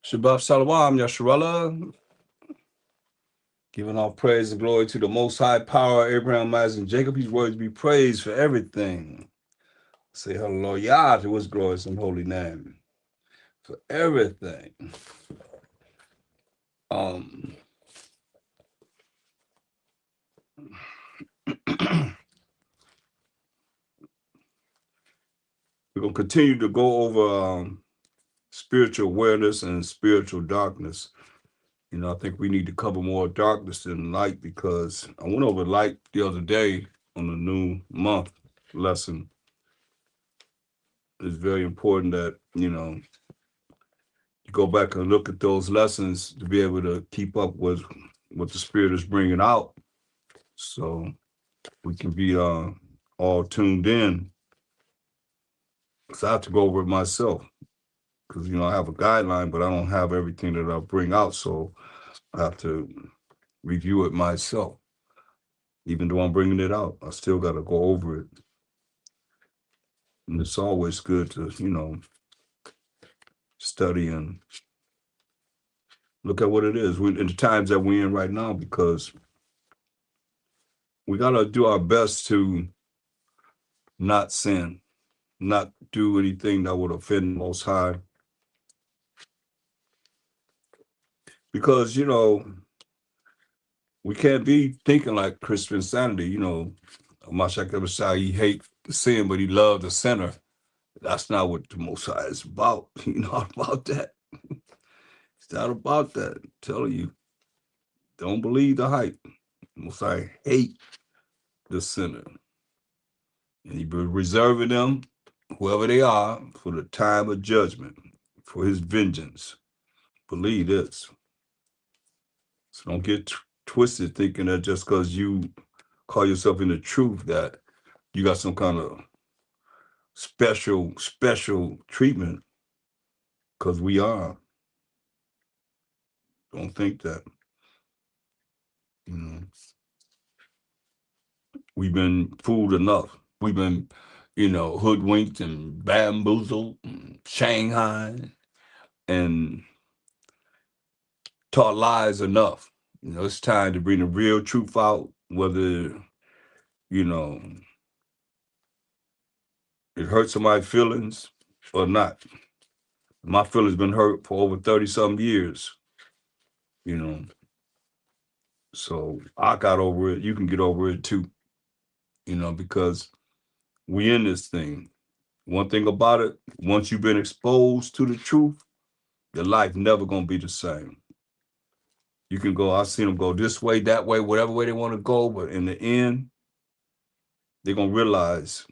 Shabbat Shalom, Yasharallah. Giving all praise and glory to the Most High Power, Abraham, Isaac, and Jacob. His words be praised for everything. Say hallelujah to his glorious and holy name. For everything. We're going to continue to go over spiritual awareness and spiritual darkness. You know, I think we need to cover more darkness than light, because I went over light the other day on the new month lesson. It's very important that, you know, you go back and look at those lessons to be able to keep up with what the Spirit is bringing out, so we can be all tuned in. Because I have to go over it myself, because, you know, I have a guideline, but I don't have everything that I bring out, so I have to review it myself. Even though I'm bringing it out, I still got to go over it. And it's always good to, you know, study and look at what it is in the times that we're in right now, because we got to do our best to not sin, not do anything that would offend the Most High. Because, you know, we can't be thinking like Christian insanity. You know, Mashak Abishai, he hates sin, but he loved the sinner. That's not what the Most High is about. He's not about that. It's not about that. I'm telling you, don't believe the hype. Most High hate the sinner. And he be reserving them, whoever they are, for the time of judgment, for his vengeance. Believe this. So don't get twisted thinking that just because you call yourself in the truth that you got some kind of special treatment, because we are. Don't think that. You know, we've been fooled enough. We've been, you know, hoodwinked and bamboozled and shanghaied and taught lies enough. You know, it's time to bring the real truth out, whether, you know, it hurts somebody's feelings or not. My feelings been hurt for over 30-some years, you know. So I got over it. You can get over it too, you know, because we in this thing. One thing about it, once you've been exposed to the truth, your life never gonna be the same. You can go, I've seen them go this way, that way, whatever way they want to go, but in the end, they're gonna realize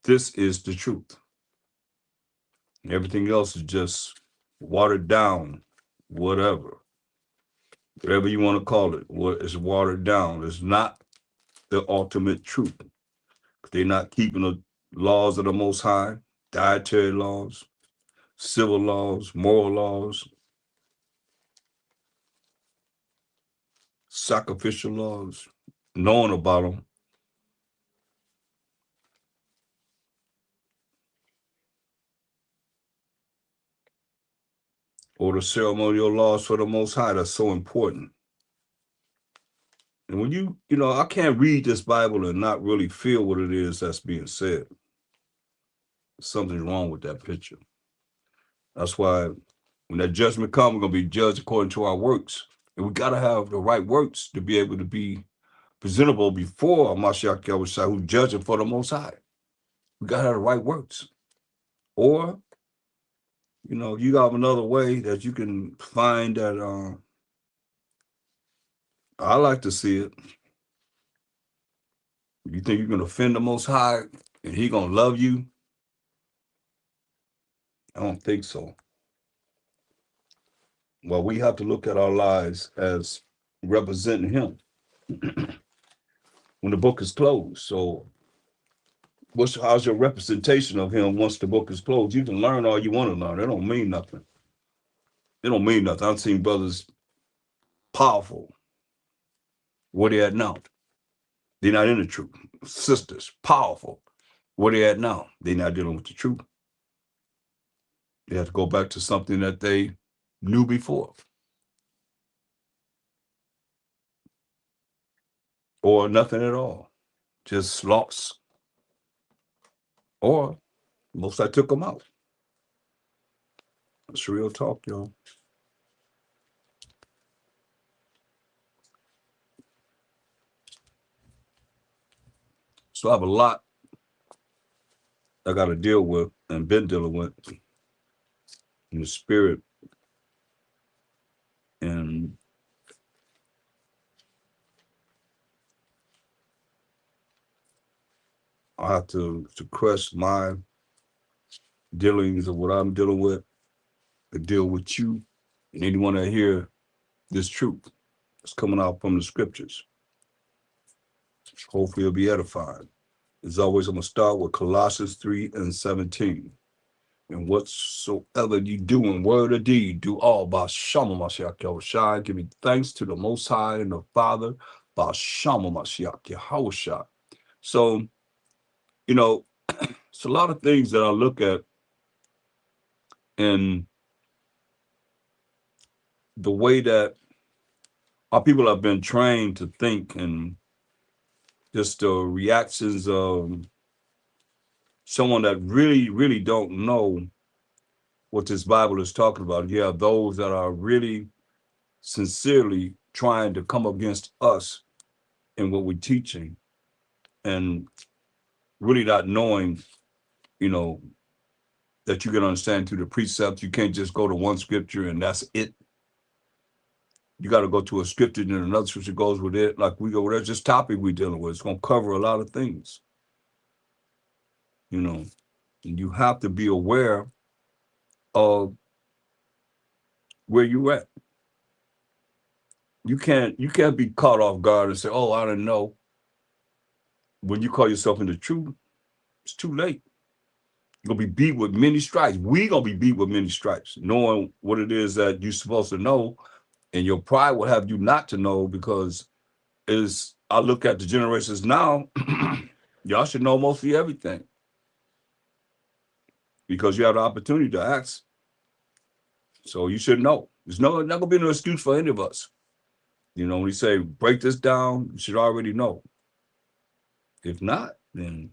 this is the truth. And everything else is just watered down, whatever you want to call it. What is watered down is not the ultimate truth. They're not keeping the laws of the Most High, dietary laws, civil laws, moral laws, sacrificial laws, knowing about them. Or the ceremonial laws for the Most High that's so important. And when I can't read this Bible and not really feel what it is that's being said. Something's wrong with that picture. That's why when that judgment comes, we're going to be judged according to our works. And we got to have the right works to be able to be presentable before Mashiach Yahushua, who's judging for the Most High. We got to have the right works. Or, you got another way that you can find that, I like to see it. You think you're going to offend the Most High and he going to love you? I don't think so. Well, we have to look at our lives as representing him when the book is closed. So how's your representation of him once the book is closed? You can learn all you want to learn. It don't mean nothing. It don't mean nothing. I've seen brothers powerful. Where they at now? They're not in the truth. Sisters, powerful. Where they at now? They're not dealing with the truth. They have to go back to something that they knew before. Or nothing at all. Just lost. Or most I took them out. That's real talk, y'all. So I have a lot I got to deal with and been dealing with in the spirit. And I have to suppress my dealings of what I'm dealing with, to deal with you and anyone that hear this truth that's coming out from the scriptures. Hopefully it'll be edified. As always, I'm going to start with Colossians 3:17. And whatsoever you do in word or deed, do all by Shama Mashiach Yahushua, giving thanks to the Most High and the Father by Shama Mashiach Yahushua. So, it's a lot of things that I look at in the way that our people have been trained to think, and just the reactions of someone that really, really don't know what this Bible is talking about. You have those that are really sincerely trying to come against us in what we're teaching, and really not knowing, that you can understand through the precepts. You can't just go to one scripture and that's it. You got to go to a scripture and then another scripture goes with it. Like we go, well, that's this topic we're dealing with. It's going to cover a lot of things, and you have to be aware of where you're at. You can't be caught off guard and say, oh, I didn't know. When you call yourself in the truth, it's too late. You're going to be beat with many stripes. We're going to be beat with many stripes, knowing what it is that you're supposed to know. And your pride will have you not to know, because I look at the generations now, y'all should know mostly everything, because you have the opportunity to ask. So you should know. There's not going to be no excuse for any of us. When we say break this down, you should already know. If not, then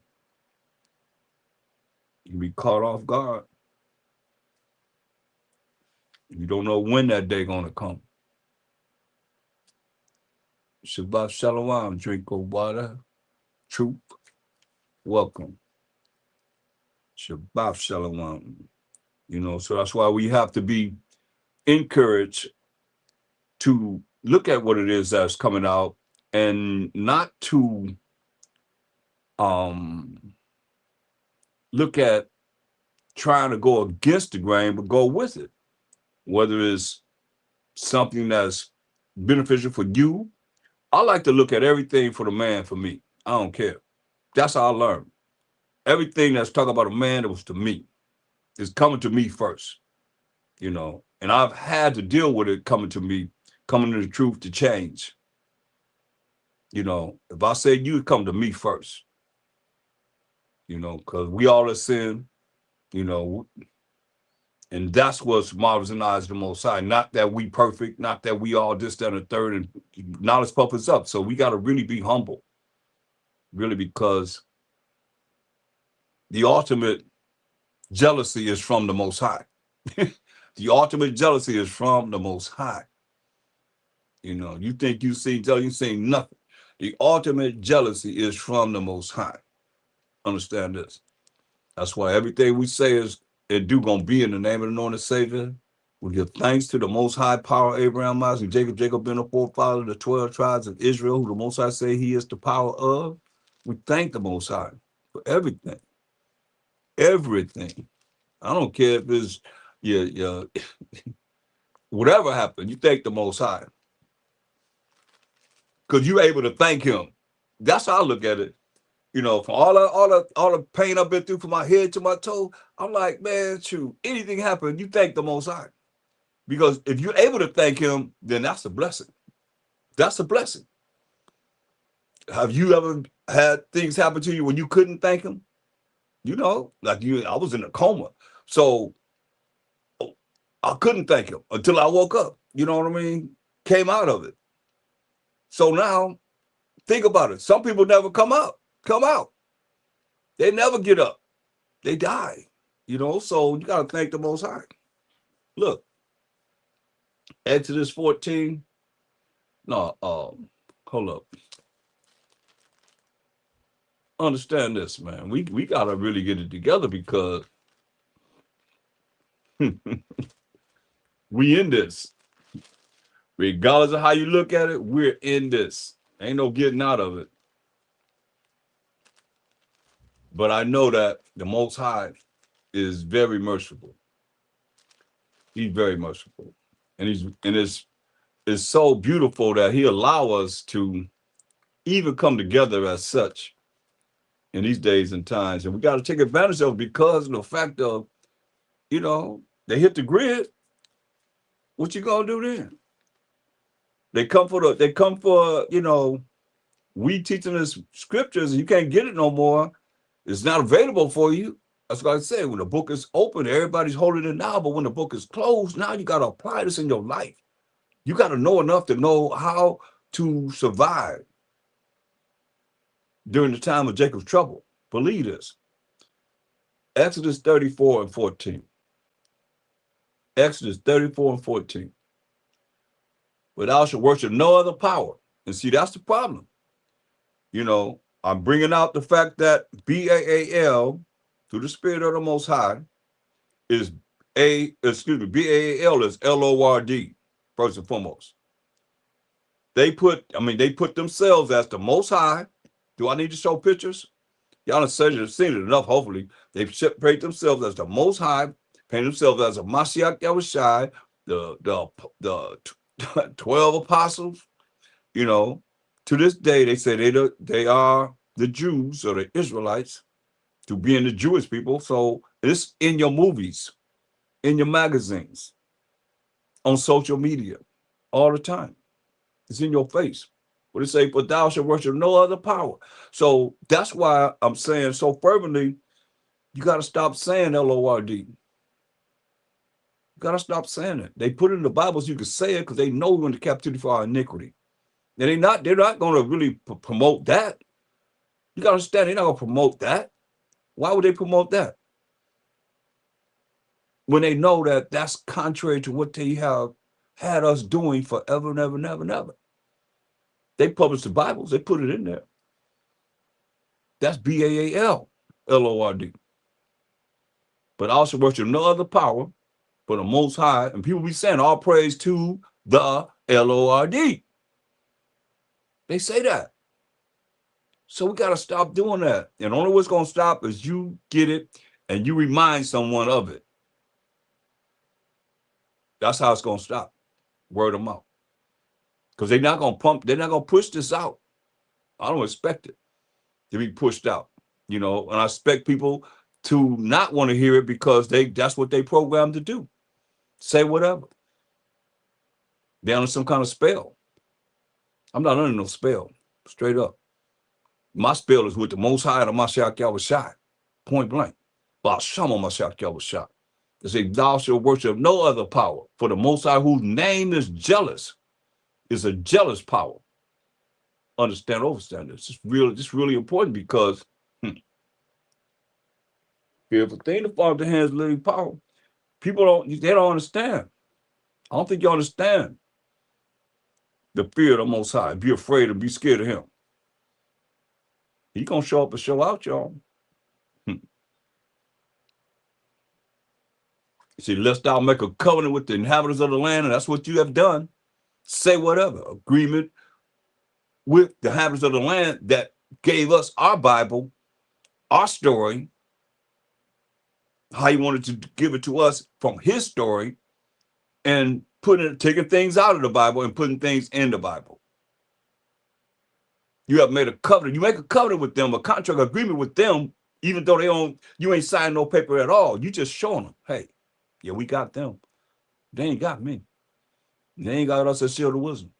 you'll be caught off guard. You don't know when that day gonna come. Shabbat Shalom, drink of water, truth, welcome. Shabbat Shalom. So that's why we have to be encouraged to look at what it is that's coming out, and not to look at trying to go against the grain, but go with it. Whether it's something that's beneficial for you, I like to look at everything for the man, for me. I don't care. That's how I learned. Everything that's talking about a man that was to me is coming to me first, and I've had to deal with it coming to me, coming to the truth to change. If I say you, come to me first, because we all are sin, you know, and that's what's marvelous in the eyes of the Most High. Not that we perfect, not that we all this, that, and the third, and knowledge puff us up. So we got to really be humble, really, because the ultimate jealousy is from the Most High. The ultimate jealousy is from the Most High. You think you seen nothing. The ultimate jealousy is from the Most High. Understand this. That's why everything we say is and do gonna be in the name of the Lord and Savior. We give thanks to the Most High power, Abraham, Isaac, Jacob. Jacob being the forefather of the 12 tribes of Israel, who the Most High say He is the power of. We thank the Most High for everything, everything. I don't care if it's whatever happened. You thank the Most High because you're able to thank Him. That's how I look at it. From all the pain I've been through from my head to my toe, I'm like, man, shoot, anything happen, you thank the Most High. Because if you're able to thank Him, then that's a blessing. That's a blessing. Have you ever had things happen to you when you couldn't thank Him? I was in a coma. So I couldn't thank Him until I woke up. You know what I mean? Came out of it. So now, think about it. Some people never come out. They never get up. They die. So you got to thank the Most High. Look, Exodus 14. No, hold up. Understand this, man. We got to really get it together because we in this. Regardless of how you look at it, we're in this. Ain't no getting out of it. But I know that the Most High is very merciful. He's very merciful. And it's so beautiful that He allow us to even come together as such in these days and times. And we got to take advantage of it because of the fact of, they hit the grid. What you gonna do then? They come for, we teaching us scriptures and you can't get it no more. It's not available for you. That's what I said. When the book is open, everybody's holding it now. But when the book is closed, now you got to apply this in your life. You got to know enough to know how to survive during the time of Jacob's trouble. Believe this. Exodus 34 and 14. Exodus 34 and 14. But thou shalt worship no other power. And see, that's the problem. I'm bringing out the fact that BAAL, through the Spirit of the Most High, BAAL is LORD, first and foremost. They put themselves as the Most High. Do I need to show pictures? Y'all have seen it enough, hopefully. They separate themselves as the Most High, paint themselves as a Mashiach Yahushai, the 12 apostles. To this day, they say they are the Jews or the Israelites to being the Jewish people. So it's in your movies, in your magazines, on social media, all the time. It's in your face. What it say? But thou shalt worship no other power. So that's why I'm saying so fervently, you got to stop saying LORD. You got to stop saying it. They put it in the Bible so you can say it because they know we're in the captivity for our iniquity. And they're not going to really promote that. You got to understand, they're not going to promote that. Why would they promote that? When they know that that's contrary to what they have had us doing forever, never, never, never. They published the Bibles. They put it in there. That's BAAL, LORD. But also worship no other power but the Most High. And people be saying all praise to the LORD. They say that. So we got to stop doing that. And only what's going to stop is you get it and you remind someone of it. That's how it's going to stop. Word of mouth. Because they're not going to push this out. I don't expect it. to be pushed out, and I expect people to not want to hear it because that's what they programmed to do. Say whatever. They're under some kind of spell. I'm not under no spell, straight up. My spell is with the Most High and Mashiach Yahushua, point blank. Bashama Mashiach Yahushua. They say, thou shalt worship no other power, for the Most High, whose name is jealous, is a jealous power. Understand, overstand this. It's really important because if a thing to fall into the hands of living power, they don't understand. I don't think you understand the fear of the Most High. Be afraid and be scared of him. He gonna show up and show out, y'all. See, lest thou make a covenant with the inhabitants of the land, and that's what you have done. Say whatever. Agreement with the inhabitants of the land that gave us our Bible, our story, how he wanted to give it to us from his story, and taking things out of the Bible and putting things in the Bible. You have made a covenant. You make a covenant with them, a contract agreement with them, even though you ain't signed no paper at all. You just showing them, hey, yeah, we got them. They ain't got me. They ain't got us a shield of wisdom,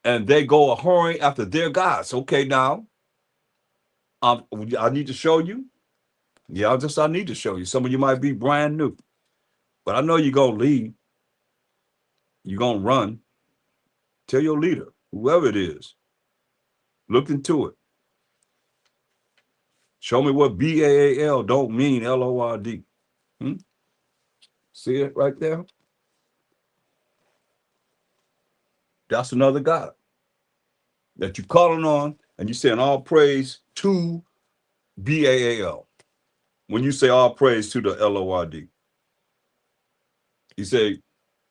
And they go a whoring after their gods. Okay, now, I need to show you. Yeah, I need to show you. Some of you might be brand new, but I know you're going to leave. You're going to run. Tell your leader, whoever it is, look into it. Show me what BAAL don't mean LORD. See it right there? That's another God that you're calling on, and you're saying all praise to BAAL. When you say all praise to the LORD, you say,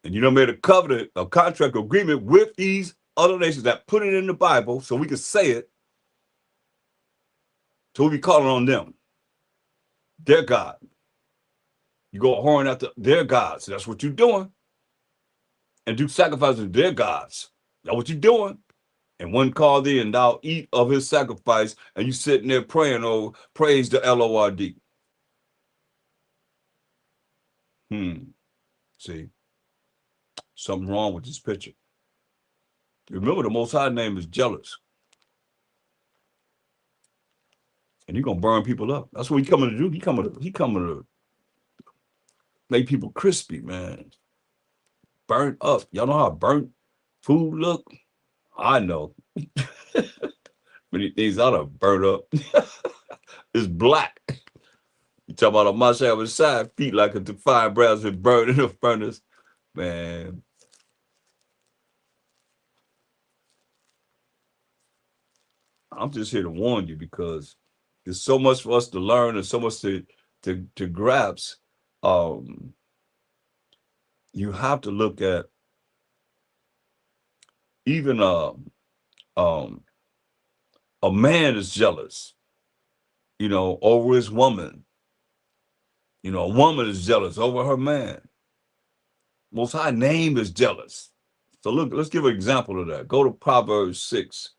and you done made a covenant, a contract agreement with these other nations that put it in the Bible so we can say it. So we be calling on them, their God. You go whoring after their gods. That's what you're doing. And do sacrifices to their gods. That's what you're doing. And one call thee, and thou eat of his sacrifice, and you sitting there praying, oh, praise the LORD. See, something wrong with this picture. Remember, the Most High name is jealous. And he's going to burn people up. That's what he's coming to do. He coming to make people crispy, man. Burnt up. Y'all know how burnt food look? I know. Many things I done burnt up. It's black. You talk about a Mashiach with side feet like a defiant brass been burned in the furnace. Man. I'm just here to warn you because there's so much for us to learn and so much to grasp. You have to look at even a man is jealous, over his woman. A woman is jealous over her man. Most High name is jealous. So look, let's give an example of that. Go to Proverbs 6.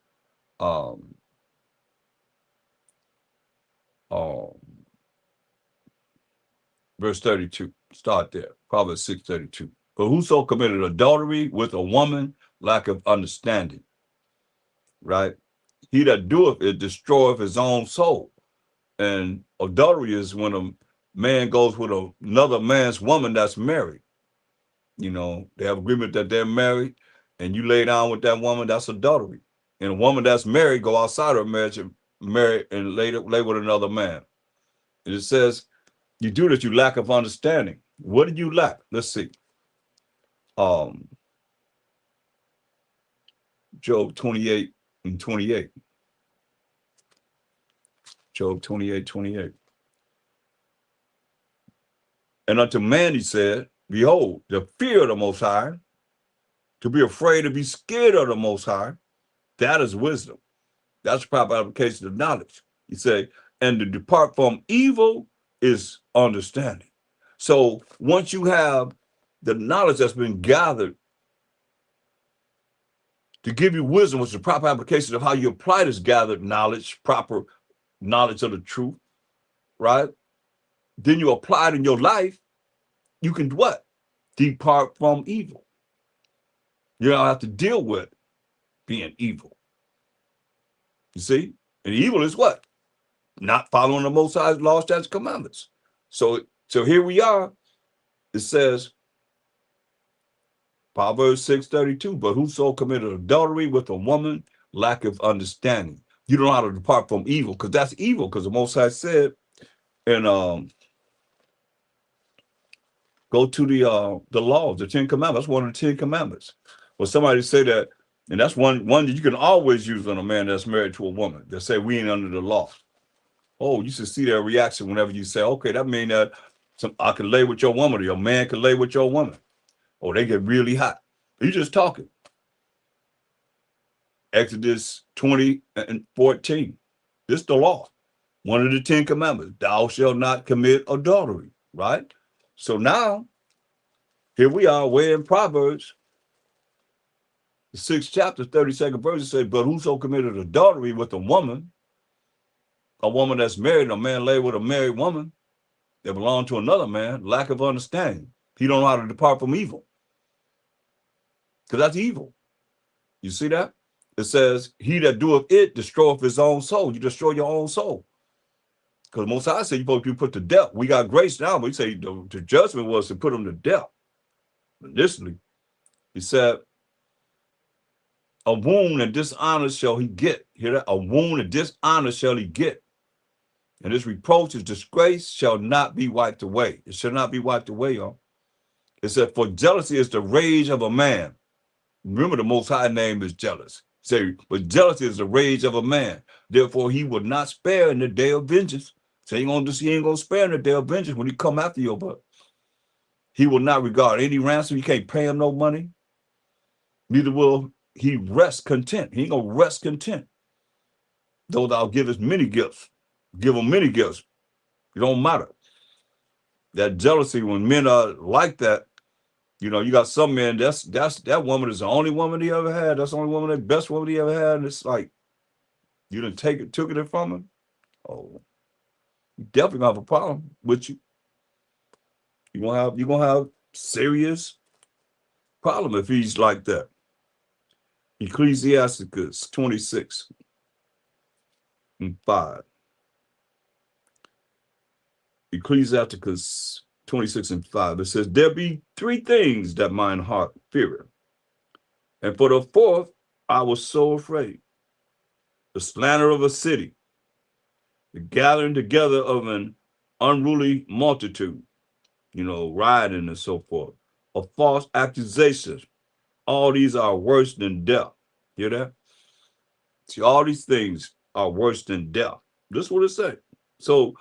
Verse 32. Start there. Proverbs 6:32. But whoso committed adultery with a woman lacketh understanding. Right? He that doeth it destroyeth his own soul. And adultery is when a man goes with another man's woman that's married. They have agreement that they're married, and you lay down with that woman, that's adultery. And a woman that's married go outside her marriage and marry and lay with another man. And it says, you do this, you lack of understanding. What did you lack? Let's see. Job 28:28. Job 28:28. And unto man he said, behold, the fear of the Most High, to be afraid, to be scared of the Most High, that is wisdom. That's proper application of knowledge. He say, and to depart from evil is understanding. So once you have the knowledge that's been gathered to give you wisdom, which is the proper application of how you apply this gathered knowledge, proper knowledge of the truth, right? Then you apply it in your life, you can what? Depart from evil. You don't have to deal with being evil. You see? And evil is what? Not following the Most High's law, statutes, commandments. So here we are. It says, Proverbs 6:32, but whoso committed adultery with a woman lacketh understanding. You don't know how to depart from evil, because that's evil, because the Most High said, and go to the laws, the 10 commandments. That's one of the 10 commandments. Well, somebody say that, and that's one that you can always use on a man that's married to a woman. They say we ain't under the law. Oh, you should see their reaction whenever you say, okay, that means that I can lay with your woman, or your man can lay with your woman. Oh, they get really hot. You just talking. Exodus 20:14. This is the law. One of the 10 commandments. Thou shalt not commit adultery, right? So now, here we are, we're in Proverbs, the 6th chapter, 32nd verse. It says, but whoso committed adultery with a woman that's married, a man lay with a married woman that belonged to another man, lack of understanding. He don't know how to depart from evil. Because that's evil. You see that? It says, he that doeth it destroyeth his own soul. You destroy your own soul. Because Most High said you're supposed to be put to death. We got grace now, but he said the judgment was to put them to death. Initially, he said, a wound and dishonor shall he get. Hear that? A wound and dishonor shall he get. And his reproach, his disgrace shall not be wiped away. It shall not be wiped away, y'all. It said, for jealousy is the rage of a man. Remember, the Most High name is jealous. Say, but jealousy is the rage of a man. Therefore, he will not spare in the day of vengeance. So he ain't gonna spare in the day of vengeance when he come after your butt. He will not regard any ransom. You can't pay him no money. Neither will he rest content. He ain't gonna rest content. Though thou givest many gifts. Give him many gifts. It don't matter. That jealousy, when men are like that, you know, you got some men, that woman is the only woman he ever had. That's the only woman, the best woman he ever had. And it's like, you done took it from him. Oh, you definitely gonna have a problem with you. You're gonna have serious problem if he's like that. Ecclesiasticus 26:5. Ecclesiasticus 26:5. It says, there be 3 things that mine heart feareth, and for the 4th I was so afraid. The slander of a city, the gathering together of an unruly multitude, rioting and so forth, of false accusations. All these are worse than death. Hear that? See, all these things are worse than death. This is what it said. So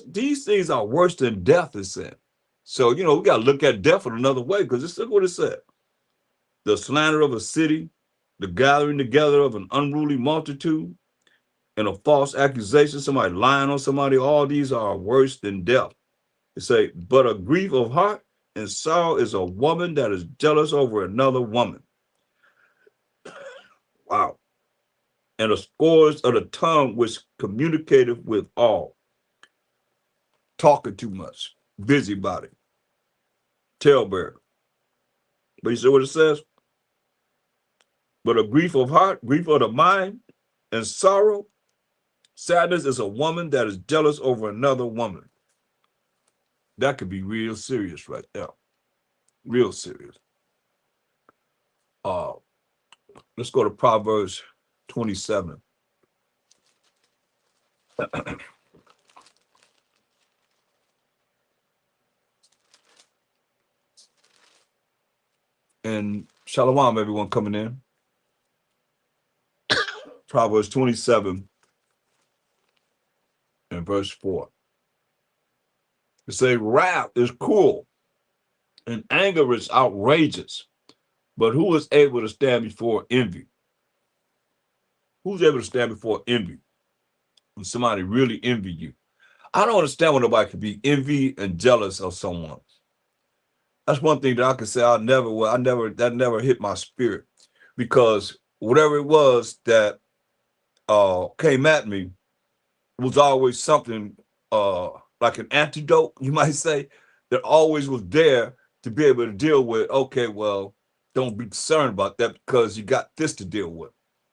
these things are worse than death, it said. So, we got to look at death in another way, because this is what it said. The slander of a city, the gathering together of an unruly multitude, and a false accusation, somebody lying on somebody, all these are worse than death. It say, but a grief of heart and sorrow is a woman that is jealous over another woman. Wow. And a scourge of the tongue which communicateth with all. Talking too much. Busybody. Talebearer. But you see what it says? But a grief of heart, grief of the mind, and sorrow, sadness is a woman that is jealous over another woman. That could be real serious right there. Real serious. Let's go to Proverbs 27. And Shalom, everyone coming in. Proverbs 27 and verse 4. It says, wrath is cruel and anger is outrageous, but who is able to stand before envy? Who's able to stand before envy? When somebody really envy you. I don't understand when nobody can be envy and jealous of someone. That's one thing that I can say that never hit my spirit. because whatever it was that came at me was always something like an antidote, you might say, that always was there to be able to deal with. Okay, well, don't be concerned about that because you got this to deal with.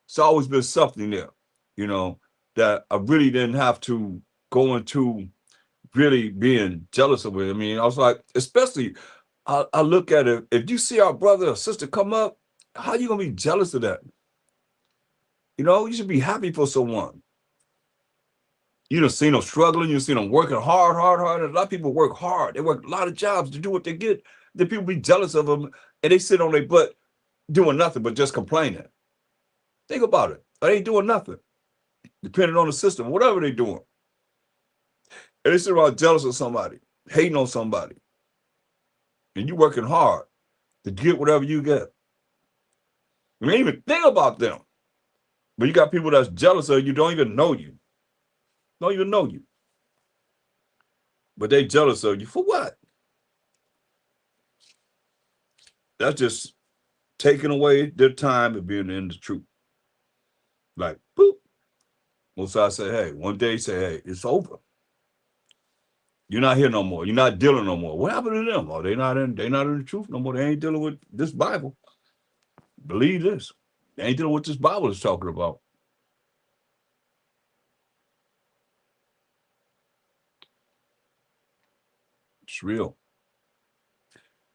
It's always been something there, you know, that I really didn't have to go into really being jealous of it. I mean, I was like, especially, I look at it, if you see our brother or sister come up, how you gonna be jealous of that? You know, you should be happy for someone. You don't see them struggling. You see them working hard, hard, hard. And a lot of people work hard. They work a lot of jobs to do what they get. Then people be jealous of them, and they sit on their butt doing nothing but just complaining. Think about it. They ain't doing nothing, depending on the system, whatever they're doing. And they sit around jealous of somebody, hating on somebody, and you working hard to get whatever you get. You ain't even think about them. But you got people that's jealous of you, don't even know you. Don't even know you. But they jealous of you for what? That's just taking away their time and being in the truth. Like, boop. Most I say, hey, one day say, hey, it's over. You're not here no more. You're not dealing no more. What happened to them? Oh, they not in the truth no more. They ain't dealing with this Bible. Believe this. They ain't dealing with this Bible is talking about. It's real.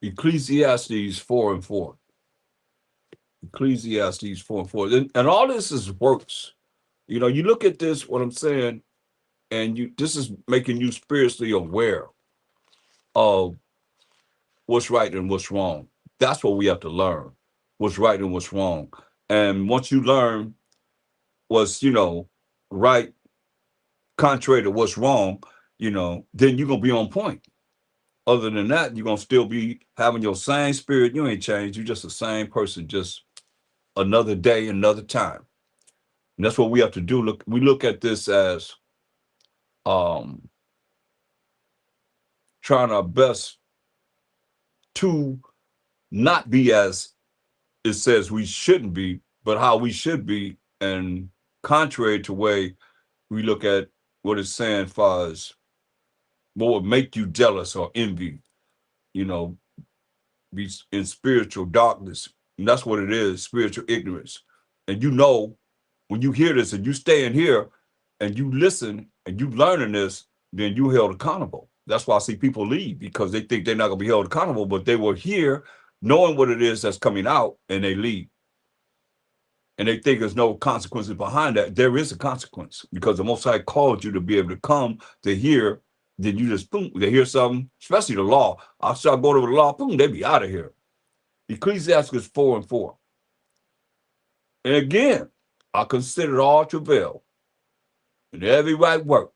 Ecclesiastes 4:4. Ecclesiastes 4:4. And all this is works. You know, you look at this, what I'm saying, and this is making you spiritually aware of what's right and what's wrong. That's what we have to learn. What's right and what's wrong. And once you learn what's, right, contrary to what's wrong, then you're gonna be on point. Other than that, you're gonna still be having your same spirit. You ain't changed. You're just the same person, just another day, another time. And that's what we have to do. We look at this as um trying our best to not be as it says we shouldn't be, but how we should be, and contrary to way we look at what it's saying far as what would make you jealous or envy, you know, be in spiritual darkness. And that's what it is, spiritual ignorance. And when you hear this and you stay in here and you listen and you learning this, then you held accountable. That's why I see people leave, because they think they're not gonna be held accountable, but they were here knowing what it is that's coming out, and they leave. And they think there's no consequences behind that. There is a consequence, because the Most High called you to be able to come to hear. Then you just boom, they hear something, especially the law. I start going over the law, boom, they be out of here. Ecclesiastes 4:4. And again, I consider all travail and every right work,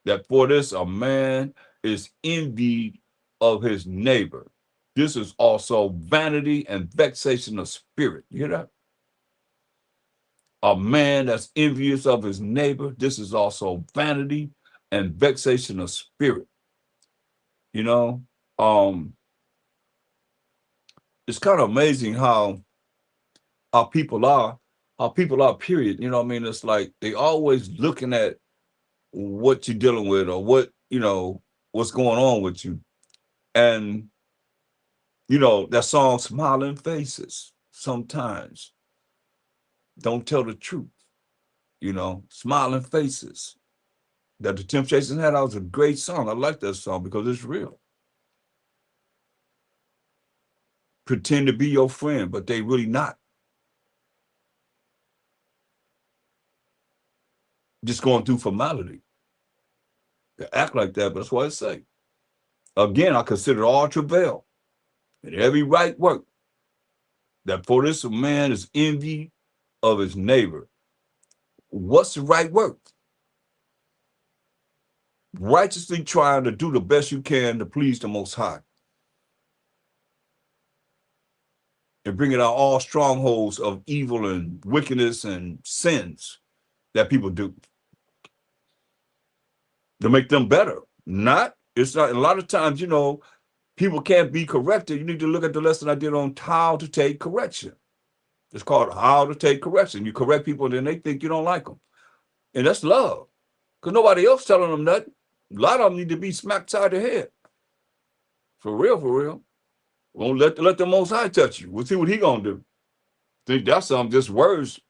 that for this a man is envied of his neighbor. This is also vanity and vexation of spirit. You hear that? A man that's envious of his neighbor, this is also vanity and vexation of spirit. You know, um, it's kind of amazing how our people are, period. You know what I mean? It's like they always looking at what you're dealing with, or what's going on with you. And, that song, Smiling Faces, sometimes don't tell the truth, Smiling Faces. That the Temptations had, that was a great song. I like that song because it's real. Pretend to be your friend, but they really not. Just going through formality. They act like that, but that's what I say. Again, I consider all travail and every right work, that for this a man is envy of his neighbor. What's the right work? Righteously trying to do the best you can to please the Most High, and bringing out all strongholds of evil and wickedness and sins that people do, to make them better. It's not, a lot of times, people can't be corrected. You need to look at the lesson I did on how to take correction. It's called how to take correction. You correct people, and then they think you don't like them. And that's love. Because nobody else telling them nothing. A lot of them need to be smacked side the head. For real, for real. Won't let the Most High touch you. We'll see what he gonna do. Think that's something, just words.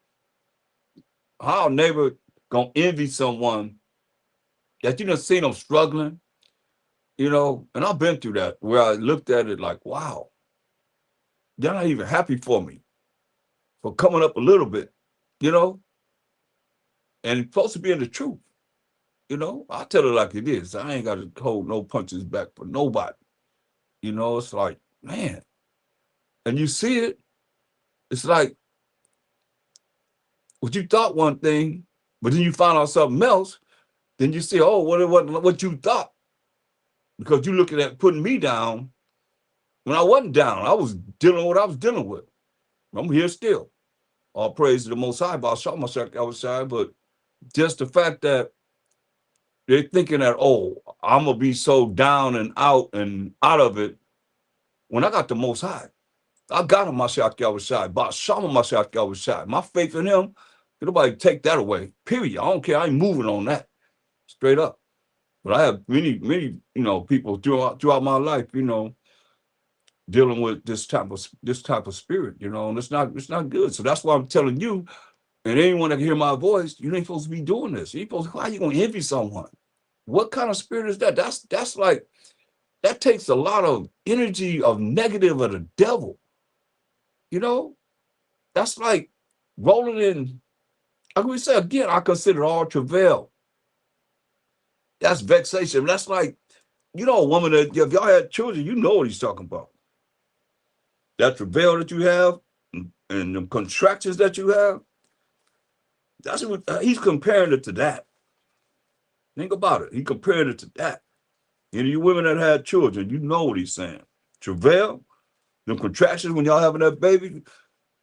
How a neighbor gonna envy someone that you done seen them struggling, and I've been through that where I looked at it like, wow, they're not even happy for me for coming up a little bit, you know, and it's supposed to be in the truth. I tell it like it is. I ain't got to hold no punches back for nobody. It's like, man, and you see it, it's like what you thought one thing, but then you find out something else. Then you say, oh, what it wasn't what you thought, because you looking at putting me down when I wasn't down. I was dealing with what I was dealing with. I'm here still. All praise to the Most High. But I shot myself outside, but just the fact that they're thinking that, oh, I'm gonna be so down and out of it. When I got the Most High, I got him myself outside. But I shot myself outside. My faith in him, nobody take that away. Period. I don't care. I ain't moving on that. Straight up. But I have many, people throughout my life, dealing with this type of spirit, and it's not good. So that's why I'm telling you, and anyone that can hear my voice, you ain't supposed to be doing this. How are you gonna envy someone? What kind of spirit is that? That's like, that takes a lot of energy of negative of the devil. That's like rolling in. Like we say again, I consider all travail. That's vexation. That's like, a woman that, if y'all had children, you know what he's talking about. That travail that you have and the contractions that you have, that's what he's comparing it to that. Think about it. He compared it to that. You women that had children, you know what he's saying. Travail, them contractions when y'all having that baby,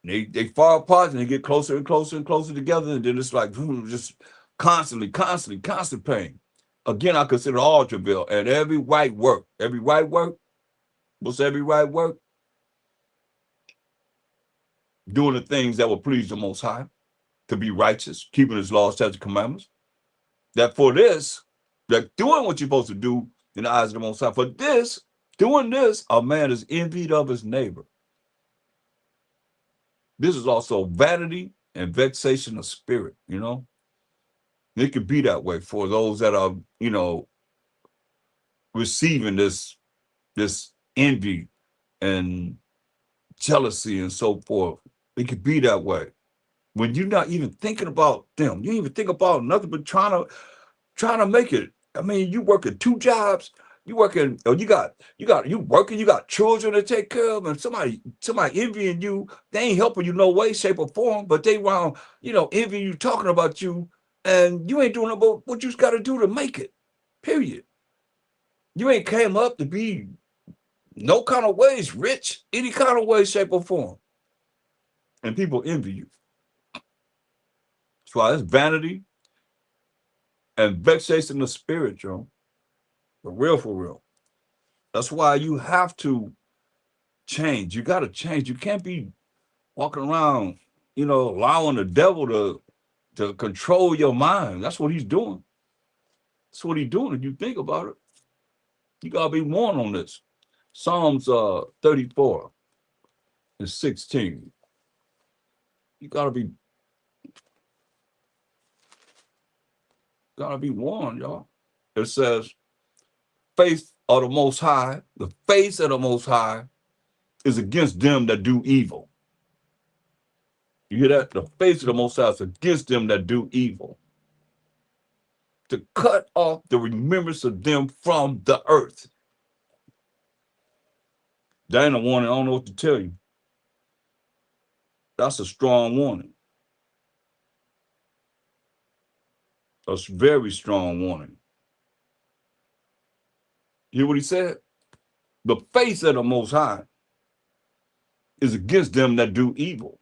they fall apart and they get closer and closer and closer together, and then it's like just constant pain. Again, I consider all travail and every right work. Every right work. What's every right work? Doing the things that will please the Most High, to be righteous, keeping his laws, statutes, commandments. That for this, that doing what you're supposed to do in the eyes of the Most High, for this, doing this, a man is envied of his neighbor. This is also vanity and vexation of spirit, It could be that way for those that are, receiving this envy and jealousy and so forth. It could be that way. When you're not even thinking about them, you don't even think about nothing but trying to make it. I mean, you working 2 jobs, you working, or you working, you got children to take care of, and somebody envying you. They ain't helping you no way, shape, or form, but they around, envying you, talking about you, and you ain't doing about what you got to do to make it. Period. You ain't came up to be no kind of ways rich, any kind of way, shape, or form. And people envy you. That's why it's vanity and vexation of spirit, Joe. For real, for real. That's why you have to change. You got to change. You can't be walking around, allowing the devil to control your mind. That's what he's doing. That's what he's doing. If you think about it, you got to be warned on this. Psalms 34 and 16. You got to be warned, y'all. It says, face of the Most High, the face of the Most High is against them that do evil. You hear that? The face of the Most High is against them that do evil, to cut off the remembrance of them from the earth. That ain't a warning. I don't know what to tell you. That's a strong warning. A very strong warning. You hear what he said? The face of the Most High is against them that do evil.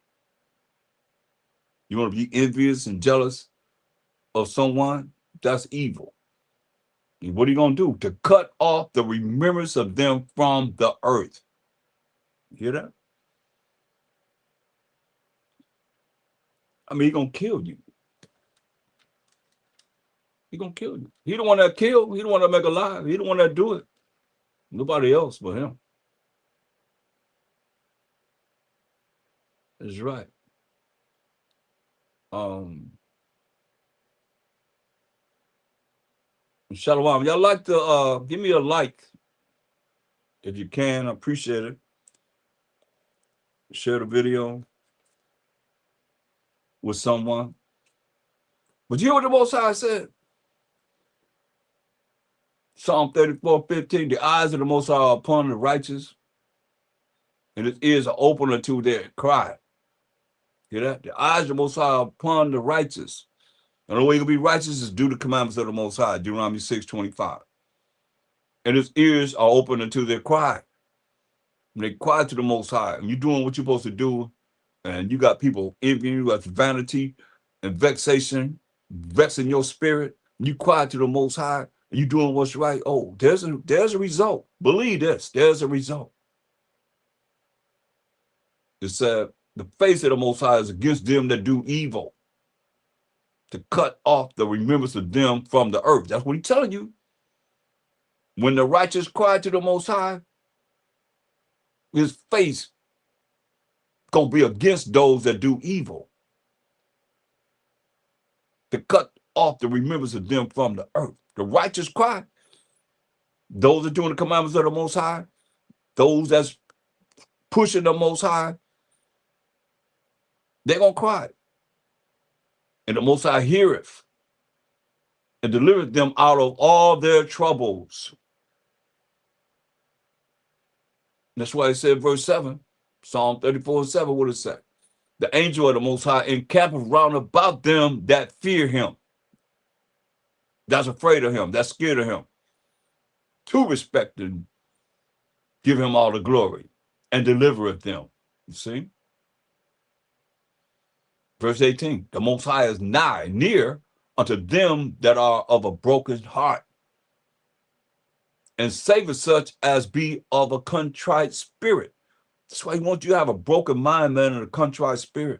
You want to be envious and jealous of someone? That's evil. And what are you going to do? To cut off the remembrance of them from the earth. You hear that? I mean, he's gonna kill you. He's gonna kill you. He don't want to kill. He don't want to make alive. He don't want to do it. Nobody else but him. That's right. Um, Shalom. Y'all like to give me a like if you can. I appreciate it. Share the video with someone. But you hear what the Most High said? Psalm 34:15. The eyes of the Most High are upon the righteous, and his ears are open unto their cry. Hear that? The eyes of the Most High are upon the righteous. And the way you can be righteous is do the commandments of the Most High. Deuteronomy 6:25. And his ears are open unto their cry. And they cry to the Most High. And you're doing what you're supposed to do. And you got people envying you, got vanity and vexation, vexing your spirit. You cry to the Most High. And you doing what's right. Oh, there's a result. Believe this. There's a result. It said, the face of the Most High is against them that do evil, to cut off the remembrance of them from the earth. That's what he's telling you. When the righteous cry to the Most High, his face gonna be against those that do evil, to cut off the remembrance of them from the earth. The righteous cry. Those that doing the commandments of the Most High, those that's pushing the Most High, they're gonna cry. And the Most High heareth and delivereth them out of all their troubles. That's why it said, verse 7, Psalm 34:7, what it say? The angel of the Most High encampeth round about them that fear him, that's afraid of him, that's scared of him, to respect and give him all the glory, and delivereth them. You see? Verse 18, the Most High is nigh, near unto them that are of a broken heart, and saveth such as be of a contrite spirit. That's why he wants you to have a broken mind, man, and a contrite spirit.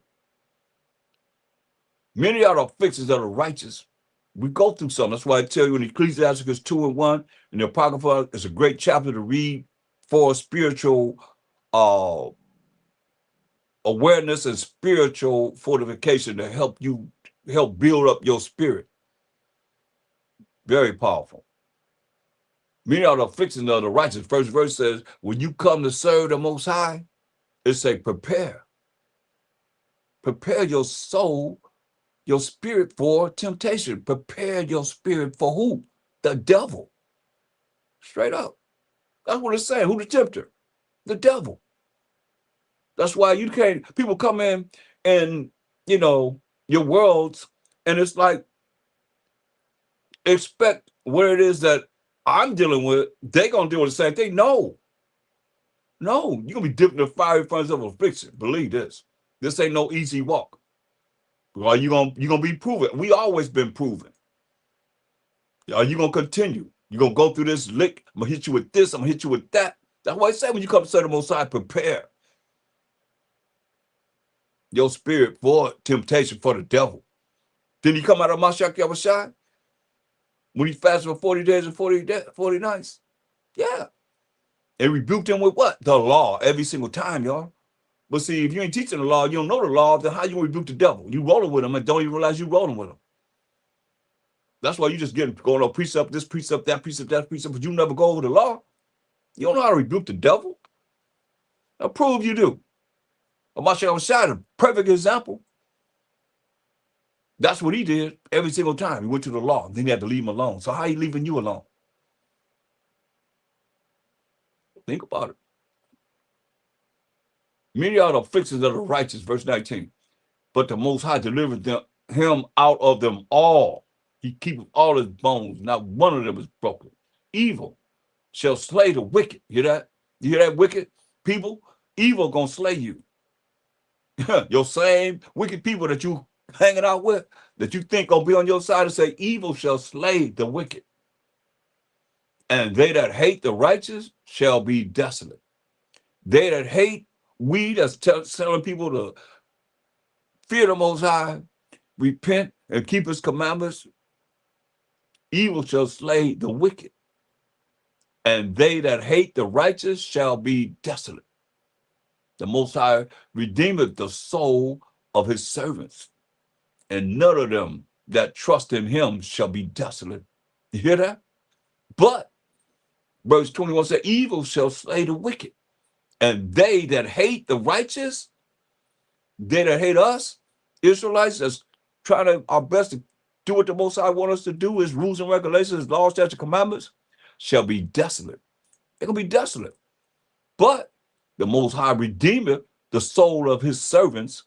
Many are the afflictions of the righteous. We go through something. That's why I tell you in Ecclesiastes 2:1, in the Apocrypha, it's a great chapter to read for spiritual awareness and spiritual fortification to help build up your spirit. Very powerful. Many are the afflictions of the righteous. First verse says, when you come to serve the Most High, it say, prepare your soul, your spirit for temptation. Prepare your spirit for who? The devil. Straight up. That's what it's saying. Who the tempter? The devil. That's why you can't, people come in and, your worlds, and it's like, expect what it is that I'm dealing with, they're going to deal with the same thing. No, you're going to be dipped in the fiery furnace of affliction. Believe this. This ain't no easy walk. Well, you're gonna be proven. We always been proven. Are you gonna continue? You're gonna go through this lick. I'm gonna hit you with this, I'm gonna hit you with that. That's why I say when you come to serve the Most High, prepare your spirit for temptation, for the devil. Then you come out of Mashiach Yahushua when he fasted for 40 days and 40 nights. Yeah. And rebuked him with what? The law every single time, y'all. But see, if you ain't teaching the law, you don't know the law, then how you rebuke the devil? You rolling with him and don't even realize you rolling with him. That's why you just going on precept, this precept, that precept, but you never go over the law. You don't know how to rebuke the devil. Now prove you do. Mashiach Shai, a perfect example. That's what he did every single time. He went to the law, then he had to leave him alone. So how he leaving you alone? Think about it. Many are the afflictions of the righteous, verse 19. But the Most High delivered him out of them all. He keepeth all his bones. Not one of them is broken. Evil shall slay the wicked. Hear that? You hear that, wicked people? Evil gonna slay you. Your same wicked people that you hanging out with, that you think gonna be on your side, and say, evil shall slay the wicked. And they that hate the righteous shall be desolate. They that hate, we that's telling people to fear the Most High, repent, and keep his commandments, evil shall slay the wicked, and they that hate the righteous shall be desolate. The Most High redeemeth the soul of his servants, and none of them that trust in him shall be desolate. You hear that? But verse 21 says, evil shall slay the wicked, and they that hate the righteous, they that hate us, Israelites, that's trying to our best to do what the Most High want us to do, his rules and regulations, laws, statutes, commandments, shall be desolate. They're going to be desolate. But the Most High redeemeth the soul of his servants,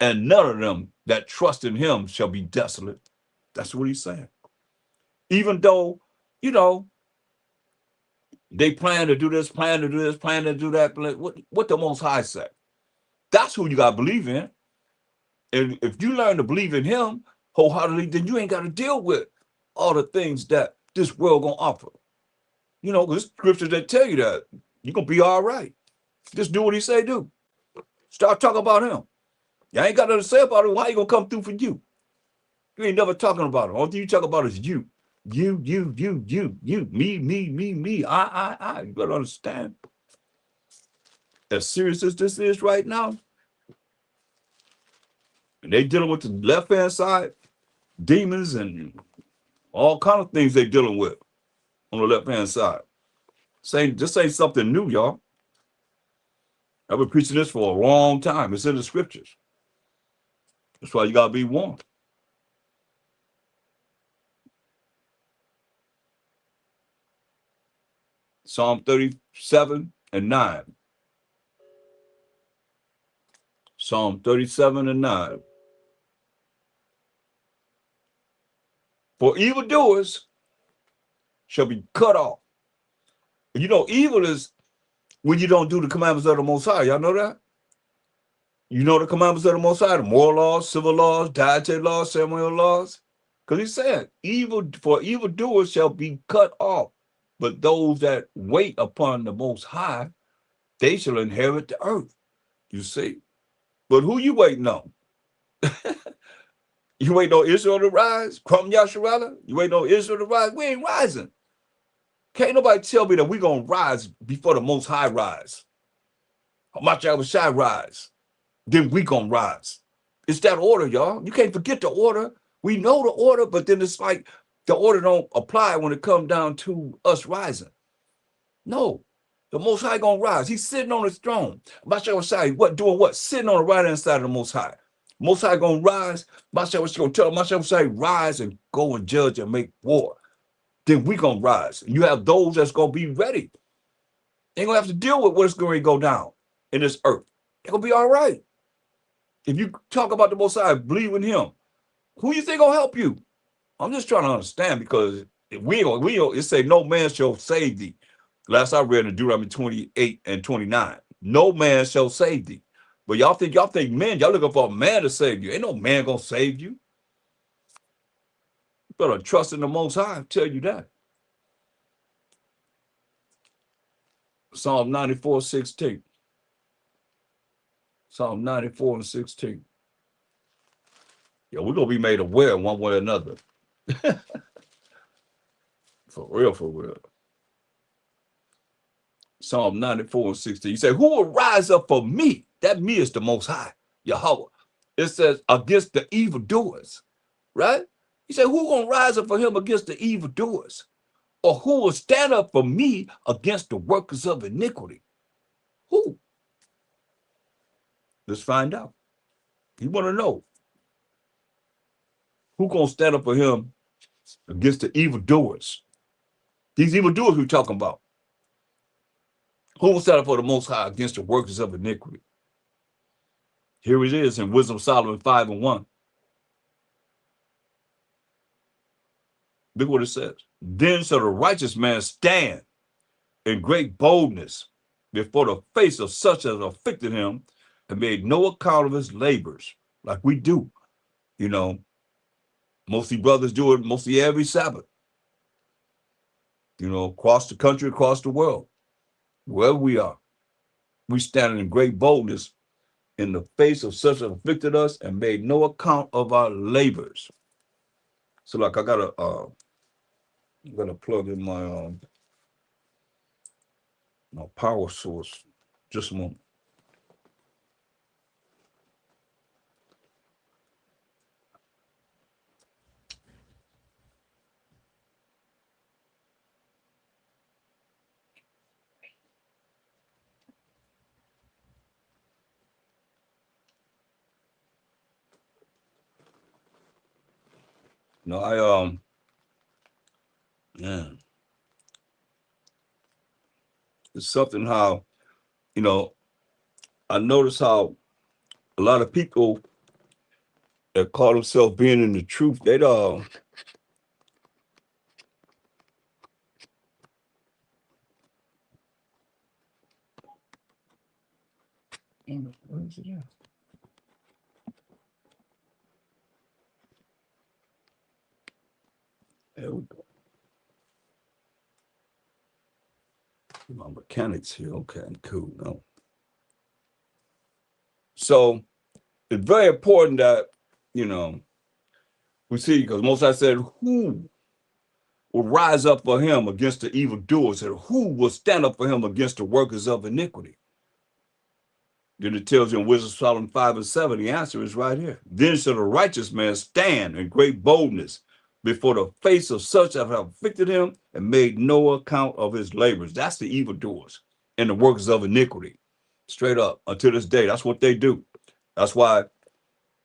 and none of them that trust in him shall be desolate. That's what he's saying. Even though, you know, they plan to do this, plan to do this, plan to do that, what the Most High say? That's who you got to believe in. And if you learn to believe in him wholeheartedly, then you ain't got to deal with all the things that this world going to offer. You know, there's scriptures that tell you that you're going to be all right. Just do what he say do. Start talking about him. You ain't got nothing to say about him. How you going to come through for you? You ain't never talking about him. All you talk about is you. You, me, I. You got to understand. As serious as this is right now, and they dealing with the left-hand side, demons and all kind of things they dealing with on the left-hand side. This ain't something new, y'all. I've been preaching this for a long time. It's in the scriptures. That's why you got to be warned. Psalm 37 and 9. Psalm 37 and 9. For evildoers shall be cut off. You know, evil is when you don't do the commandments of the Most High. Y'all know that? You know the commandments of the Most High, the moral laws, civil laws, dietary laws, ceremonial laws? Because he said, evildoers shall be cut off. But those that wait upon the Most High, they shall inherit the earth. You see? But who you waiting on? You waiting on Israel to rise? Kwam Yasharala? You waiting on Israel to rise? We ain't rising. Can't nobody tell me that we're going to rise before the Most High rise. Hamashah Shai rise. Then we going to rise. It's that order, y'all. You can't forget the order. We know the order, but then it's like the order don't apply when it comes down to us rising. No. The Most High going to rise. He's sitting on his throne. Hamashah Shai, doing what? Sitting on the right hand side of the Most High. Most High going to rise. Hamashah was going to tell Hamashah Shai, rise and go and judge and make war. Then we going to rise. You have those that's going to be ready. They're going to have to deal with what's going to go down in this earth. They're going to be all right. If you talk about the Most High, believe in him, who you think going to help you? I'm just trying to understand, because it say no man shall save thee. Last I read in Deuteronomy 28 and 29, no man shall save thee. But y'all think men, y'all looking for a man to save you. Ain't no man going to save you. You better trust in the Most High, I tell you that. Psalm 94:16. Psalm 94 and 16. Yeah, we're going to be made aware one way or another. For real, for real. Psalm 94 and 16. He said, who will rise up for me? That me is the Most High, Yahweh. It says, against the evildoers, right? He said, who going to rise up for him against the evildoers? Or who will stand up for me against the workers of iniquity? Who? Let's find out. You want to know who going to stand up for him against the evildoers? These evildoers we're talking about. Who will stand up for the Most High against the workers of iniquity? Here it is in Wisdom of Solomon 5 and 1. Look what it says. Then shall the righteous man stand in great boldness before the face of such as afflicted him and made no account of his labors, like we do. You know, mostly brothers do it mostly every Sabbath. You know, across the country, across the world, wherever we are, we stand in great boldness in the face of such as afflicted us and made no account of our labors. So like I'm gonna plug in my power source. Just a moment. No, man, it's something how, you know, I notice how a lot of people that call themselves being in the truth, where is it at? There we go. My mechanics here. Okay, cool. No. So it's very important that, you know, we see, because most I said, who will rise up for him against the evildoers, and who will stand up for him against the workers of iniquity? Then it tells you in Wisdom of Solomon 5 and 7, the answer is right here. Then shall the righteous man stand in great boldness before the face of such as have afflicted him and made no account of his labors. That's the evildoers and the workers of iniquity. Straight up, until this day, that's what they do. That's why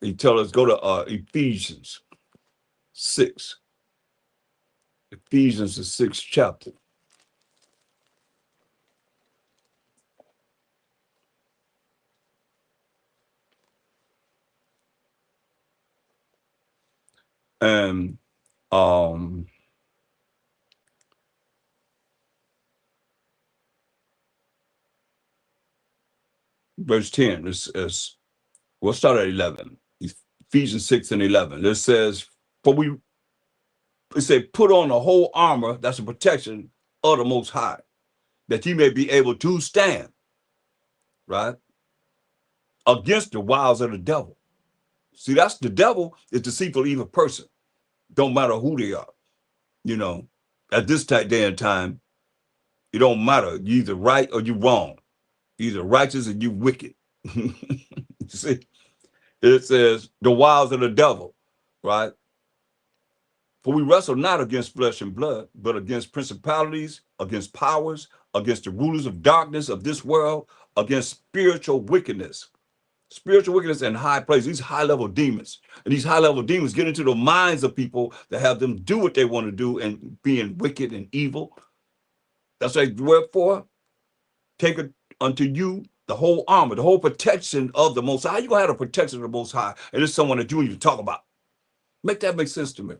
he tells us go to Ephesians 6. Ephesians, the 6th chapter. And verse 10 is we'll start at 11. Ephesians 6 and 11. It says, it said, put on the whole armor, that's a protection of the Most High, that you may be able to stand, right, against the wiles of the devil. See, that's the devil is deceitful, evil person. Don't matter who they are, you know. At this day and time, it don't matter. You either right or you wrong. You're either righteous or you wicked. See, it says the wiles of the devil, right? For we wrestle not against flesh and blood, but against principalities, against powers, against the rulers of darkness of this world, against spiritual wickedness in high places, these high-level demons. And these high-level demons get into the minds of people that have them do what they want to do and being wicked and evil. That's like, wherefore, take it unto you the whole armor, the whole protection of the Most High. How you gonna have the protection of the Most High and it's someone that you even talk about? Make that make sense to me.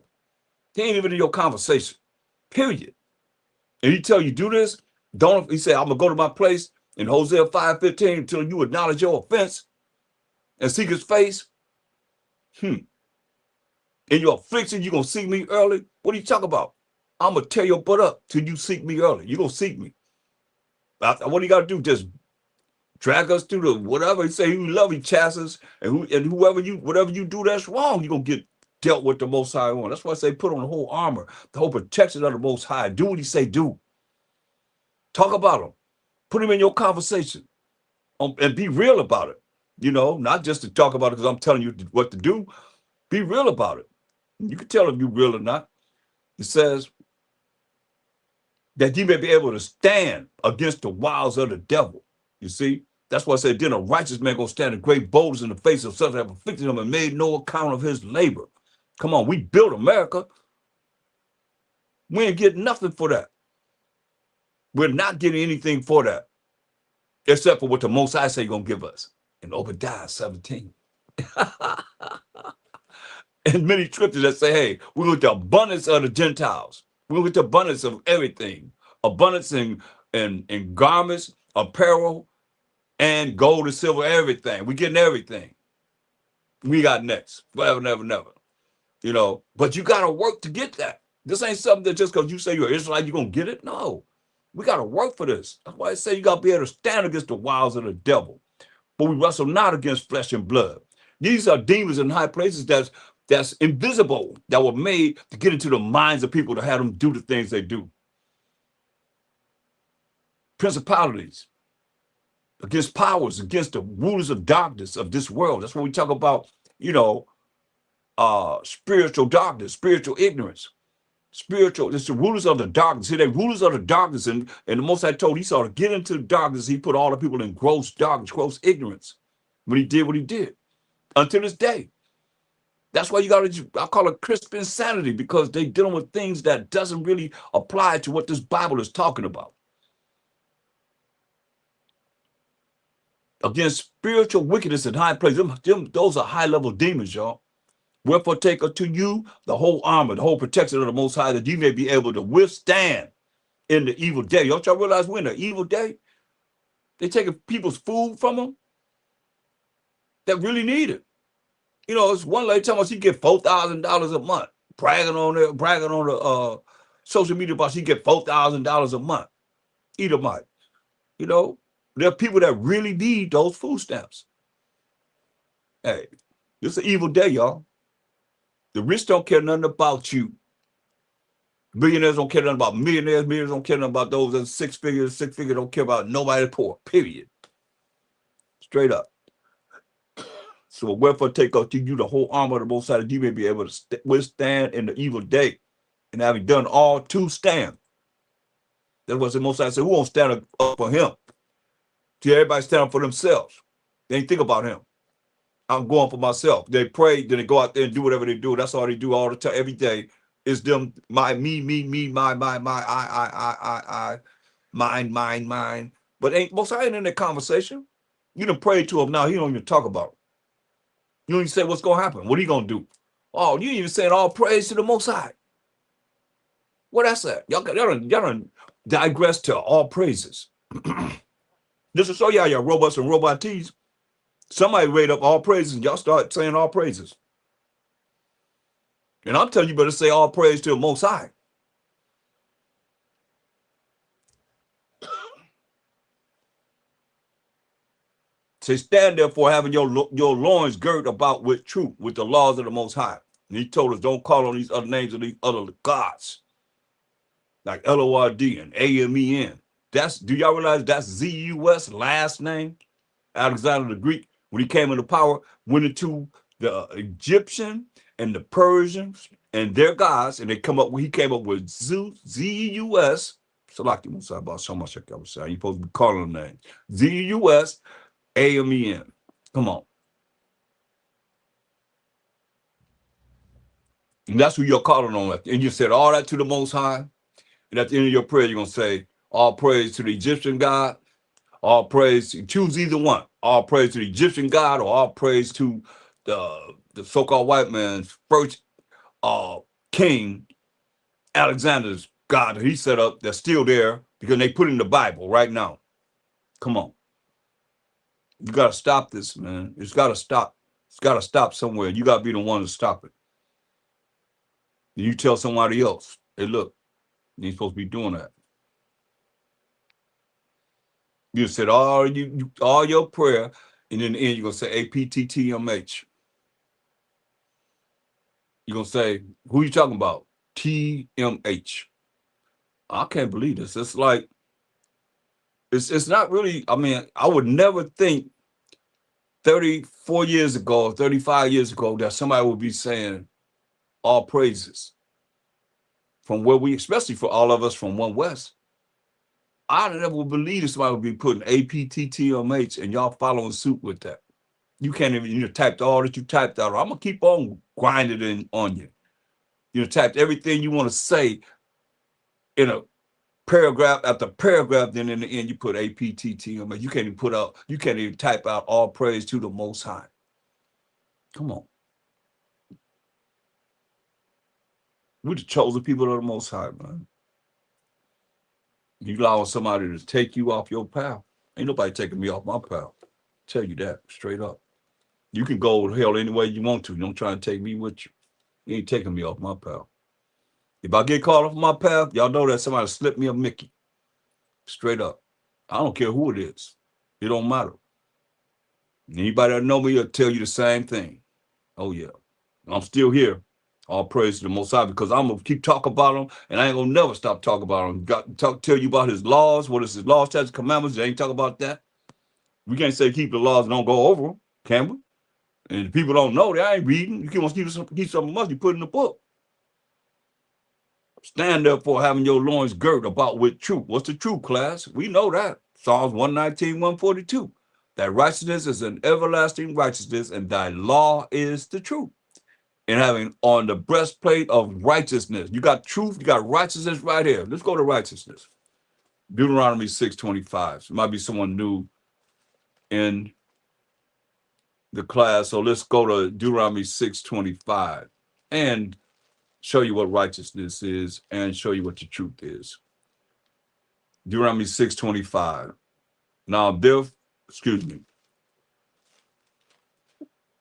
He ain't even in your conversation, period. And he tell you do this, don't, he said, I'm gonna go to my place in Hosea 5:15 until you acknowledge your offense and seek his face. In your affliction, you gonna seek me early. What are you talking about? I'm gonna tear your butt up till you seek me early. You gonna seek me. What do you gotta do? Just drag us through the whatever. He say you love, he chases, and whoever you, whatever you do that's wrong, you gonna get dealt with the Most High on. That's why I say put on the whole armor, the whole protection of the Most High. Do what he say do. Talk about him. Put him in your conversation, and be real about it. You know, not just to talk about it because I'm telling you what to do. Be real about it. You can tell if you're real or not. It says that you may be able to stand against the wiles of the devil. You see, that's why I said, then a righteous man gonna stand in great boldness in the face of such that have afflicted him and made no account of his labor. Come on, we built America. We ain't getting nothing for that. We're not getting anything for that, except for what the Most High say gonna give us in Obadiah 17. And many scriptures that say, hey, we're with the abundance of the Gentiles. We're with the abundance of everything. Abundance in garments, apparel, and gold and silver, everything. We're getting everything. We got next. Forever, never, never. You know, but you got to work to get that. This ain't something that just because you say you're Israelite, you're going to get it. No. We got to work for this. That's why I say you got to be able to stand against the wiles of the devil. but we wrestle not against flesh and blood. These are demons in high places that's invisible, that were made to get into the minds of people to have them do the things they do. Principalities, against powers, against the rulers of darkness of this world. That's what we talk about, spiritual darkness, spiritual ignorance. Spiritual, it's the rulers of the darkness. See, they rulers of the darkness, and the Most High told Esau to get into the darkness. He put all the people in gross darkness, gross ignorance when he did what he did until this day. That's why you got to, I call it crisp insanity, because they dealing with things that doesn't really apply to what this Bible is talking about. Against spiritual wickedness in high places. Those are high-level demons, y'all. Wherefore take unto you the whole armor, the whole protection of the Most High, that you may be able to withstand in the evil day. Don't y'all realize we're in the evil day? They taking people's food from them that really need it. It's one lady telling us she get $4,000 a month, bragging on the social media about she get $4,000 a month. Edomite. There are people that really need those food stamps. Hey, this is an evil day, y'all. The rich don't care nothing about you. Millionaires don't care nothing about millionaires. Millionaires don't care nothing about those that six figures. Six figures don't care about nobody poor, period. Straight up. So wherefore take unto you the whole armor of the Most High, that you may be able to withstand in the evil day, and having done all to stand. That's what the Most High said. Who won't stand up for him? See, everybody stand up for themselves. They ain't think about him. I'm going for myself. They pray, then they go out there and do whatever they do. That's all they do all the time, every day. Is them, my, me, my, I, mine. But ain't Most High ain't in that conversation. You done pray to him now. He don't even talk about it. You don't even say what's gonna happen. What are you gonna do? Oh, you ain't even saying all praise to the Most High. What that's at? Y'all done digress to all praises. Just to show y'all your robots and robotees. Somebody rate up all praises and y'all start saying all praises. And I'm telling you, better say all praise to the Most High. Say, stand therefore, having your loins girt about with truth, with the laws of the Most High. And he told us, don't call on these other names of these other gods, like LORD and AMEN. Do y'all realize that's ZUS last name? Alexander the Greek, when he came into power, went into the Egyptian and the Persians and their gods, and he came up with ZUS. Salaki Musa about so much I was saying. You're supposed to be calling them names. ZUS AMEN. Come on. And that's who you're calling on. And you said all that to the Most High. And at the end of your prayer, you're going to say, all praise to the Egyptian God. All praise, choose either one. All praise to the Egyptian God, or all praise to the so-called white man's first king, Alexander's God that he set up, that's still there because they put in the Bible right now. Come on. You got to stop this, man. It's got to stop. It's got to stop somewhere. You got to be the one to stop it. You tell somebody else, hey, look, you ain't supposed to be doing that. You said all your prayer, and in the end, you're going to say APTTMH. You're going to say, who you talking about? TMH. I can't believe this. It's like, it's not really, I mean, I would never think 34 years ago, 35 years ago, that somebody would be saying all praises from where we, especially for all of us from One West. I never believe that somebody would be putting APTTMH and y'all following suit with that. You can't even, typed all that you typed out. I'm going to keep on grinding on you. You typed everything you want to say in a paragraph after paragraph, then in the end you put APTTMH. You can't even type out all praise to the Most High. Come on. We're the chosen people of the Most High, man. You allow somebody to take you off your path. Ain't nobody taking me off my path. Tell you that straight up. You can go to hell any way you want to. Don't try and take me with you. You ain't taking me off my path. If I get caught off my path, y'all know that somebody slipped me a Mickey. Straight up. I don't care who it is. It don't matter. Anybody that know me will tell you the same thing. Oh yeah, I'm still here. All praise to the Most High, because I'm gonna keep talking about him, and I ain't gonna never stop talking about him. Tell you about his laws. What is his laws, statutes, commandments? They ain't talk about that. We can't say keep the laws and don't go over them, can we? And if people don't know, they ain't reading. You can't keep something must you put in the book. Stand up for having your loins girt about with truth. What's the truth, class? We know that. Psalms 119, 142. That righteousness is an everlasting righteousness, and thy law is the truth. And having on the breastplate of righteousness. You got truth, you got righteousness right here. Let's go to righteousness. Deuteronomy 6:25. So it might be someone new in the class. So let's go to Deuteronomy 6:25 and show you what righteousness is and show you what the truth is. Deuteronomy 6:25. Now, excuse me.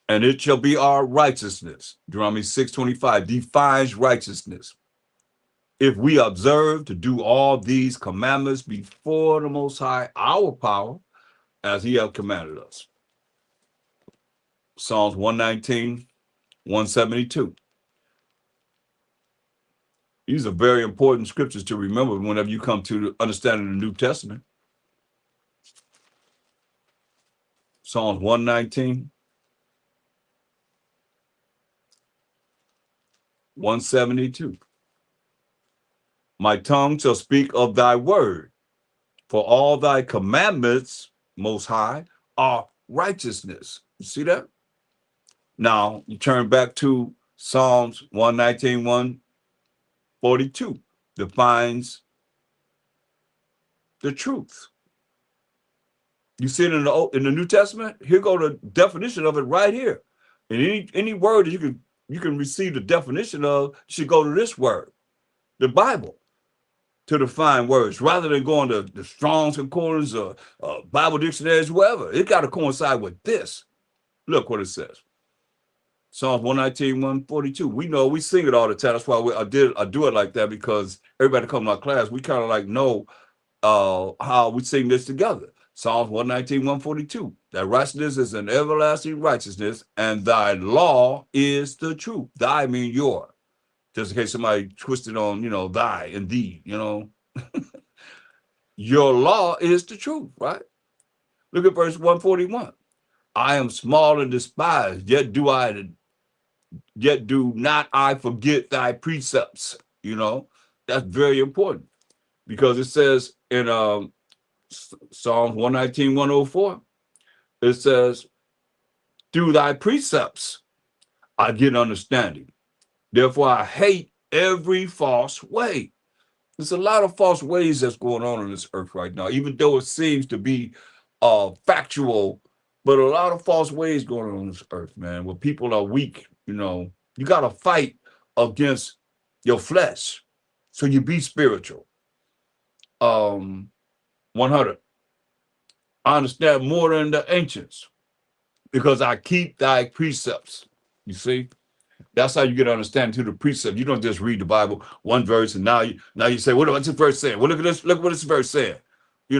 And it shall be our righteousness. Deuteronomy 6:25 defines righteousness. If we observe to do all these commandments before the Most High, our power, as he hath commanded us. Psalms 119, 172. These are very important scriptures to remember whenever you come to understanding the New Testament. Psalms 119, 172. My tongue shall speak of thy word, for all thy commandments, Most High, are righteousness. You see that? Now, you turn back to Psalms 119, 142. Defines the truth. You see it in the New Testament? Here go the definition of it right here. And any word that you can receive the definition of, you should go to this word, the Bible, to define words, rather than going to the Strong's Concordance or Bible dictionaries, whoever. It got to coincide with this. Look what it says. Psalms 119, 142. We know, we sing it all the time. That's why I do it like that, because everybody come to my class, we kind of like know how we sing this together. Psalms 119, 142. That righteousness is an everlasting righteousness, and thy law is the truth. Thy mean your. Just in case somebody twisted on, thy and thee, Your law is the truth, right? Look at verse 141. I am small and despised, yet do not I forget thy precepts. That's very important, because it says in Psalms 119, 104, it says, through thy precepts I get understanding. Therefore I hate every false way. There's a lot of false ways that's going on this earth right now, even though it seems to be factual, but a lot of false ways going on this earth, man, where people are weak. You got to fight against your flesh, so you be spiritual. 100. I understand more than the ancients, because I keep thy precepts. You see? That's how you get understanding to the precept. You don't just read the Bible, one verse, and now you say, what's this verse saying? Well, look at this. Look what this verse saying. You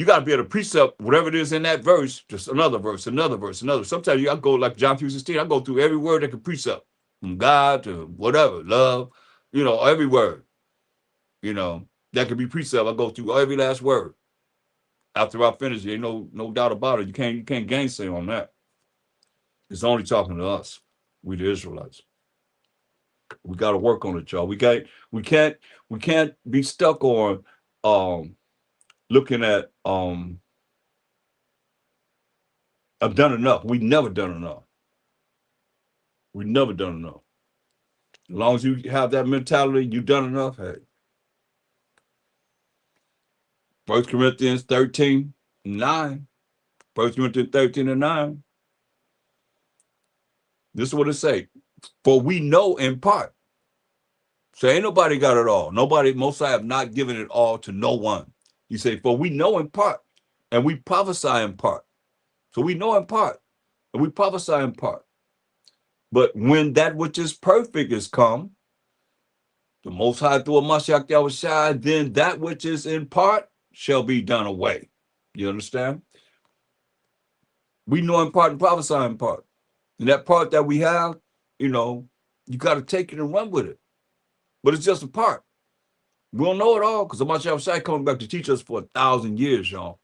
got to be able to precept whatever it is in that verse, just another verse, another verse, another. Sometimes I go like John 3:16. I go through every word that can precept, from God to whatever, love, every word, that can be precept. I go through every last word. After I finish, ain't no doubt about it. You can't gainsay on that. It's only talking to us, we the Israelites. We got to work on it, y'all. We can't be stuck on looking at I've done enough. We never done enough. We never done enough. As long as you have that mentality, you've done enough. Hey. 1 Corinthians 13, 9. 1 Corinthians 13 and 9. This is what it say. For we know in part. So ain't nobody got it all. Most I have not given it all to no one. You say, for we know in part, and we prophesy in part. So we know in part, and we prophesy in part. But when that which is perfect is come, the Most High through a Mashiach Yahushua, then that which is in part shall be done away. You understand? We know in part and prophesy in part. And that part that we have, you know, you got to take it and run with it. But it's just a part. We don't know it all because I'm outside coming back to teach us for 1,000 years, y'all.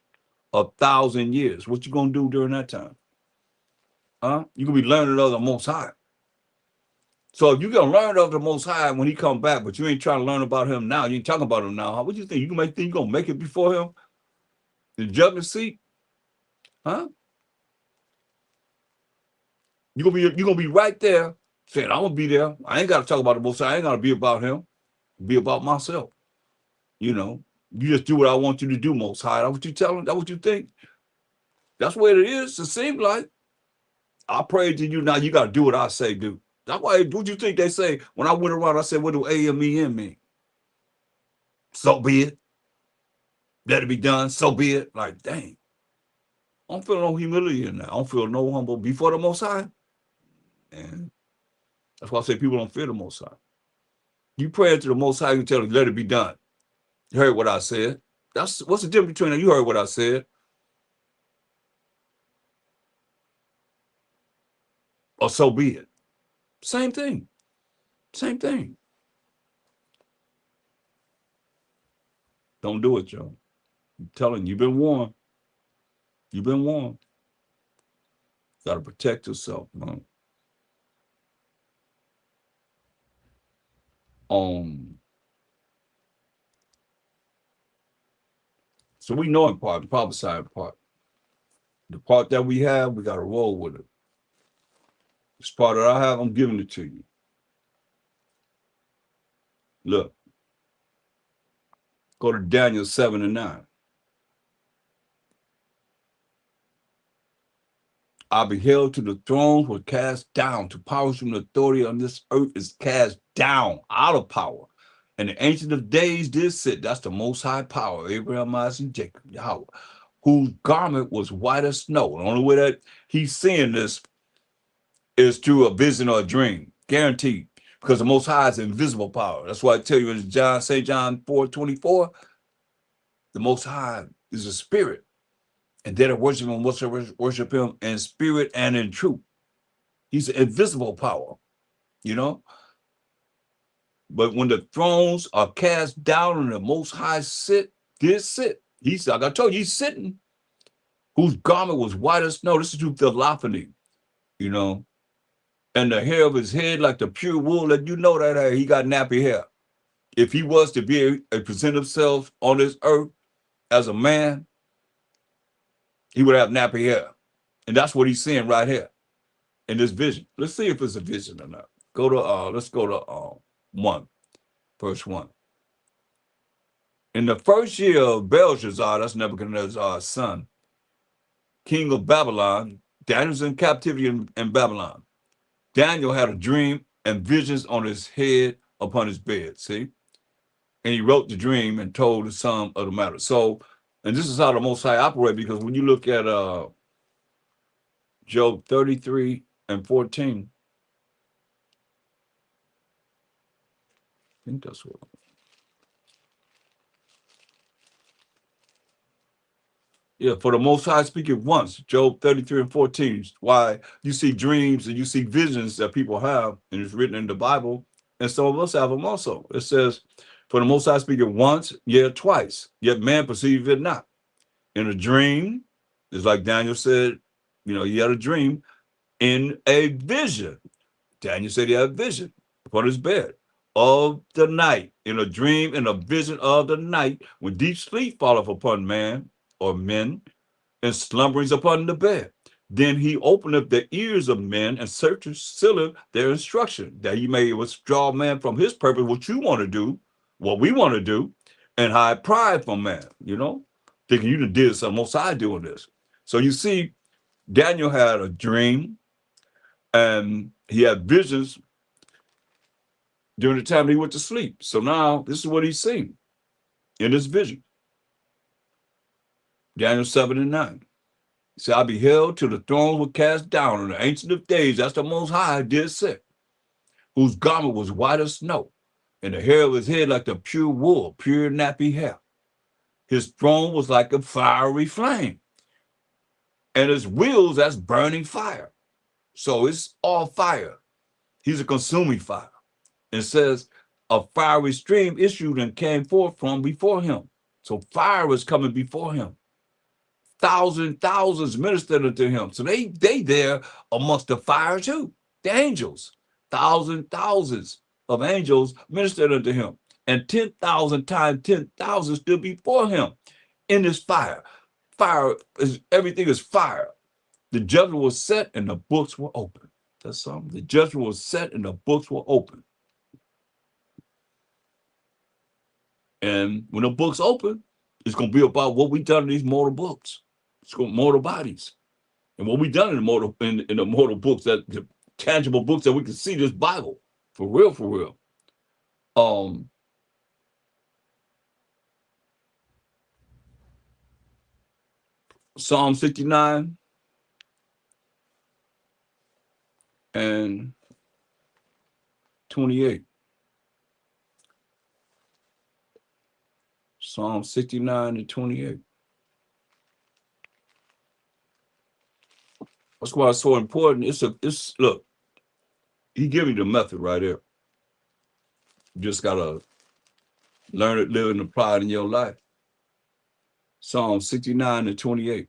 1,000 years. What you gonna do during that time? Huh? You gonna be learning of the Most High. So if you gonna learn of the Most High when He come back, but you ain't trying to learn about Him now, you ain't talking about Him now. What do you think? You gonna make it before Him? The judgment seat? Huh? You gonna be right there saying, I'm gonna be there. I ain't gotta talk about the Most High. I ain't gotta be about Him. Be about myself. You know, you just do what I want you to do, Most High. That's what you tell Him. That's what you think. That's what it is. It seems like I pray to you now. You got to do what I say do. That's why. What you think they say when I went around? I said, "What do AMEN mean?" So be it. Let it be done. So be it. Like, dang, I don't feel no humility in that. I don't feel no humble before the Most High. And that's why I say people don't fear the Most High. You pray to the Most High, you tell him, "Let it be done." You heard what I said. That's what's the difference between that? You heard what I said, or so be it. Same thing. Same thing. Don't do it, Joe. I'm telling you, you've been warned. You've been warned. Got to protect yourself, man. So we know in part, the prophesy in part. The part that we have, we got to roll with it. This part that I have, I'm giving it to you. Look, go to Daniel 7 and 9. I beheld till the thrones were cast down, to powers from the authority on this earth is cast down, out of power. And the Ancient of Days did sit. That's the Most High power, Abraham, Isaac, and Jacob, Yahweh, whose garment was white as snow. The only way that he's seeing this is through a vision or a dream, guaranteed, because the Most High is invisible power. That's why I tell you in St. John 4:24, the Most High is a spirit, and they that worship him must worship him in spirit and in truth. He's an invisible power, you know. But when the thrones are cast down and the Most High did sit. He's like I told you, he's sitting, whose garment was white as snow. This is through theophany, you know. And the hair of his head like the pure wool, that you know that he got nappy hair. If he was to be a present himself on this earth as a man, he would have nappy hair. And that's what he's seeing right here in this vision. Let's see if it's a vision or not. Let's go to verse 1. In the first year of Belshazzar, that's Nebuchadnezzar's son, king of Babylon, Daniel's in captivity in Babylon. Daniel had a dream and visions on his head upon his bed, see? And he wrote the dream and told the sum of the matter. So, and this is how the Most High operate, because when you look at Job 33 and 14, I think that's what. Yeah, for the Most High speaking once, Job 33 and 14. Why you see dreams and you see visions that people have, and it's written in the Bible, and some of us have them also. It says, for the Most High speaking once, yet twice, yet man perceive it not. In a dream, it's like Daniel said, you know, he had a dream. In a vision, Daniel said he had a vision upon his bed of the night, in a dream, in a vision of the night, when deep sleep falleth upon man or men, and slumberings upon the bed. Then he opened up the ears of men and sealeth their instruction, that he may withdraw man from his purpose, what you want to do, what we want to do, and hide pride from man, you know, thinking you did something, Most High doing this. So you see, Daniel had a dream, and he had visions during the time he went to sleep. So now this is what he's seeing in his vision. Daniel 7 and 9. He said, I beheld till the thrones were cast down, and the Ancient of Days, that's the Most High, did sit, whose garment was white as snow, and the hair of his head like the pure wool, pure nappy hair. His throne was like a fiery flame, and his wheels, that's burning fire. So it's all fire. He's a consuming fire. It says a fiery stream issued and came forth from before him. So fire was coming before him. Thousands ministered unto him. So they there amongst the fire too. The angels. Thousands of angels ministered unto him. And 10,000 times 10,000 stood before him in this fire. Fire is, everything is fire. The judgment was set and the books were open. That's something. The judgment was set and the books were open. And when the books open, it's going to be about what we done in these mortal books. It's going to mortal bodies. And what we done in the mortal in the mortal books, that the tangible books that we can see, this Bible. For real, for real. Psalm 69 and 28. Psalm 69 and 28. That's why it's so important. It's look, he gave you the method right there. You just gotta learn it, live it, and apply it in your life. Psalm 69 and 28.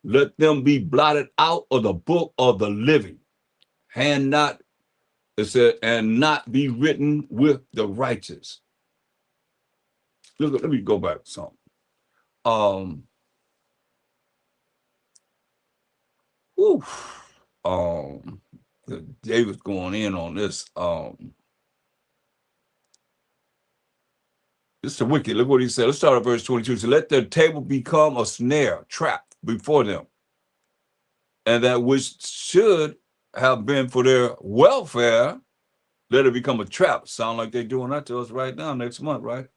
Let them be blotted out of the book of the living, and not, it said, and not be written with the righteous. Look, let me go back to something. David's going in on this. It's the wicked. Look what he said. Let's start at verse 22. So let their table become a snare, trap before them, and that which should have been for their welfare, let it become a trap. Sound like they're doing that to us right now, next month, right?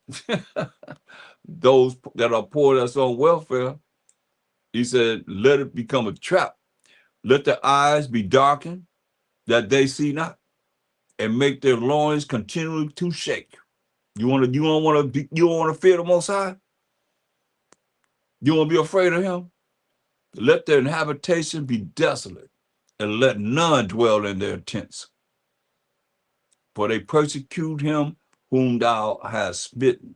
Those that are poor, that's on welfare, he said, let it become a trap. Let their eyes be darkened, that they see not, and make their loins continually to shake. You don't want to fear the Most High? You want to be afraid of him? Let their habitation be desolate, and let none dwell in their tents. For they persecute him whom thou hast smitten.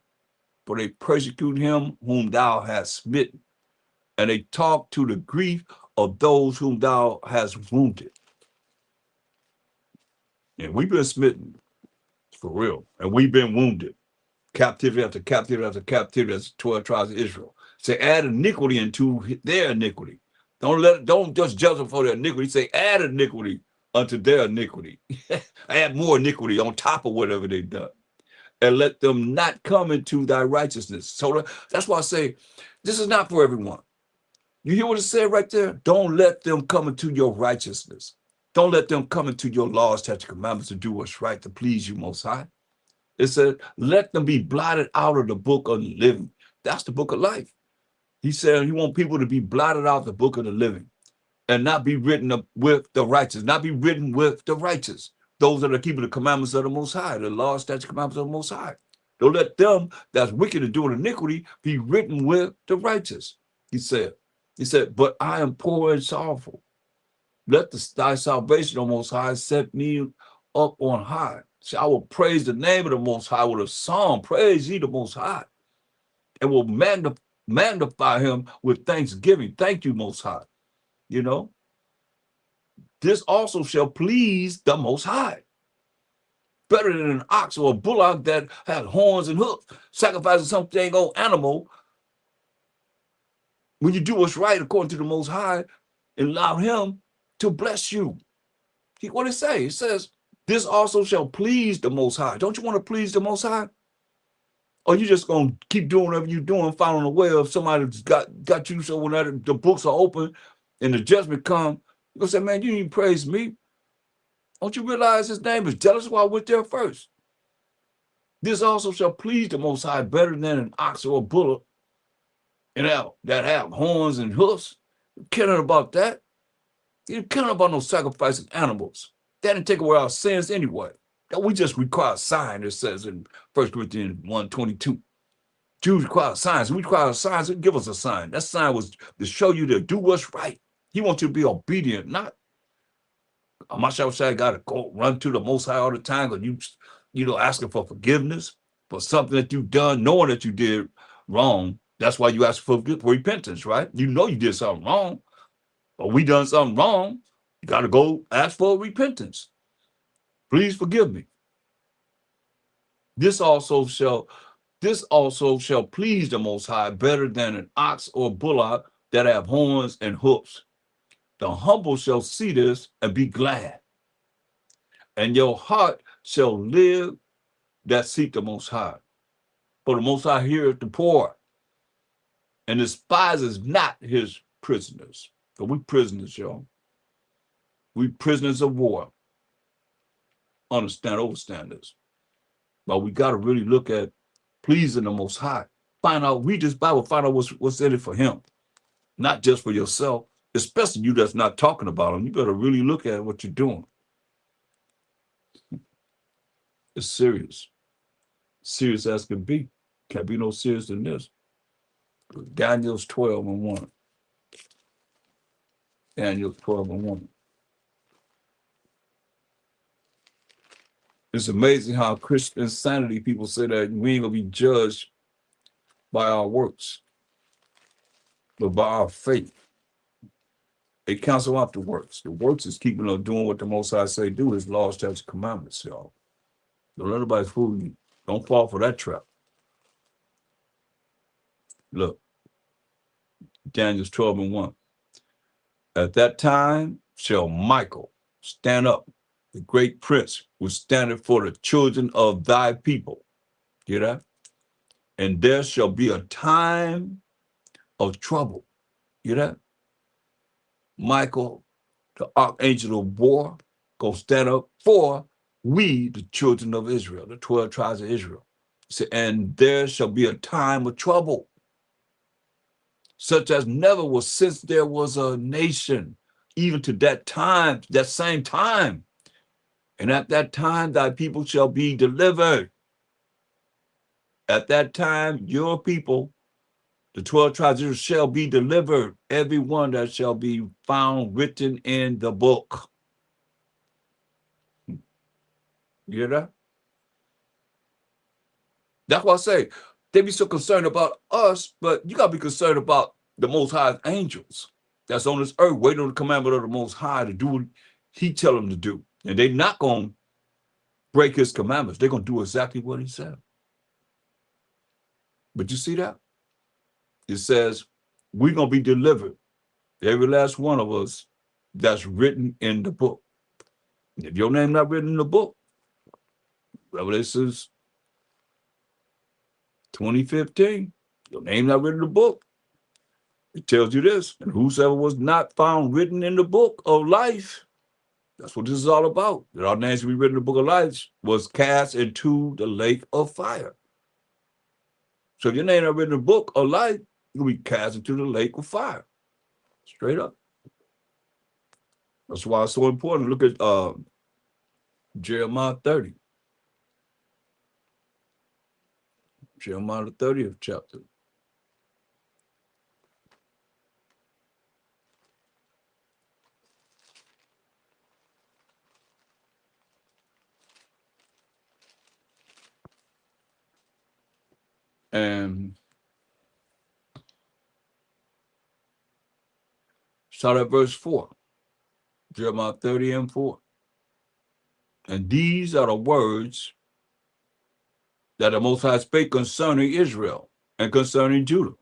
For they persecute him whom thou hast smitten. And they talk to the grief of those whom thou hast wounded. And we've been smitten, for real. And we've been wounded. Captivity after captivity after captivity, as 12 tribes of Israel. Say, add iniquity into their iniquity. Don't just judge them for their iniquity. Say, add iniquity unto their iniquity. Add more iniquity on top of whatever they've done. And let them not come into thy righteousness. So that's why I say, this is not for everyone. You hear what it said right there? Don't let them come into your righteousness. Don't let them come into your laws, statutes, commandments to do what's right, to please you, Most High. It said, let them be blotted out of the book of the living. That's the book of life. He said he wants people to be blotted out of the book of the living and not be written up with the righteous, not be written with the righteous. Those that are keeping the commandments of the Most High, the laws, statutes, commandments of the Most High. Don't let them that's wicked and doing iniquity be written with the righteous. He said, but I am poor and sorrowful. Let thy salvation, O Most High, set me up on high. See, I will praise the name of the Most High with a song. Praise ye the Most High. And will magnify him with thanksgiving. Thank you, Most High. You know, this also shall please the Most High. Better than an ox or a bullock that has horns and hooves, sacrificing something old animal. When you do what's right according to the Most High, and allow him to bless you. What did it say? It says, this also shall please the Most High. Don't you want to please the Most High? Or you just going to keep doing whatever you're doing, following the way of somebody that's got you, so when the books are open and the judgment come, you're going to say, man, you didn't praise me. Don't you realize his name is jealous? Why I went there first? This also shall please the Most High better than an ox or a bullock and that have horns and hoofs. You caring about that? You caring about no sacrificing animals. That didn't take away our sins anyway. That we just require a sign, it says in 1 Corinthians 1:22. Jews require signs. We require signs. Give us a sign. That sign was to show you to do what's right. He wants you to be obedient, not I'm not sure I got to go run to the Most High all the time because asking for forgiveness for something that you've done, knowing that you did wrong. That's why you ask for repentance, right? You know you did something wrong, but we done something wrong. You got to go ask for repentance. Please forgive me. This also shall please the Most High better than an ox or bullock that have horns and hoofs. The humble shall see this and be glad, and your heart shall live that seek the Most High. For the Most High heareth the poor and despises not his prisoners. So we prisoners, y'all. We prisoners of war. Overstand this. But we got to really look at pleasing the Most High. Read this Bible, find out what's in it for him. Not just for yourself, especially you that's not talking about him. You better really look at what you're doing. It's serious. Serious as can be. Can't be no serious than this. Daniel's 12:1. Daniel 12:1. It's amazing how Christian insanity people say that we ain't gonna be judged by our works, but by our faith. They cancel out the works. The works is keeping us doing what the Most High say do, his laws, statutes, commandments, y'all. Don't let anybody fool you. Don't fall for that trap. Look, Daniel's 12:1. At that time shall Michael stand up, the great prince, who standeth for the children of thy people. Hear that? And there shall be a time of trouble. Hear that? Michael, the archangel of war, go stand up for we, the children of Israel, the 12 tribes of Israel. And there shall be a time of trouble, such as never was since there was a nation, even to that time, that same time. And at that time, thy people shall be delivered. At that time, your people, the 12 tribes of Israel, shall be delivered, every one that shall be found written in the book. You hear that? That's why I say they be so concerned about us, but you got to be concerned about the Most High's angels that's on this earth, waiting on the commandment of the Most High to do what he tell them to do. And they're not going to break his commandments. They're going to do exactly what he said. But you see that? It says, we're going to be delivered. Every last one of us that's written in the book. If your name not written in the book, Revelations 20:15, your name not written in the book. It tells you this, and whosoever was not found written in the book of life, that's what this is all about. That our names will be written in the book of life was cast into the lake of fire. So if your name not written in the book of life, you'll be cast into the lake of fire. Straight up. That's why it's so important. Look at Jeremiah 30. Jeremiah the 30th chapter. And start at verse 4. Jeremiah 30:4. And these are the words that the Most High spake concerning Israel and concerning Judah,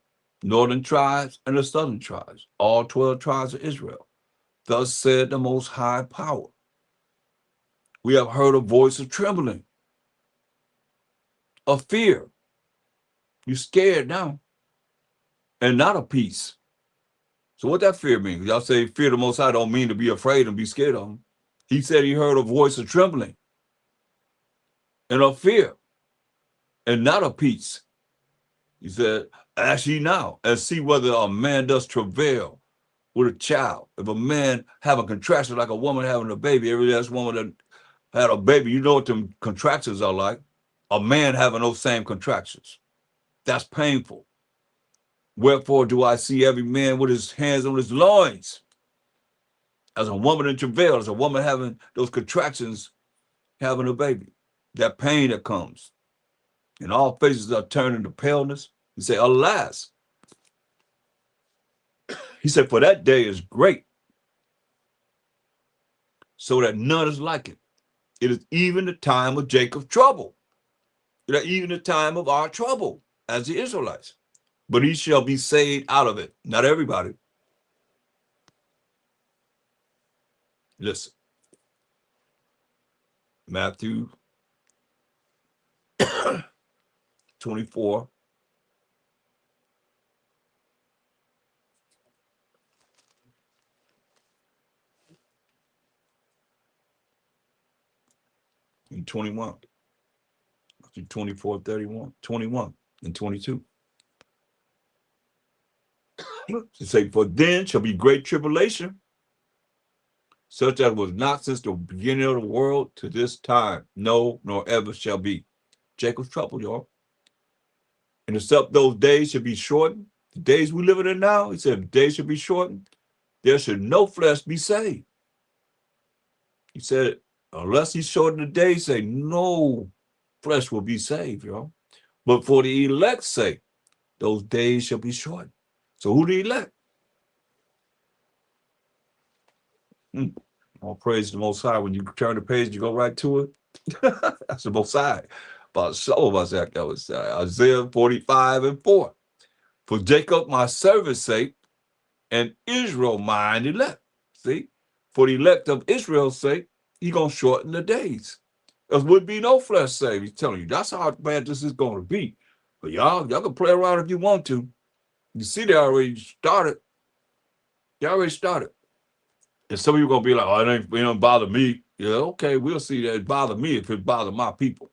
northern tribes and the southern tribes, all 12 tribes of Israel. Thus said the Most High power. We have heard a voice of trembling, of fear. You're scared now, and not of peace. So what that fear means? Y'all say fear the Most High don't mean to be afraid and be scared of him. He said he heard a voice of trembling and of fear and not of peace. He said, ask ye now and see whether a man does travail with a child. If a man have a contraction like a woman having a baby, every last woman that had a baby, you know what them contractions are like. A man having those same contractions. That's painful. Wherefore do I see every man with his hands on his loins, as a woman in travail, as a woman having those contractions, having a baby. That pain that comes. And all faces are turned into paleness. He said, alas. He said, for that day is great, so that none is like it. It is even the time of Jacob's trouble. It is even the time of our trouble as the Israelites. But he shall be saved out of it. Not everybody. Listen. Matthew 24. And 21. 24, 31, 21, and 22. To say, for then shall be great tribulation, such as was not since the beginning of the world to this time, no, nor ever shall be. Jacob's trouble, y'all. And except those days should be shortened, the days we live in now, he said, the days should be shortened, there should no flesh be saved. He said, unless he shortened the days, say, no flesh will be saved, y'all. But for the elect's sake, those days shall be shortened. So who the elect? All praise the Most High. When you turn the page, you go right to it. That's the Most High. But so was that was Isaiah 45 and 4. For Jacob my servant's sake, and Israel mine elect. See? For the elect of Israel's sake, he gonna shorten the days. There would be no flesh saved. He's telling you that's how bad this is gonna be. But y'all can play around if you want to. You see, they already started. They already started. And some of you are going to be like, oh, it don't bother me. Yeah, okay, we'll see that it bother me if it bother my people.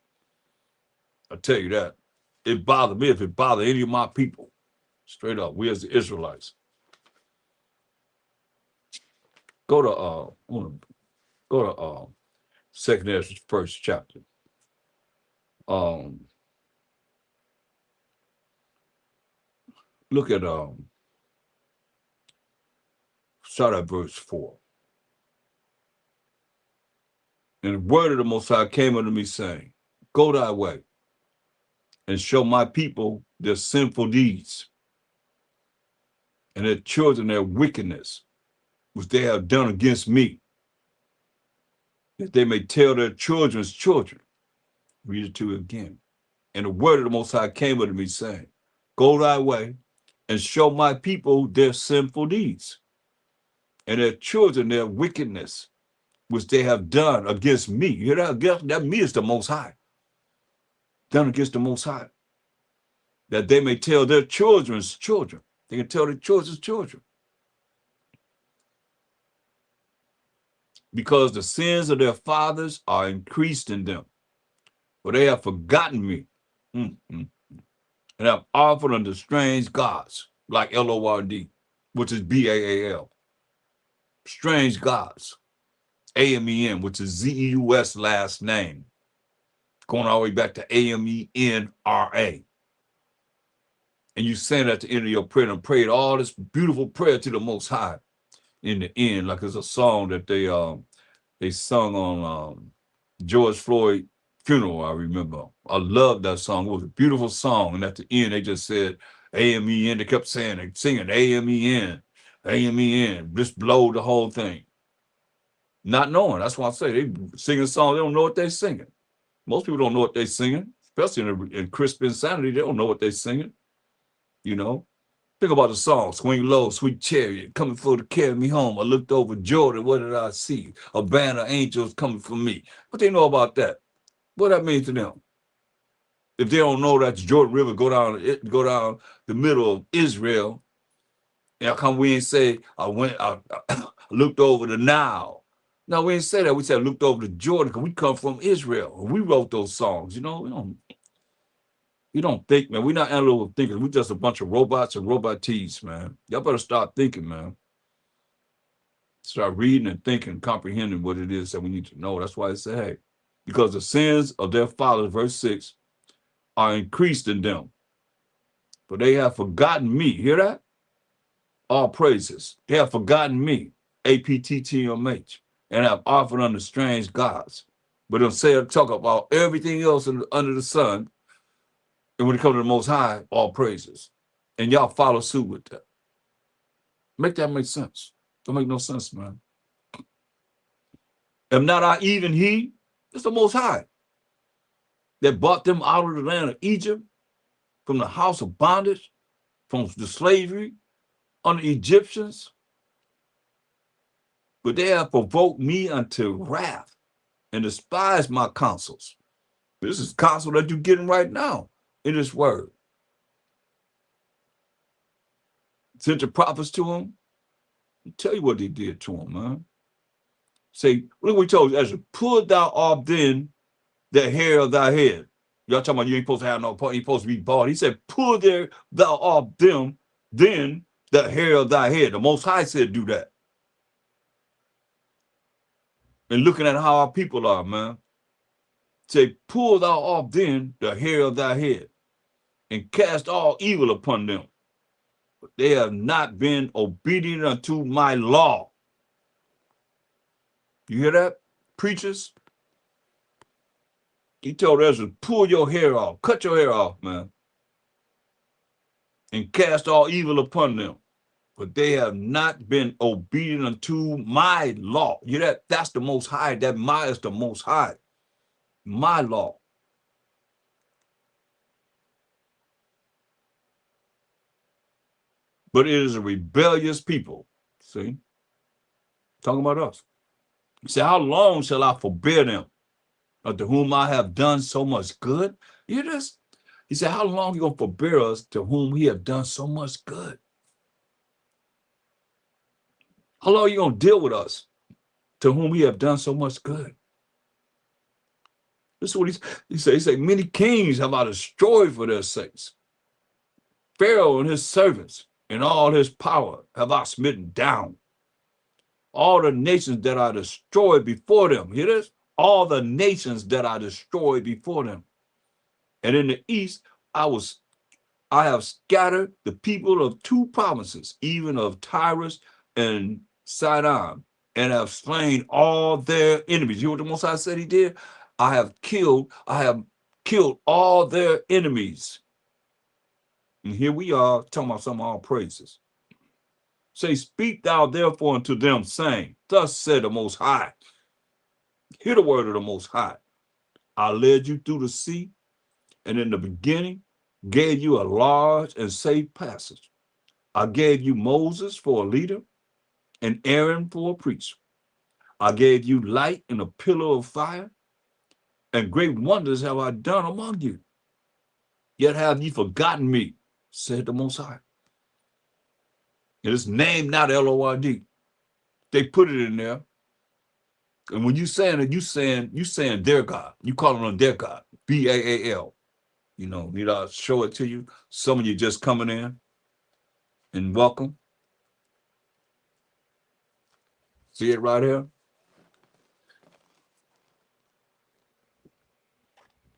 I'll tell you that. It bothered me if it bother any of my people. Straight up, we as the Israelites. Go to Second Ezra, first chapter. Look at start at verse 4. And the word of the Most High came unto me, saying, go thy way, and show my people their sinful deeds, and their children their wickedness, which they have done against me, that they may tell their children's children. Read it to you again. And the word of the Most High came unto me, saying, go thy way, and show my people their sinful deeds, and their children their wickedness, which they have done against me. You hear that? That me is the Most High. Done against the Most High. That they may tell their children's children. They can tell their children's children. Because the sins of their fathers are increased in them. For they have forgotten me. And have offered unto strange gods, like Lord, which is Baal. Strange gods. Amen, which is Zeus last name. Going all the way back to Amenra. And you saying at the end of your prayer and prayed all this beautiful prayer to the Most High in the end, like it's a song that they sung on George Floyd funeral, I remember. I love that song. It was a beautiful song. And at the end, they just said, Amen. They kept saying, they singing Amen, Amen. Just blow the whole thing. Not knowing. That's why I say they sing a song, they don't know what they're singing. Most people don't know what they're singing, especially in crisp insanity. They don't know what they're singing. You know, think about the song, swing low, sweet chariot, coming for to carry me home. I looked over Jordan, what did I see? A band of angels coming for me. What they know about that? What that means to them? If they don't know that the Jordan River go down the middle of Israel, and how come we ain't say, I looked over the Nile? No, we ain't say that. We said I looked over the Jordan because we come from Israel. We wrote those songs, you know. We don't think, man. We're not analytical thinkers. We're just a bunch of robots and robotees, man. Y'all better start thinking, man. Start reading and thinking, comprehending what it is that we need to know. That's why I say, hey, because the sins of their fathers, verse 6, are increased in them. For they have forgotten me. Hear that? All praises. They have forgotten me. APTTMH. And have offered unto strange gods. But they'll say, talk about everything else under the sun. And when it comes to the Most High, all praises. And y'all follow suit with that. Make that make sense. Don't make no sense, man. Am not I even he? It's the Most High that brought them out of the land of Egypt, from the house of bondage, from the slavery on the Egyptians. But they have provoked me unto wrath and despised my counsels. This is counsel that you're getting right now in this word. Sent the prophets to him. I'll tell you what they did to him, man. Say, look what we told you, as you pull thou off then the hair of thy head. Y'all talking about you ain't supposed to have no part, you ain't supposed to be bald. He said, pull thou off them then the hair of thy head. The Most High said do that. And looking at how our people are, man. Say, pull thou off then the hair of thy head, and cast all evil upon them. But they have not been obedient unto my law. You hear that, preachers? He told Ezra, pull your hair off, cut your hair off, man, and cast all evil upon them. But they have not been obedient unto my law. You hear that? That's the Most High. That my is the Most High. My law. But it is a rebellious people. See? Talking about us. He said, how long shall I forbear them, unto whom I have done so much good? You hear this? He said, how long are you going to forbear us to whom he have done so much good? How long are you going to deal with us to whom we have done so much good? This is what he said. He said, many kings have I destroyed for their sakes. Pharaoh and his servants and all his power have I smitten down. All the nations that I destroyed before them. Hear this? All the nations that I destroyed before them. And in the east, I have scattered the people of two provinces, even of Tyrus and Sidon, and have slain all their enemies. You know what the Most High said he did? I have killed all their enemies. And here we are talking about some of our praises. Say, speak thou therefore unto them, saying, thus said the Most High. Hear the word of the Most High. I led you through the sea, and in the beginning gave you a large and safe passage. I gave you Moses for a leader, and Aaron for a priest. I gave you light and a pillar of fire, and great wonders have I done among you. Yet have ye forgotten me, said the Most High. It is named not Lord. They put it in there. And when you saying it, you saying their God. You calling on their God. BAAL. You know, need I show it to you? Some of you just coming in, and welcome. See it right here?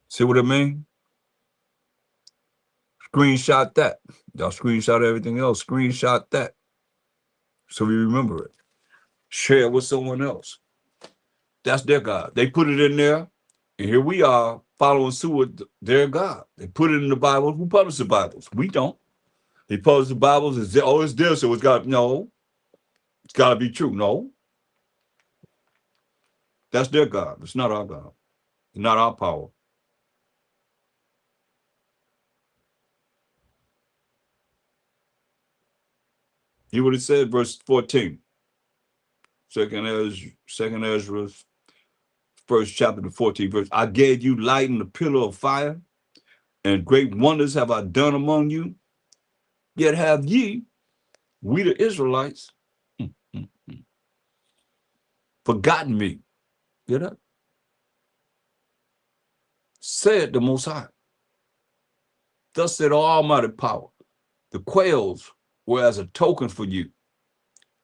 See what I mean? Screenshot that. Y'all screenshot everything else. Screenshot that. So we remember it. Share it with someone else. That's their God. They put it in there, and here we are following suit with their God. They put it in the Bible. Who published the Bibles? We don't. They publish the Bibles. It's there, so it's got to be true. No. That's their God. It's not our God. It's not our power. Hear what it said, verse 14. Second Ezra, first chapter, the 14th verse. I gave you light and a pillar of fire, and great wonders have I done among you. Yet have ye, we the Israelites, forgotten me. Get up. Said the Most High. Thus said Almighty Power. The quails were as a token for you.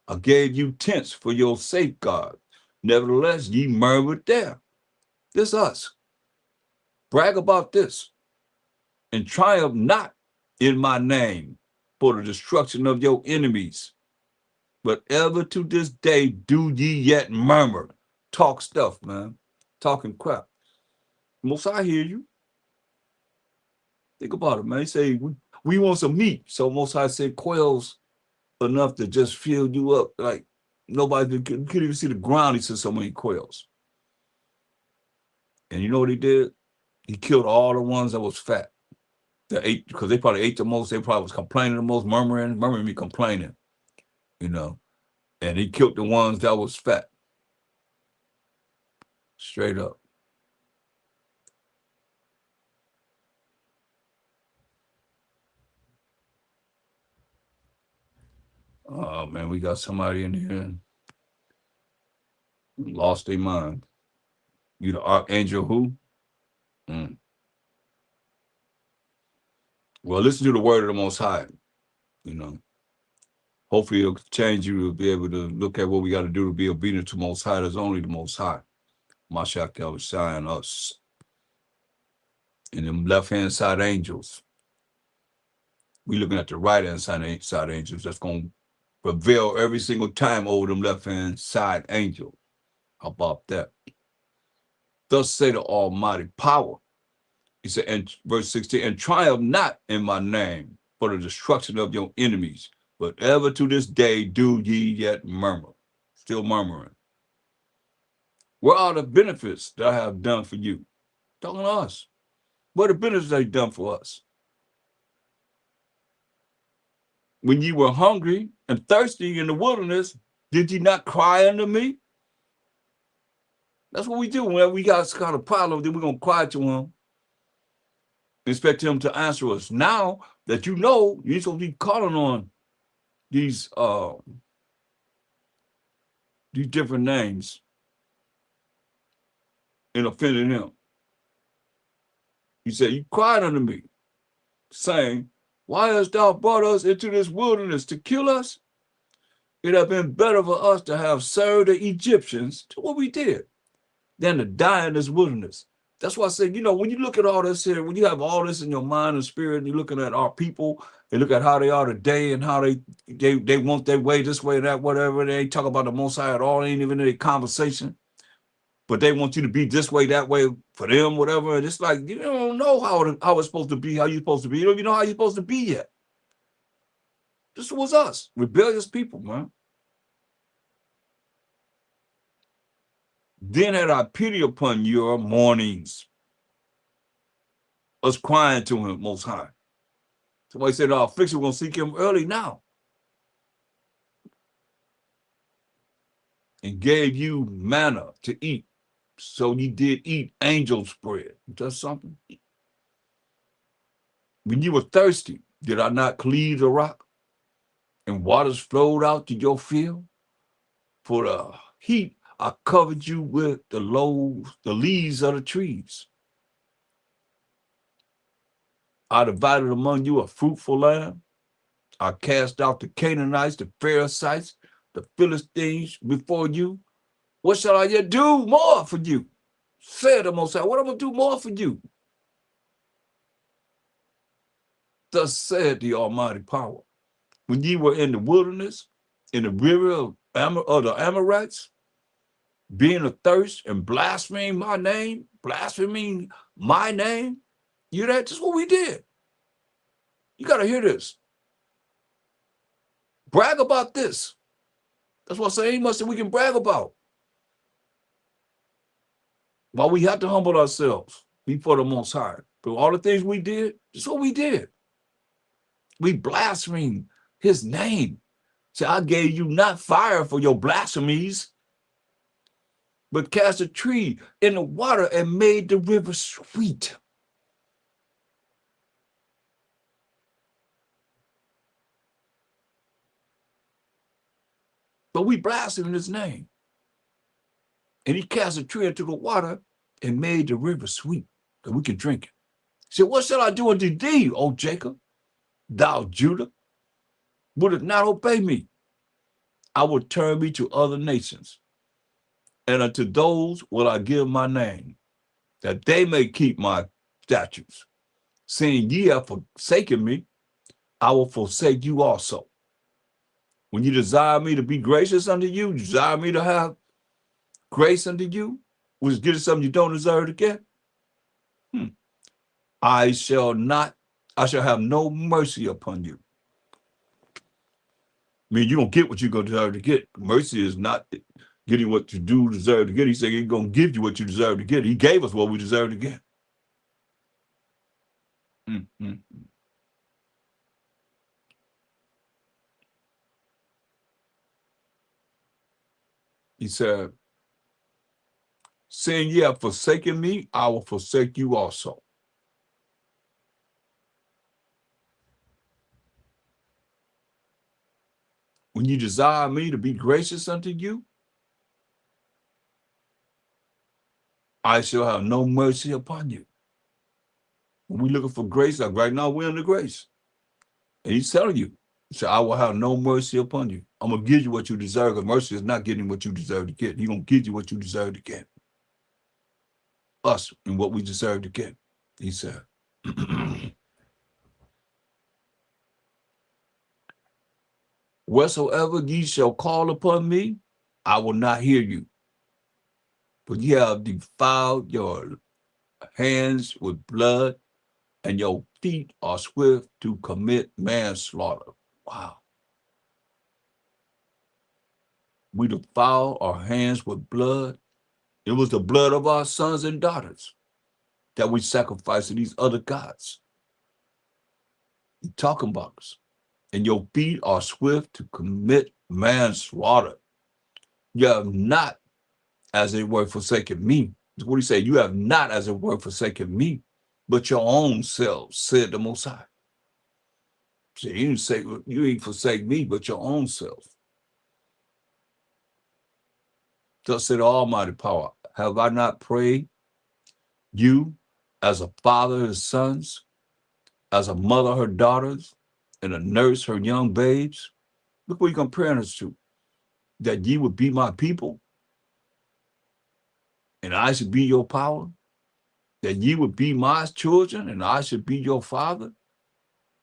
I gave you tents for your safeguard. Nevertheless, ye murmured there. This us. Brag about this, and triumph not in my name for the destruction of your enemies. But ever to this day do ye yet murmur. Talk stuff, man. Talking crap. Most I hear you. Think about it, man. He say we want some meat. So Most High said quails enough to just fill you up. Like nobody could even see the ground. He said so many quails. And you know what he did? He killed all the ones that was fat. That ate, because they probably ate the most. They probably was complaining the most, murmuring, me complaining, you know. And he killed the ones that was fat. Straight up. Oh man, we got somebody in here lost their mind. You the archangel who? Mm. Well, listen to the word of the Most High. You know, hopefully it'll change you to be able to look at what we got to do to be obedient to Most High. There's only the Most High. Mashiach Yahushua and us. And them left-hand side angels. We looking at the right-hand side angels. That's going to prevail every single time over them left-hand side angels. How about that? Thus say the Almighty power. He said, in verse 16, and triumph not in my name for the destruction of your enemies, but ever to this day do ye yet murmur. Still murmuring. Where are the benefits that I have done for you? Talking to us. What are the benefits that He done for us? When you were hungry and thirsty in the wilderness, did you not cry unto me? That's what we do. When we got a problem, then we're going to cry to Him, expect Him to answer us. Now that you know, you're supposed to be calling on these different names and offending Him. He said, you cried unto me, saying, why hast thou brought us into this wilderness to kill us? It had been better for us to have served the Egyptians, to what we did, than to die in this wilderness. That's why I said, when you look at all this here, when you have all this in your mind and spirit, and you're looking at our people, and look at how they are today and how they want their way, this way, that, whatever. They ain't talk about the Most High at all. They ain't even in a conversation. But they want you to be this way, that way for them, whatever. And it's like, you don't know how it's supposed to be, how you're supposed to be. You don't even know how you're supposed to be yet. This was us, rebellious people, man. Then had I pity upon your mournings, us crying to Him Most High. Somebody said, our affliction, we're going to seek Him early now. And gave you manna to eat. So you did eat angel's bread. That's something. When you were thirsty, did I not cleave the rock? And waters flowed out to your field? For the heat, I covered you with the leaves of the trees. I divided among you a fruitful land. I cast out the Canaanites, the Perizzites, the Philistines before you. What shall I yet do more for you? Said the Most High, what am I going to do more for you? Thus said the Almighty power. When ye were in the wilderness, in the river of the Amorites, being athirst and blaspheming my name, you that? That's what we did. You got to hear this. Brag about this. That's what I say, ain't much that we can brag about. While we have to humble ourselves before the Most High. But all the things we did, that's what we did. We blasphemed His name. So I gave you not fire for your blasphemies, but cast a tree in the water and made the river sweet. But we blasphemed His name. And He cast a tree into the water and made the river sweet, that we can drink it. He said, what shall I do unto thee, O Jacob, thou Judah? Would it not obey me? I will turn me to other nations, and unto those will I give my name, that they may keep my statutes. Seeing ye have forsaken me, I will forsake you also. When you desire me to be gracious unto you, desire me to have grace unto you, which gives something you don't deserve to get, I shall have no mercy upon you. I mean, you don't get what you're going to deserve to get. Mercy is not getting what you do deserve to get. He said he's going to give you what you deserve to get. He gave us what we deserve to get. Mm-hmm. He said, saying, ye have forsaken me, I will forsake you also. When you desire me to be gracious unto you, I shall have no mercy upon you. When we're looking for grace, like right now, we're in the grace. And he's telling you, he said, I will have no mercy upon you. I'm going to give you what you deserve, because mercy is not getting what you deserve to get. He's going to give you what you deserve to get. Us and what we deserve to get, he said. Whatsoever ye shall call upon me, I will not hear you. For ye have defiled your hands with blood, and your feet are swift to commit manslaughter. Wow. We defile our hands with blood. It was the blood of our sons and daughters that we sacrificed to these other gods. He's talking about us. And your feet are swift to commit manslaughter. You have not, as it were, forsaken me. That's what he said. You have not, as it were, forsaken me, but your own selves, said the Most High. See, he didn't say, you ain't forsake me, but your own self. Thus said the Almighty Power, have I not prayed you as a father his sons, as a mother her daughters, and a nurse her young babes? Look what you're comparing us to. That ye would be my people, and I should be your power. That ye would be my children, and I should be your father.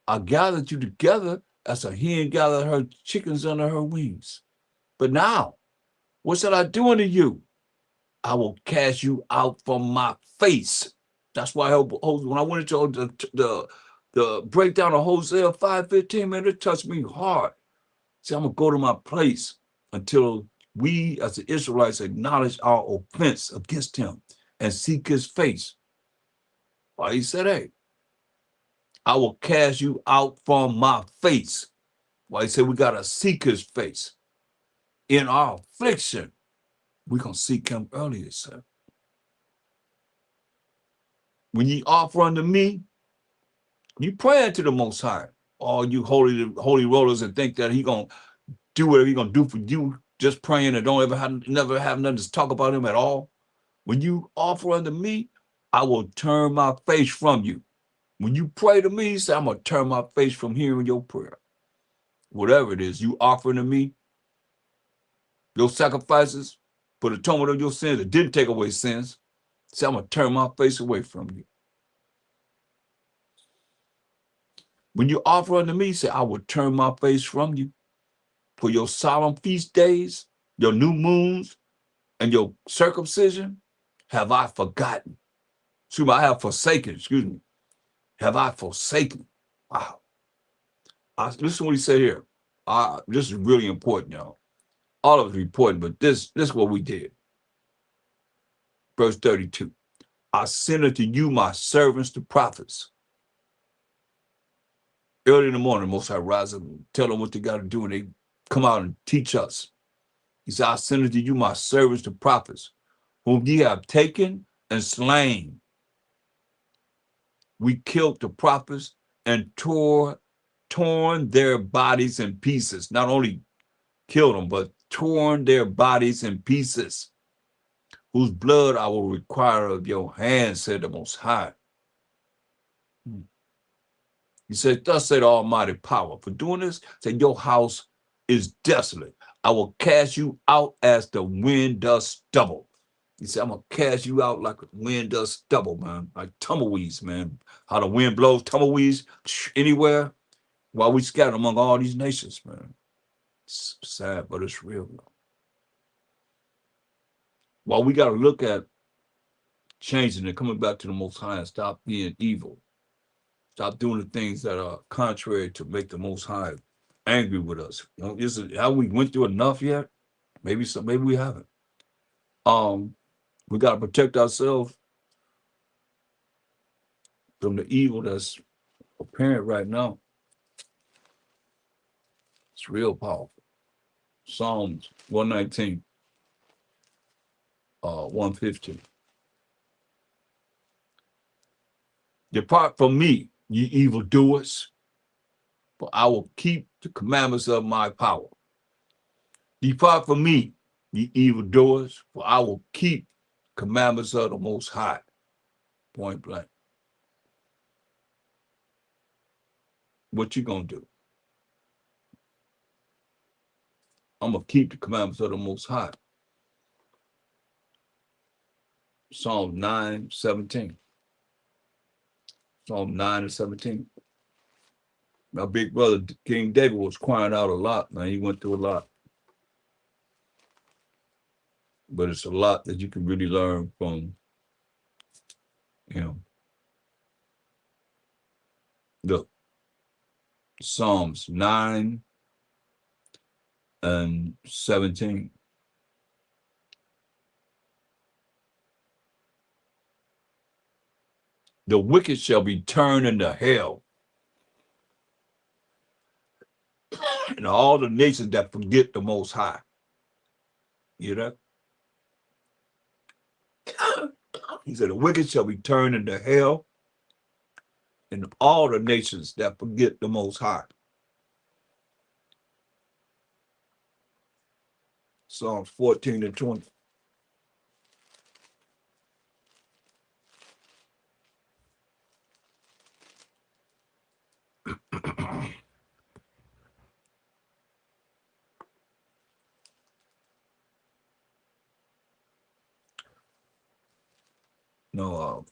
I gathered you together as a hen gathered her chickens under her wings. But now, what shall I do unto you? I will cast you out from my face. That's why when I went into the breakdown of Hosea 5:15, man, it touched me hard. See, I'm going to go to my place until we as the Israelites acknowledge our offense against him and seek his face. Why he said, hey, I will cast you out from my face. Why he said we got to seek his face. In our affliction, we're going to seek him early, he said. When ye offer unto me, you pray to the Most High. All you holy rollers and think that he going to do whatever he going to do for you, just praying and don't never have nothing to talk about him at all. When you offer unto me, I will turn my face from you. When you pray to me, say, I'm going to turn my face from hearing your prayer. Whatever it is you offering to me, your sacrifices for the atonement of your sins that didn't take away sins, say, I'm going to turn my face away from you. When you offer unto me, say, I will turn my face from you. For your solemn feast days, your new moons, and your circumcision, have I forgotten. I have forsaken, Have I forsaken? Wow. Listen to what he said here. This is really important, y'all. All of it is important, but this is what we did. Verse 32. I send unto you my servants, the prophets. Early in the morning, Most High rise up and tell them what they got to do, and they come out and teach us. He said, I send unto you my servants, the prophets, whom ye have taken and slain. We killed the prophets and torn their bodies in pieces. Not only killed them, but torn their bodies in pieces, whose blood I will require of your hands, said the Most High. He said, thus said the Almighty Power. For doing this, said your house is desolate. I will cast you out as the wind does stubble. He said, I'm going to cast you out like the wind does stubble, man. Like tumbleweeds, man. How the wind blows tumbleweeds anywhere. while we scatter among all these nations, man. It's sad, but it's real. While we got to look at changing and coming back to the Most High and stop being evil, stop doing the things that are contrary to make the Most High angry with us. You know, have we went through enough yet? Maybe so. Maybe we haven't. We got to protect ourselves from the evil that's apparent right now. It's real powerful. Psalms 119, 115. Depart from me, ye evildoers, for I will keep the commandments of my power. Depart from me, ye evildoers, for I will keep commandments of the Most High. Point blank. What you gonna do? I'm gonna keep the commandments of the Most High. Psalm 9:17. Psalm 9 and 17. My big brother King David was crying out a lot, man. He went through a lot. But it's a lot that you can really learn from him. Look, Psalms 9 and 17. The wicked shall be turned into hell, and all the nations that forget the Most High. You know? He said, the wicked shall be turned into hell, and all the nations that forget the Most High. Psalms 14 and 20. No,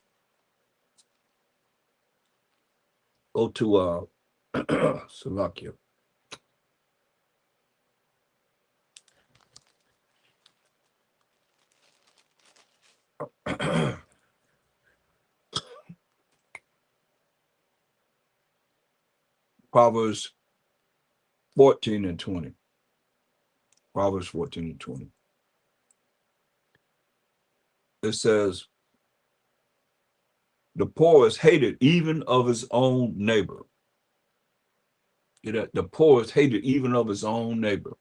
go to Slovakia. Proverbs 14 and 20. Proverbs 14 and 20. It says, the poor is hated even of his own neighbor. You know, the poor is hated even of his own neighbor.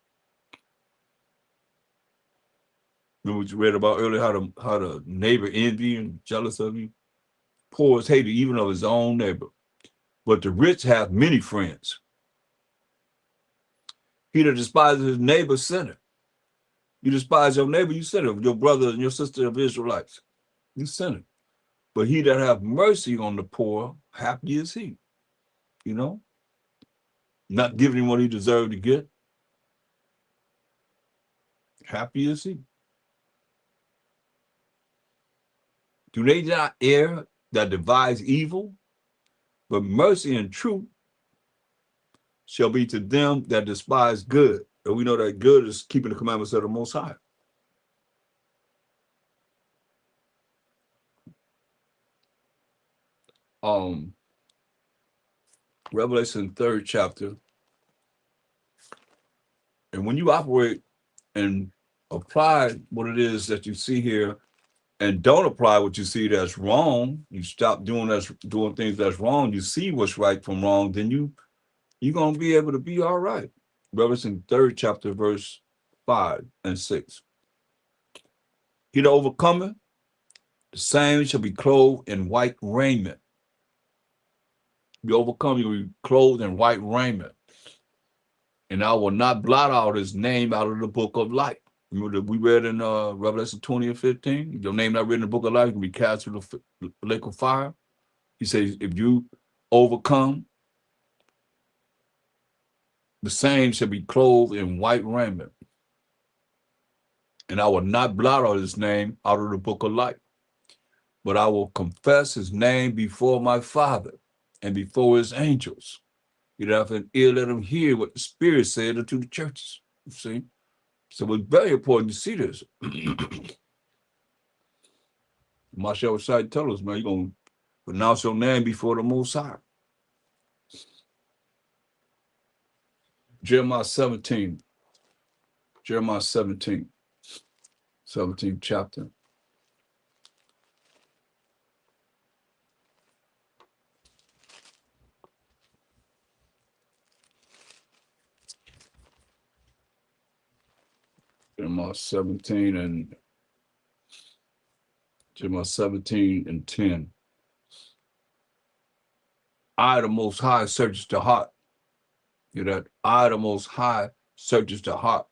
Remember what you read about earlier, how the neighbor envy and jealous of you? Poor is hated even of his own neighbor. But the rich have many friends. He that despises his neighbor sinner. You despise your neighbor, you sinner. Your brother and your sister of Israelites, you sinner. But he that have mercy on the poor, happy is he. You know? Not giving him what he deserved to get. Happy is he. Do they not err that devise evil? But mercy and truth shall be to them that despise good. And we know that good is keeping the commandments of the Most High. Revelation 3rd chapter. And when you operate and apply what it is that you see here, and don't apply what you see that's wrong, you stop doing things that's wrong, you see what's right from wrong, then you're gonna be able to be all right. Revelation 3rd chapter, verse 5 and 6. He that overcometh, the same shall be clothed in white raiment. You overcome, you'll be clothed in white raiment. And I will not blot out his name out of the book of life. Remember that we read in Revelation 20 and 15? Your name not written in the book of life, you can be cast through the lake of fire. He says, if you overcome, the same shall be clothed in white raiment. And I will not blot out his name out of the book of life, but I will confess his name before my Father and before his angels. You have an ear, let them hear what the Spirit said unto the churches. You see? So it's very important to see this. Marshall Shai tell us, man, you're going to pronounce your name before the Most High. Jeremiah 17. Jeremiah 17. 17th chapter. Jeremiah 17 and Jeremiah 17 and 10. I, the Most High, searches the heart. You know that? I, the Most High, searches the heart.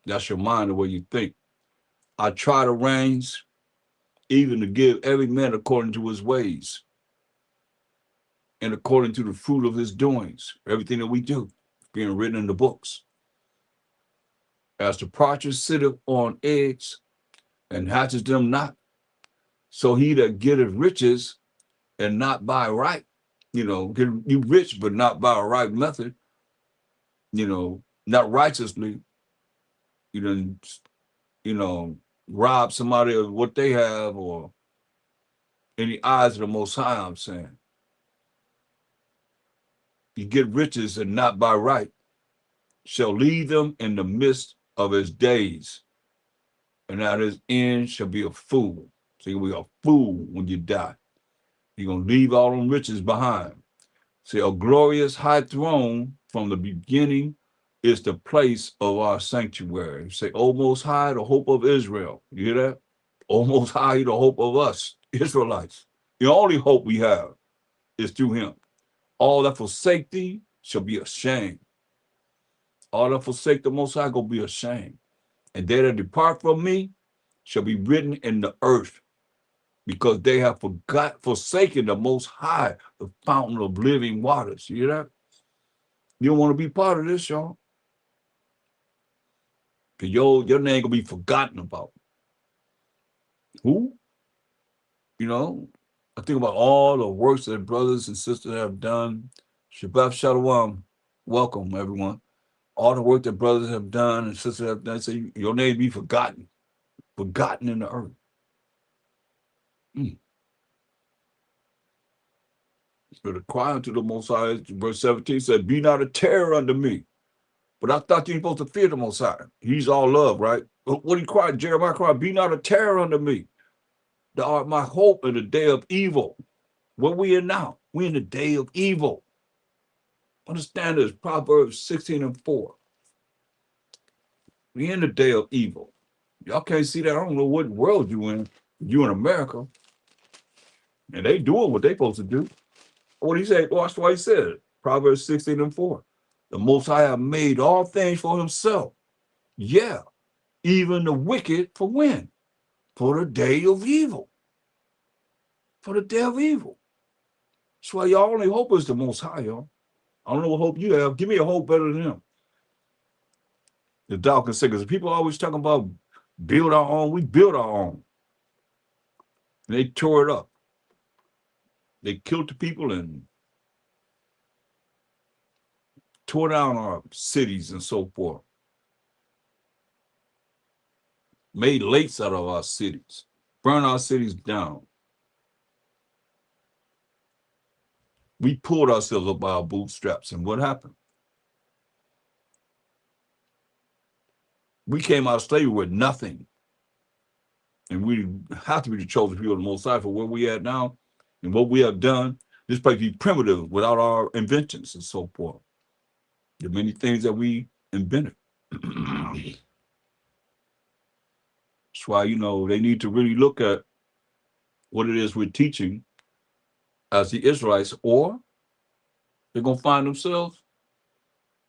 That's your mind, the way you think. I try the reins, even to give every man according to his ways and according to the fruit of his doings. Everything that we do being written in the books. As the partridge sitteth on eggs and hatches them not, so he that getteth riches and not by right, get you rich, but not by a right method, not righteously, you know, rob somebody of what they have, or in the eyes of the Most High, I'm saying. You get riches and not by right, shall lead them in the midst of his days, and at his end shall be a fool. So you'll be a fool when you die. You're going to leave all them riches behind. See, a glorious high throne from the beginning is the place of our sanctuary. Say, O Most High, the hope of Israel. You hear that? O Most High, the hope of us, Israelites. The only hope we have is through him. All that forsake thee shall be ashamed. All that forsake the Most High gonna be ashamed. And they that depart from me shall be written in the earth, because they have forsaken the Most High, the fountain of living waters. You hear that? You don't want to be part of this, y'all. Because your name gonna be forgotten about. Who? I think about all the works that brothers and sisters have done. Shabbat Shalom. Welcome, everyone. All the work that brothers have done and sisters have done, say your name be forgotten in the earth. But the cry unto the Most High, verse 17 said, be not a terror unto me. But I thought you were supposed to fear the Most High. He's all love, right? But what he cried, Jeremiah cried, be not a terror unto me. Thou art my hope in the day of evil. Where we in now? We in the day of evil. Understand this, Proverbs 16 and 4. We in the day of evil. Y'all can't see that. I don't know what world you in. You in America. And they doing what they supposed to do. What he said, watch what he said. Proverbs 16 and 4. The Most High have made all things for himself. Yeah, even the wicked for when? For the day of evil. For the day of evil. That's why y'all only hope is the Most High, y'all. I don't know what hope you have. Give me a hope better than him. The dog can say, because people always talking about build our own. We build our own. And they tore it up. They killed the people and tore down our cities and so forth. Made lakes out of our cities. Burn our cities down. We pulled ourselves up by our bootstraps. And what happened? We came out of slavery with nothing. And we have to be the chosen people of the Most High for where we at now and what we have done. This place be primitive without our inventions and so forth. There are many things that we invented. That's why, they need to really look at what it is we're teaching as the Israelites, or they're going to find themselves,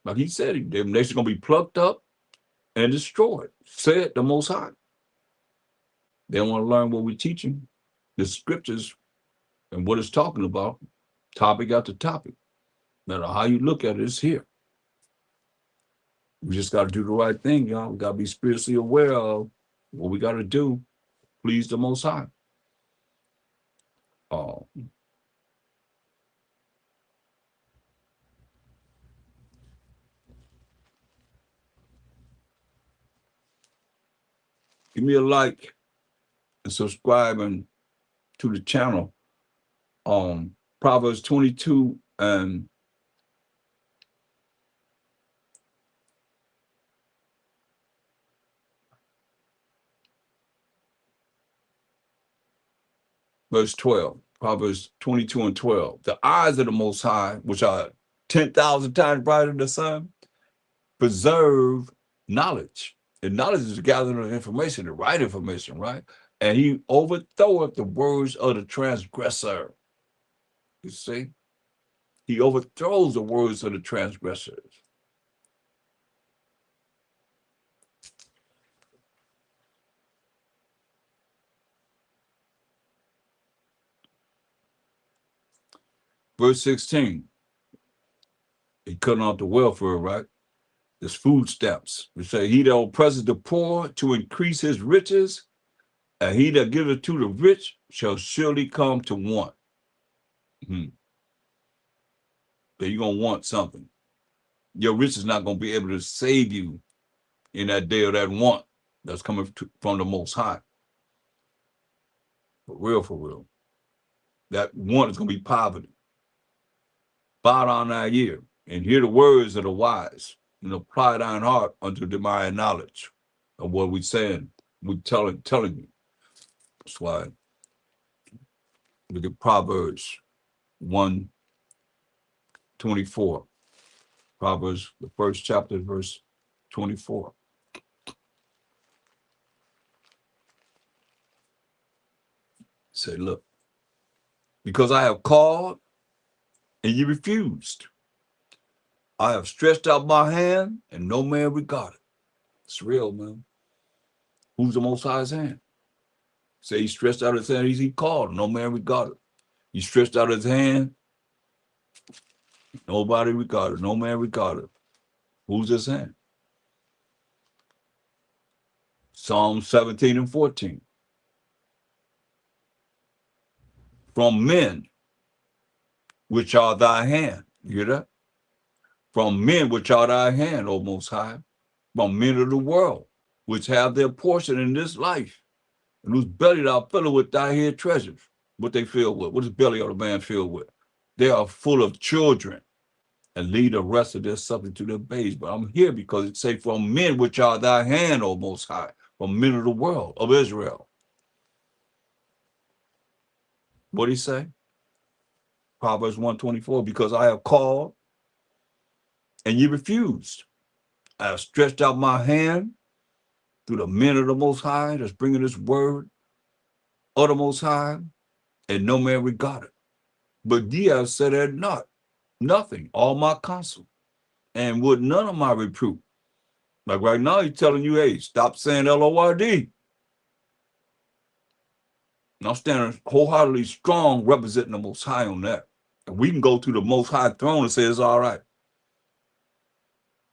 like he said, their nation's going to be plucked up and destroyed, said the Most High. They don't want to learn what we're teaching, the scriptures and what it's talking about, topic after topic. No matter how you look at it, it's here. We just got to do the right thing, y'all. We got to be spiritually aware of what we got to do. Please the Most High. Give me a like and subscribing to the channel. Proverbs 22 and verse 12. Proverbs 22 and 12. The eyes of the Most High, which are 10,000 times brighter than the sun, preserve knowledge. And knowledge is gathering of information, the right information, right? And he overthroweth the words of the transgressor. You see? He overthrows the words of the transgressors. Verse 16. He cutting off the welfare, right? There's food stamps. We say, he that oppresses the poor to increase his riches, and he that giveth to the rich shall surely come to want. So you're going to want something. Your riches is not going to be able to save you in that day of that want that's coming from the Most High. For real. That want is going to be poverty. Bow down thy ear and hear the words of the wise, and apply thine heart unto divine knowledge of what we're saying, we're telling you. That's why look at Proverbs 1:24. Proverbs, the first chapter, verse 24. Say, look, because I have called and you refused. I have stretched out my hand and no man regarded. It's real, man. Who's the Most High's hand? Say he stretched out his hand, he called, no man regarded. He stretched out his hand, nobody regarded, no man regarded. Who's his hand? Psalm 17 and 14. From men which are thy hand. You hear that? From men which are thy hand, O Most High, from men of the world, which have their portion in this life, and whose belly thou fillest with thy hid treasures. What they fill with? What is the belly of the man filled with? They are full of children, and lead the rest of their substance to their babes. But I'm here because it say, from men which are thy hand, O Most High, from men of the world of Israel. What did he say? Proverbs 1:24, because I have called and ye refused. I have stretched out my hand through the men of the Most High that's bringing this word of the Most High, and no man regarded. But ye have said at naught, nothing, all my counsel, and would none of my reproof. Like right now, he's telling you, hey, stop saying Lord. And I'm standing wholeheartedly strong, representing the Most High on that. And we can go to the Most High throne and say it's all right.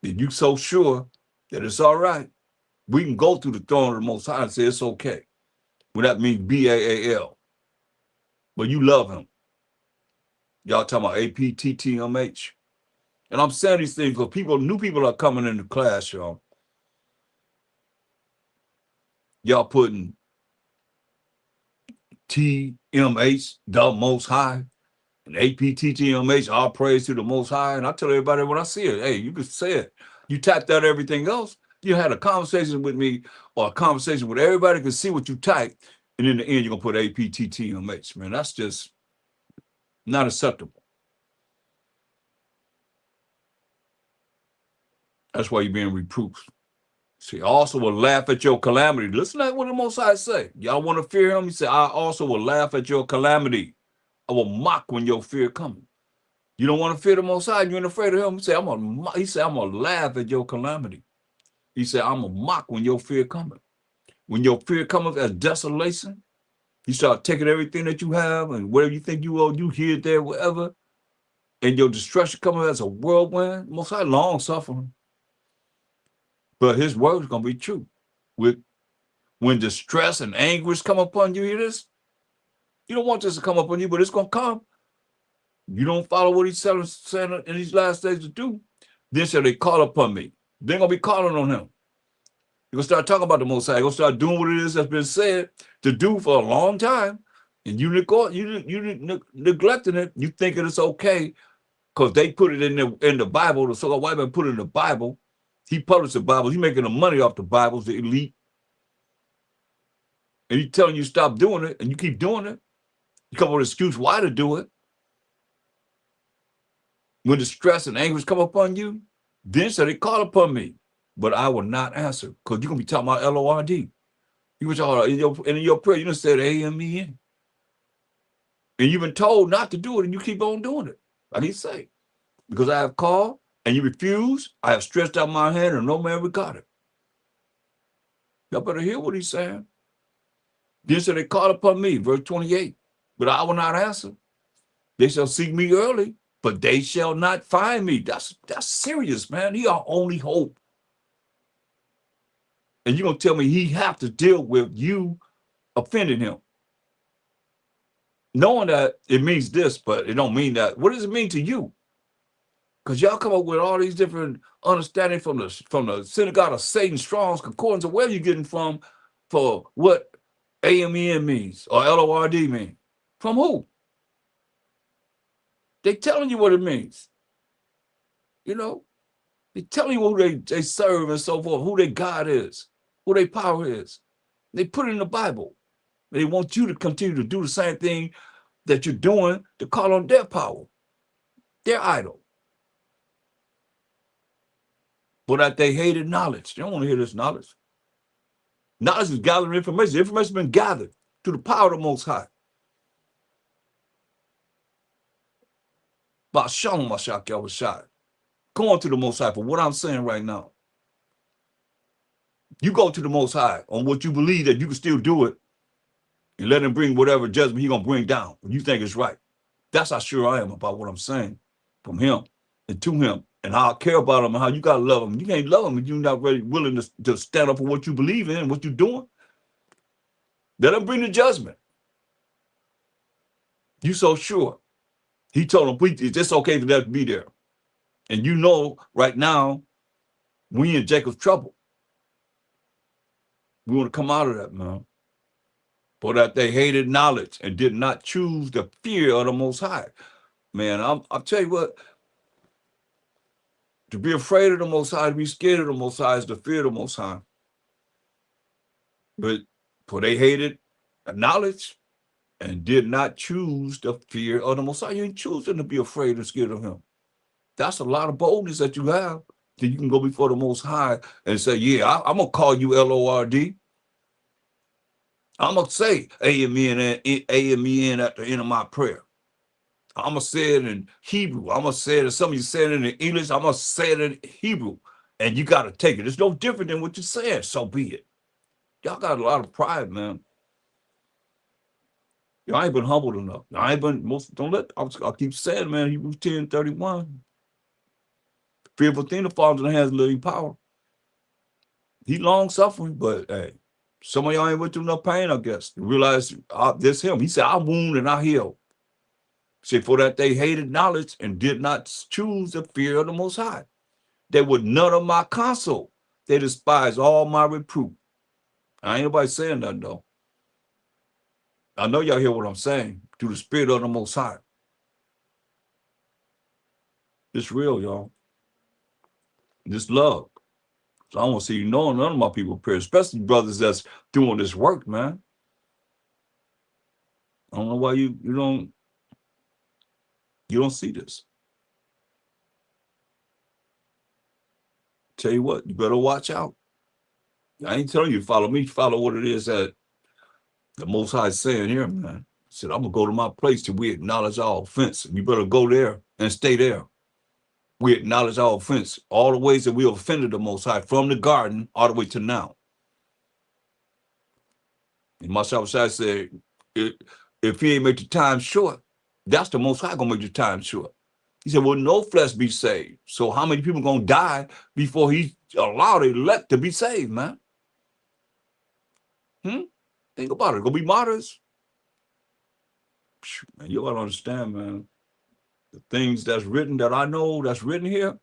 If you so sure that it's all right, we can go to the throne of the Most High and say it's okay. Well, that means BAAL. But you love him. Y'all talking about APTTMH. And I'm saying these things because new people are coming into class, y'all. Y'all putting TMH, the Most High, and APTTMH, all praise to the Most High. And I tell everybody when I see it, hey, you can say it. You tapped out everything else. You had a conversation with me or a conversation with everybody can see what you type. And in the end, you're going to put APTTMH. Man, that's just not acceptable. That's why you're being reproved. See, I also will laugh at your calamity. Listen to what the Most High say. Y'all want to fear him? He said, I also will laugh at your calamity. I will mock when your fear comes. You don't want to fear the Most High, you ain't afraid of him. He said, I'm gonna laugh at your calamity. He said, I'm gonna mock when your fear cometh. When your fear cometh as desolation, you start taking everything that you have and whatever you think you owe, you here, there, wherever, and your destruction cometh as a whirlwind. Most High long suffering. But his word is gonna be true. When distress and anguish come upon you, hear this? You don't want this to come upon you, but it's gonna come. You don't follow what he's saying in these last days to do, then shall they call upon me. They're gonna be calling on him. You're gonna start talking about the Most High. You're gonna start doing what it is that's been said to do for a long time, and you neglecting it. You thinking it's okay because they put it in the Bible. The so-called white man put it in the Bible. He published the Bible. He's making the money off the Bibles, the elite, and he's telling you stop doing it, and you keep doing it. You come up with an excuse why to do it. When the stress and anguish come upon you, then shall they call upon me, but I will not answer, because you're gonna be talking about Lord. You was all in your prayer. You done said amen, and you've been told not to do it, and you keep on doing it. Like he say, because I have called and you refuse, I have stretched out my hand, and no man regard it. Y'all better hear what he's saying. Then shall they call upon me, verse 28, but I will not answer. They shall seek me early, but they shall not find me. That's serious, man. He our only hope. And you're gonna tell me he have to deal with you offending him, knowing that it means this, but it don't mean that. What does it mean to you? Because y'all come up with all these different understanding from the synagogue of Satan, Strong's Concordance, or where you getting from for what AMEN means or LORD means. From who? They telling you what it means. You know, they telling you who they serve and so forth, who their God is, who their power is. They put it in the Bible. They want you to continue to do the same thing that you're doing to call on their power, their idol. But that they hated knowledge. They don't want to hear this knowledge. Knowledge is gathering information. The information has been gathered through the power of the Most High. Go on to the Most High for what I'm saying right now. You go to the Most High on what you believe that you can still do it, and let him bring whatever judgment he's going to bring down when you think it's right. That's how sure I am about what I'm saying from him and to him, and how I care about him and how you got to love him. You can't love him if you're not really willing to stand up for what you believe in and what you're doing. Let him bring the judgment. You so sure. He told him, it's okay for that to be there. And you know right now, we in Jacob's trouble. We want to come out of that, man. For that they hated knowledge and did not choose the fear of the Most High. Man, I'll tell you what, to be afraid of the Most High, to be scared of the Most High is to fear the Most High. But for they hated knowledge and did not choose the fear of the Most High. You ain't choosing to be afraid and scared of him. That's a lot of boldness that you have, that you can go before the Most High and say, yeah, I'm going to call you Lord. I'm going to say amen at the end of my prayer. I'm going to say it in Hebrew. I'm going to say it, some of you say it in English. I'm going to say it in Hebrew. And you got to take it. It's no different than what you're saying. So be it. Y'all got a lot of pride, man. Y'all ain't been humbled enough. I ain't been, I'll keep saying, man, Hebrews 10:31. Fearful thing that falls in the hands of living power. He long suffering, but hey, some of y'all ain't went through enough pain, I guess, to realize this him. He said, I wound and I heal. See, for that they hated knowledge and did not choose the fear of the Most High. They would none of my counsel. They despise all my reproof. I ain't nobody saying nothing, though. I know y'all hear what I'm saying. Through the spirit of the Most High. It's real, y'all. This love. So I want to see you knowing none of my people prayer, especially brothers that's doing this work, man. I don't know why you don't see this. Tell you what, you better watch out. I ain't telling you to follow me, follow what it is that the Most High is saying here, man. He said, I'm gonna go to my place till we acknowledge our offense. You better go there and stay there. We acknowledge our offense, all the ways that we offended the Most High from the garden all the way to now. And Masha said, if he ain't make the time short, that's the Most High gonna make the time short. He said, well, no flesh be saved. So how many people gonna die before he allowed the elect to be saved, man? Think about it. Gonna be martyrs? Man, you gotta understand, man. The things that's written that I know that's written here.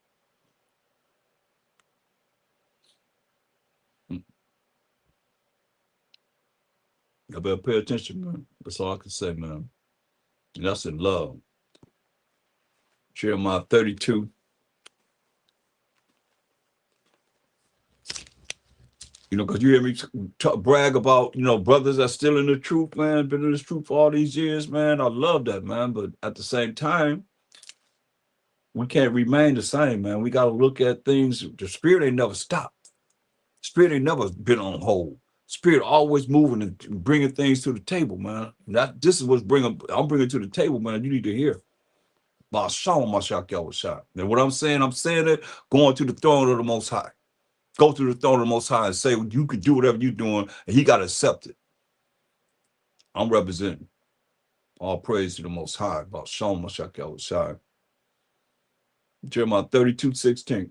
I better pay attention, man. That's all I can say, man. And that's in love. Jeremiah 32. Because you hear me brag about, brothers that's still in the truth, man, been in this truth for all these years, man. I love that, man. But at the same time, we can't remain the same, man. We got to look at things. The spirit ain't never stopped. Spirit ain't never been on hold. Spirit always moving and bringing things to the table, man. This is what's I'm bringing to the table, man. You need to hear. And what I'm saying it going to the throne of the Most High. Go to the throne of the Most High and say, you can do whatever you're doing, and he got to accept it. I'm representing. All praise to the Most High. Jeremiah 32:16.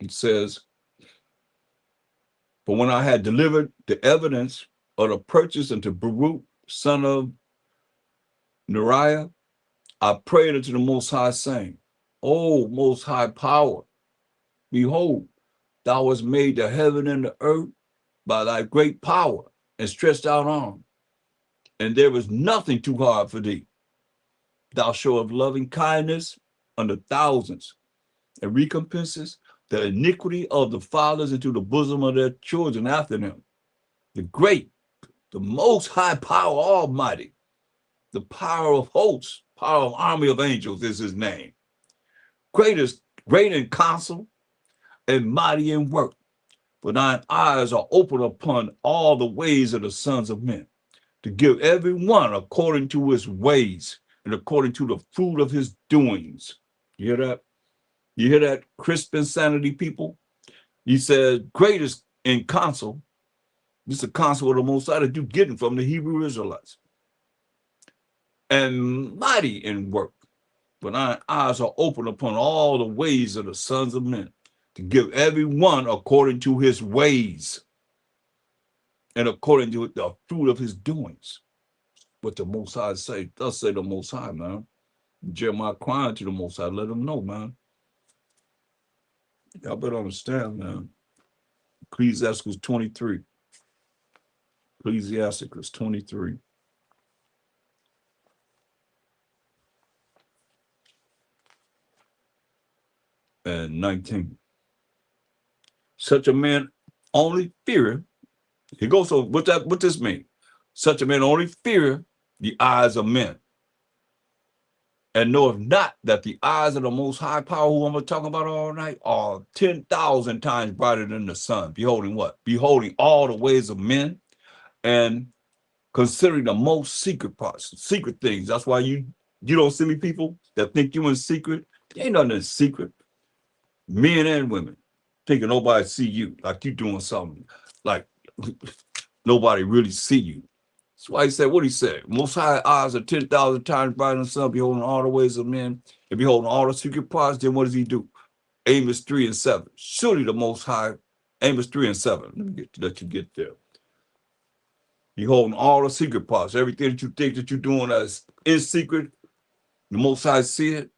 It says, "For when I had delivered the evidence of the purchase unto Baruch, son of Neriah, I prayed unto the Most High, saying, O Most High power, behold, thou hast made the heaven and the earth by thy great power and stretched out arm, and there is nothing too hard for thee. Thou showest loving kindness unto thousands, and recompenses the iniquity of the fathers into the bosom of their children after them. The great, the most high power, almighty, the power of hosts, power of army of angels is his name. Great in counsel and mighty in work. For thine eyes are open upon all the ways of the sons of men, to give every one according to his ways and according to the fruit of his doings." You hear that? You hear that, crisp insanity, people? He said, greatest in counsel. This is a counsel of the Most High that you're getting from the Hebrew Israelites. And mighty in work. But our eyes are open upon all the ways of the sons of men, to give every one according to his ways and according to the fruit of his doings. What the Most High say, thus say the Most High, man. Jeremiah crying to the Most High, let him know, man. Y'all better understand, man. Ecclesiastes 23. Ecclesiastes 23. And 19. Such a man only feareth. He goes, so what this mean? Such a man only feareth the eyes of men, and knoweth not that the eyes of the Most High power, who I'm talking about all night, are 10,000 times brighter than the sun. Beholding what? Beholding all the ways of men, and considering the most secret parts, secret things. That's why you don't see me people that think you in secret. There ain't nothing in secret. Men and women thinking nobody see you, like you doing something, like nobody really see you. That's why he said what he said. Most high eyes are 10,000 times brighter than the sun, beholding all the ways of men, and beholding all the secret parts. Then what does he do? Amos 3:7. Surely the Most High, Amos 3:7. Let you get there. Beholding all the secret parts, everything that you think that you're doing that's in secret, the Most High see it.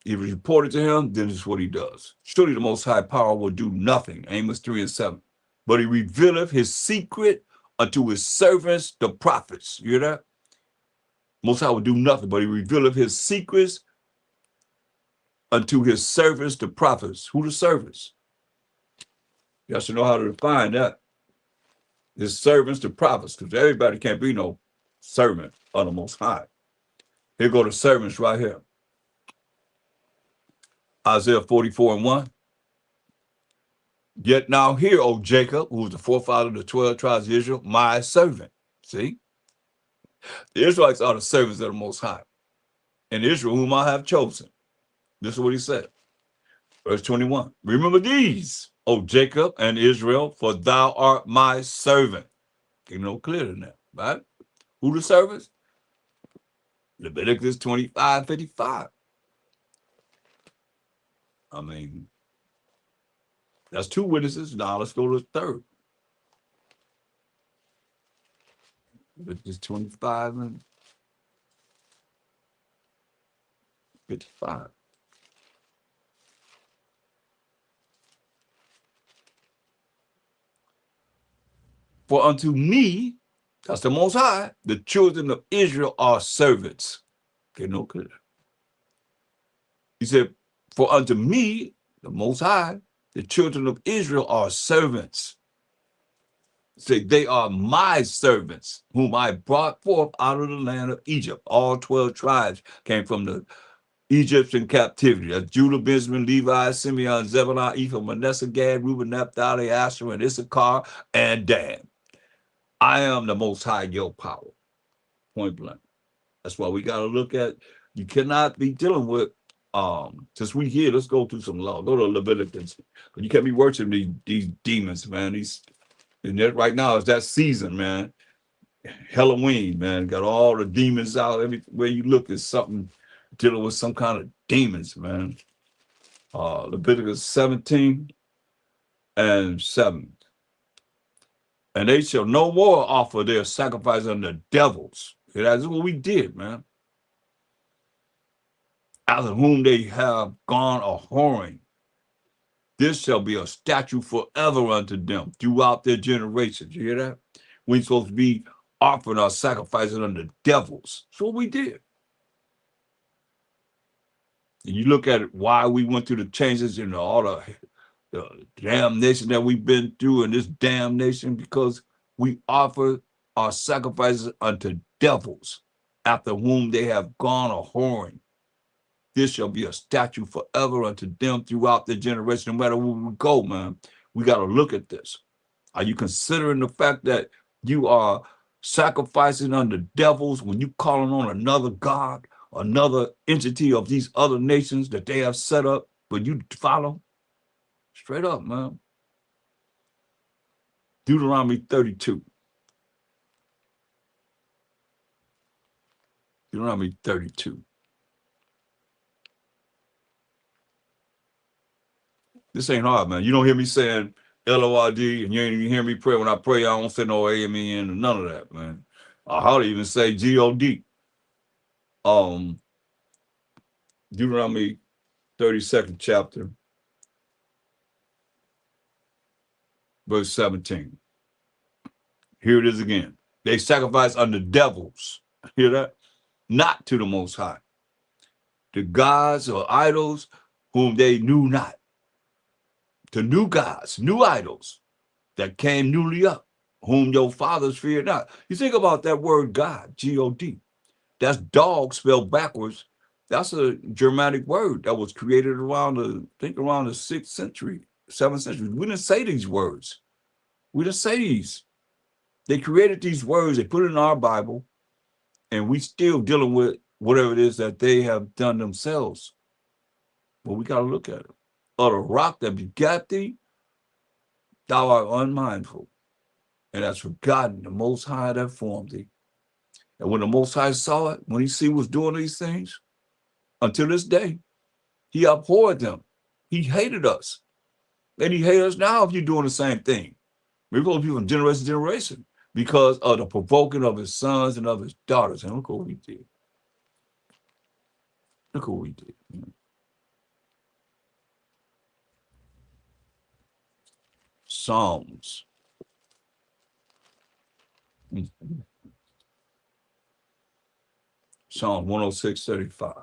If it's reported to him, then it's what he does. Surely the Most High power will do nothing. Amos 3:7. But he revealeth his secret unto his servants, the prophets. You hear that? Most High will do nothing, but he revealeth his secrets unto his servants, the prophets. Who the servants? You have to know how to define that. His servants, the prophets, because everybody can't be no servant of the Most High. Here go the servants right here. Isaiah 44:1. Yet now hear, O Jacob, who was the forefather of the 12 tribes of Israel, my servant. See? The Israelites are the servants of the Most High. And Israel, whom I have chosen. This is what he said. Verse 21. Remember these, O Jacob and Israel, for thou art my servant. Get no clearer than that, right? Who the servants? Leviticus 25:55. I mean, that's two witnesses. Now let's go to the third. Leviticus 25 and 55. For unto me, that's the Most High, the children of Israel are servants. Okay, no good. He said, for unto me, the Most High, the children of Israel are servants. Say, they are my servants, whom I brought forth out of the land of Egypt. All 12 tribes came from the Egyptian captivity. That's Judah, Benjamin, Levi, Simeon, Zebulun, Ephraim, Manasseh, Gad, Reuben, Naphtali, Asher, and Issachar, and Dan. I am the Most High, your power. Point blank. That's why we got to look at, you cannot be dealing with, since we here, let's go through some law. Go to Leviticus. You can't be worshiping these demons, man. And that right now is that season, man. Halloween, man. Got all the demons out. Everywhere you look is something dealing with some kind of demons, man. Leviticus 17 and 7. And they shall no more offer their sacrifice unto devils. That's what we did, man. After whom they have gone a whoring. This shall be a statute forever unto them throughout their generations. You hear that? We're supposed to be offering our sacrifices unto devils. That's what we did. And you look at it, why we went through the changes in all the damnation that we've been through in this damnation, because we offer our sacrifices unto devils, after whom they have gone a whoring. This shall be a statute forever unto them throughout the generation. No matter where we go, man, we got to look at this. Are you considering the fact that you are sacrificing unto devils when you calling on another God, another entity of these other nations that they have set up, but you follow? Straight up, man. Deuteronomy 32. Deuteronomy 32. This ain't hard, man. You don't hear me saying L-O-R-D, and you ain't even hear me pray. When I pray, I don't say no A-M-E-N or none of that, man. I hardly even say G-O-D. Deuteronomy 32nd chapter, verse 17. Here it is again. They sacrifice unto devils. Hear that? Not to the Most High. To gods or idols whom they knew not. To new gods, new idols that came newly up, whom your fathers feared not. You think about that word God, G-O-D. That's dog spelled backwards. That's a Germanic word that was created around the 6th century, 7th century. We didn't say these words. We didn't say these. They created these words, they put it in our Bible, and we still dealing with whatever it is that they have done themselves. But we got to look at it. Of the rock that begat thee, thou art unmindful, and hast forgotten the Most High that formed thee. And when the Most High saw it, when he see was doing these things, until this day, he abhorred them. He hated us. And he hates us now if you're doing the same thing. We're going to be from generation to generation because of the provoking of his sons and of his daughters. And look what we did. Look what we did. Psalms. Psalm 106:35.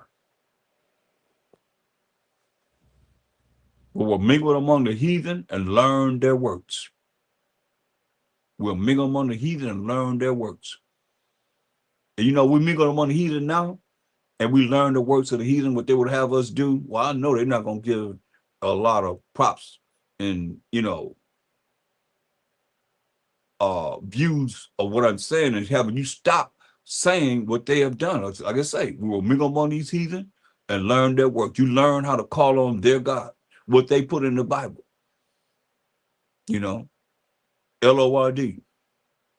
We will mingle among the heathen and learn their works. We'll mingle among the heathen and learn their works. And you know, we mingle among the heathen now, and we learn the works of the heathen, what they would have us do. Well, I know they're not going to give a lot of props and, views of what I'm saying, and having you stop saying what they have done. Like I say, we will mingle among these heathen and learn their work. You learn how to call on their God, what they put in the Bible. L-O-R-D.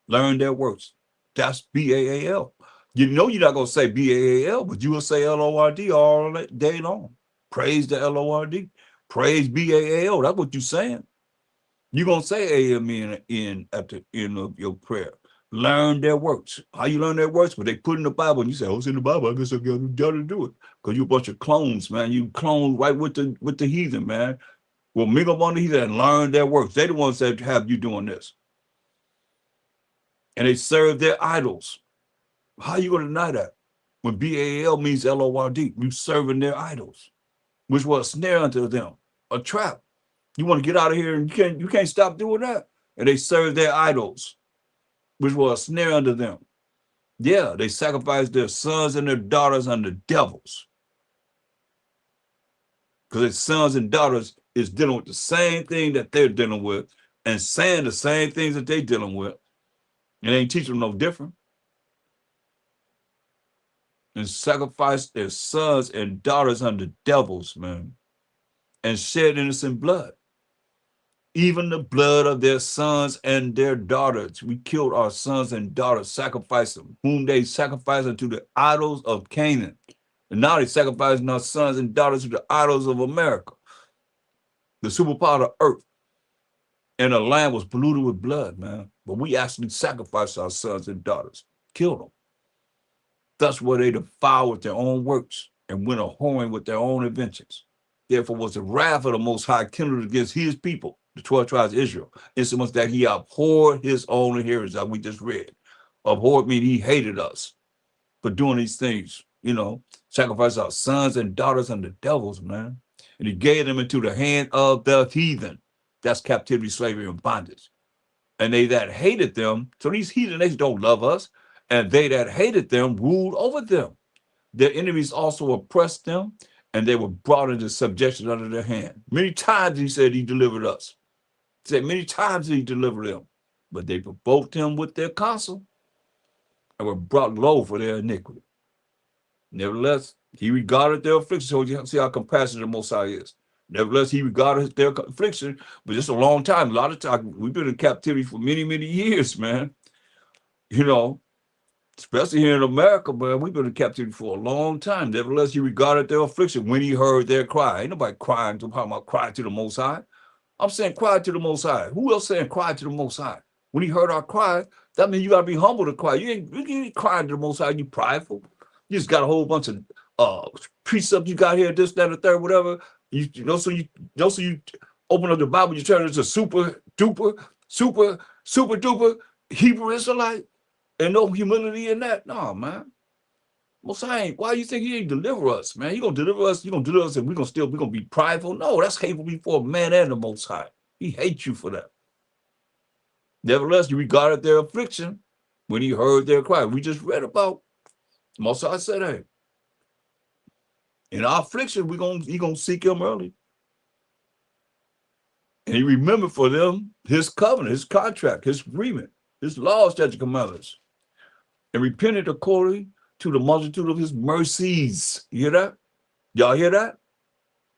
Learn their works. That's B-A-A-L. You know you're not going to say B-A-A-L, but you will say L-O-R-D all day long. Praise the L-O-R-D. Praise B-A-A-L. That's what you're saying. You're going to say A-M-E-N at the end of your prayer. Learn their works. How you learn their works? But they put in the Bible, and you say, "Oh, it's in the Bible. I guess I got to do it." Because you a bunch of clones, man. You clone right with the heathen, man. Well, mingle among the heathen and learn their works. They the ones that have you doing this, and they serve their idols. How you gonna deny that? When Baal means Lord, you serving their idols, which was a snare unto them, a trap. You want to get out of here, and you can't stop doing that. And they serve their idols, which was a snare unto them. Yeah, they sacrifice their sons and their daughters unto devils. Because their sons and daughters is dealing with the same thing that they're dealing with and saying the same things that they're dealing with. And they ain't teaching them no different. And sacrifice their sons and daughters unto devils, man. And shed innocent blood. Even the blood of their sons and their daughters. We killed our sons and daughters, sacrificed them, whom they sacrificed unto the idols of Canaan. And now they're sacrificing our sons and daughters to the idols of America, the superpower of earth. And the land was polluted with blood, man. But we actually sacrificed our sons and daughters, killed them. Thus were they defiled with their own works and went a whoring with their own inventions. Therefore was the wrath of the Most High kindled against his people, the 12 tribes of Israel, insomuch that he abhorred his own inheritance, that we just read. Abhorred means he hated us for doing these things, sacrifice our sons and daughters unto devils, man. And he gave them into the hand of the heathen. That's captivity, slavery, and bondage. And they that hated them, so these heathen, they don't love us, and they that hated them ruled over them. Their enemies also oppressed them, and they were brought into subjection under their hand. Many times he said he delivered us. He said many times he delivered them, but they provoked him with their counsel and were brought low for their iniquity. Nevertheless, he regarded their affliction. So you see how compassionate the Most High is. Nevertheless, he regarded their affliction, but just a long time. A lot of times, we've been in captivity for many, many years, man. Especially here in America, man, we've been in captivity for a long time. Nevertheless, he regarded their affliction when he heard their cry. Ain't nobody crying about cry to the Most High. I'm saying cry to the Most High. Who else saying cry to the Most High? When he heard our cry, that means you got to be humble to cry. You ain't crying to the Most High. You prideful. You just got a whole bunch of precepts you got here, this, that, and the third, whatever. So you open up the Bible, you turn it into super duper Hebrew Israelite, and no humility in that. No, man. Most High ain't. Why you think he ain't deliver us, man? He gonna deliver us. You gonna deliver us, and we're gonna be prideful? No, that's hateful before man and the Most High. He hates you for that. Nevertheless, he regarded their affliction when he heard their cry. We just read about. Most High said, "Hey, in our affliction, he gonna seek him early, and he remembered for them his covenant, his contract, his agreement, his laws, statutes, commandments, and repented according to the multitude of his mercies." You hear that? Y'all hear that?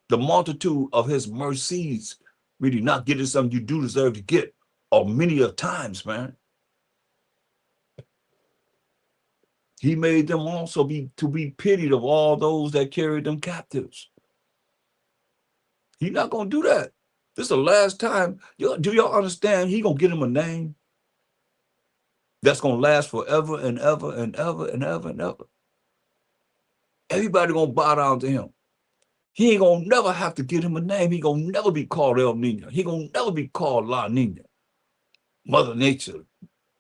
The multitude of his mercies, really not getting something you do deserve to get, or many of times, man. He made them also be pitied of all those that carried them captives. He's not gonna do that. This is the last time. Do y'all understand? He gonna get him a name that's gonna last forever and ever and ever and ever and ever. Everybody gonna bow down to him. He ain't gonna never have to get him a name. He gonna never be called El Nino. He gonna never be called La Nina, Mother Nature,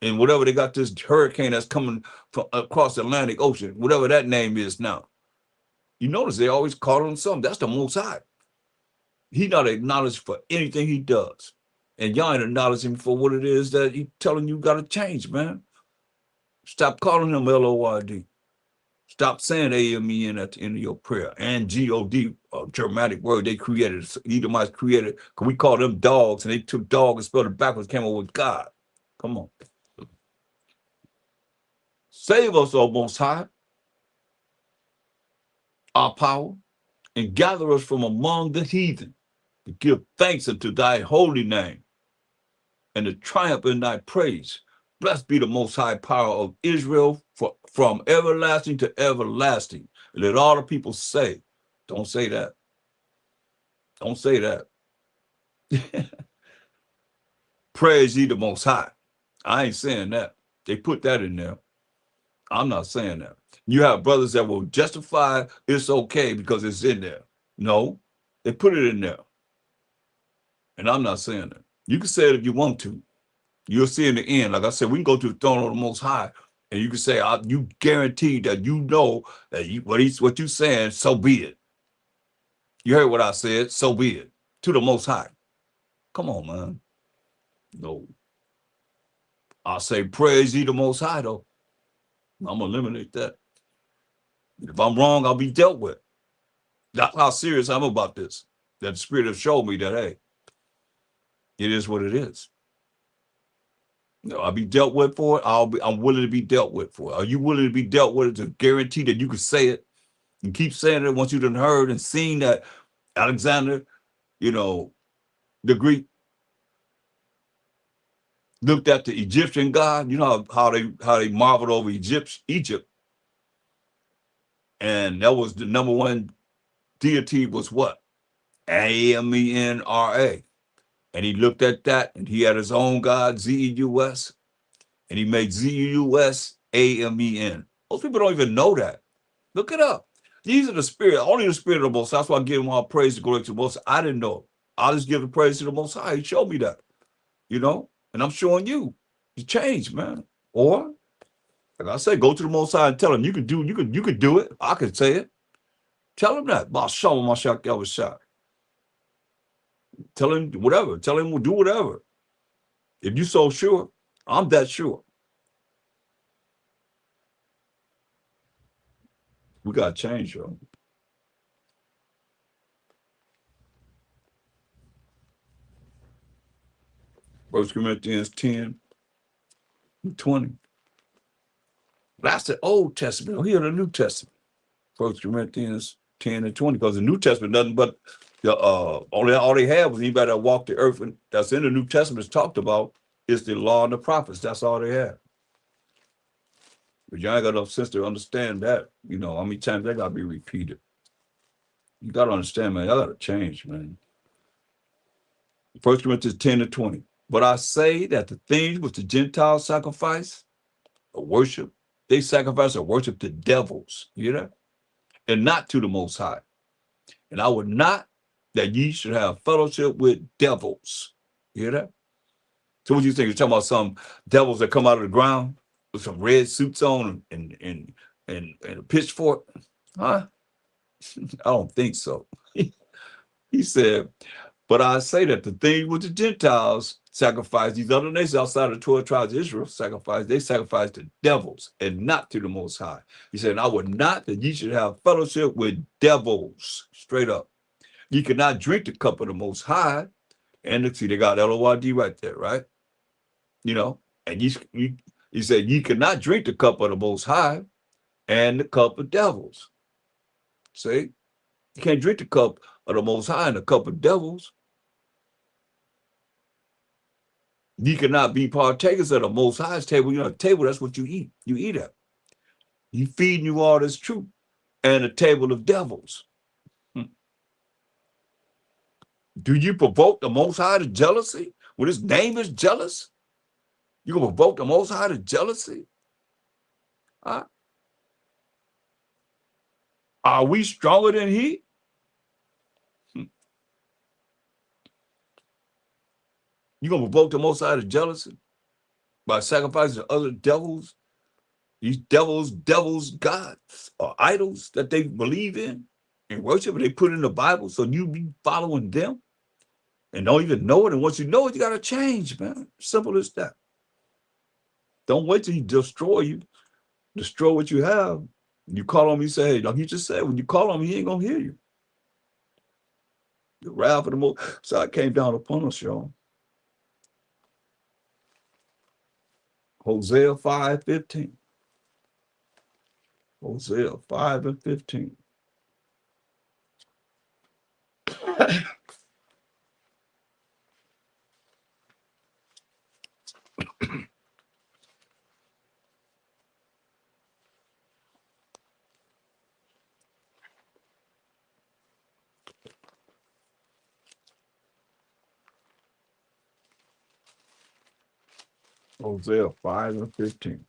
and whatever they got this hurricane that's coming from across the Atlantic Ocean, whatever that name is now. You notice they always call him something. That's the Most High. He not acknowledged for anything he does. And y'all ain't acknowledging him for what it is that he telling you got to change, man. Stop calling him Lord. Stop saying AMEN at the end of your prayer. And God, a Germanic word they created. Edomites created, because we call them dogs, and they took dog and spelled it backwards, came up with God. Come on. Save us, O Most High, our power, and gather us from among the heathen, to give thanks unto thy holy name, and to triumph in thy praise. Blessed be the Most High power of Israel from everlasting to everlasting. And let all the people say, don't say that. Don't say that. Praise ye the Most High. I ain't saying that. They put that in there. I'm not saying that. You have brothers that will justify it's okay because it's in there. No, they put it in there. And I'm not saying that. You can say it if you want to. You'll see in the end, like I said, we can go to the throne of the Most High, and you can say, "You guarantee that you know that what you saying, so be it." You heard what I said, so be it. To the Most High. Come on, man. No, I say praise ye the Most High though. I'm gonna eliminate that. If I'm wrong, I'll be dealt with. That's how serious I'm about this. That the Spirit has showed me that hey, it is what it is. I'll be dealt with for it. I'm willing to be dealt with for it. Are you willing to be dealt with to guarantee that you can say it and keep saying it once you done heard and seen that Alexander, you know, the Greek looked at the Egyptian God, you know how they marveled over Egypt, and that was the number one deity was what? Amenra. And he looked at that and he had his own God, Zeus, and he made Zeus Amen. Most people don't even know that. Look it up. These are the spirit, only the spirit of the Most High. That's why I give him all praise to glory to the Most High. I didn't know. I just give the praise to the Most High. He showed me that, you know, and I'm showing you. You change, man. Or, like I say, go to the Most High and tell him you can do it. I can say it. Tell him that. Tell him whatever. Tell him we'll do whatever. If you so sure, I'm that sure. We got to change, yo. 1 Corinthians 10:20. That's the Old Testament. Here the New Testament. 1 Corinthians 10:20. Because the New Testament nothing but the all they have was anybody that walked the earth and that's in the New Testament is talked about is the law and the prophets. That's all they have. But you ain't got enough sense to understand that. You know, how many times that gotta be repeated. You gotta understand, man. Y'all gotta change, man. 1 Corinthians 10:20. But I say that the things which the Gentiles sacrifice or worship, they sacrifice or worship to devils. You hear that? And not to the Most High. And I would not that ye should have fellowship with devils. You hear that? So what you think? You're talking about some devils that come out of the ground with some red suits on and a pitchfork? Huh? I don't think so. He said, but I say that the thing with the Gentiles sacrifice, these other nations outside of the 12 tribes of Israel they sacrifice to devils and not to the Most High. He said, I would not that ye should have fellowship with devils. Straight up. You cannot drink the cup of the Most High. And see, they got LORD right there, right? You know, and he said, you cannot drink the cup of the Most High and the cup of devils. See, you can't drink the cup of the Most High and the cup of devils. You cannot be partakers of the Most High's table. You know, the table, that's what you eat. You eat at. He feeding you all this truth and a table of devils. Do you provoke the Most High to jealousy when his name is jealous? You gonna provoke the Most High to jealousy? Huh? Are we stronger than he? You gonna provoke the Most High to jealousy by sacrificing to other devils? These devils, gods, or idols that they believe in and worship, and they put in the Bible, so you be following them and don't even know it. And once you know it, you gotta change, man. Simple as that. Don't wait till he destroy what you have. You call on me, say, hey, like you just said, when you call on me, he ain't gonna hear you. The wrath of the Most High came down upon us, y'all. Hosea 5:15. Hosea 5:15. Hosea 5:15.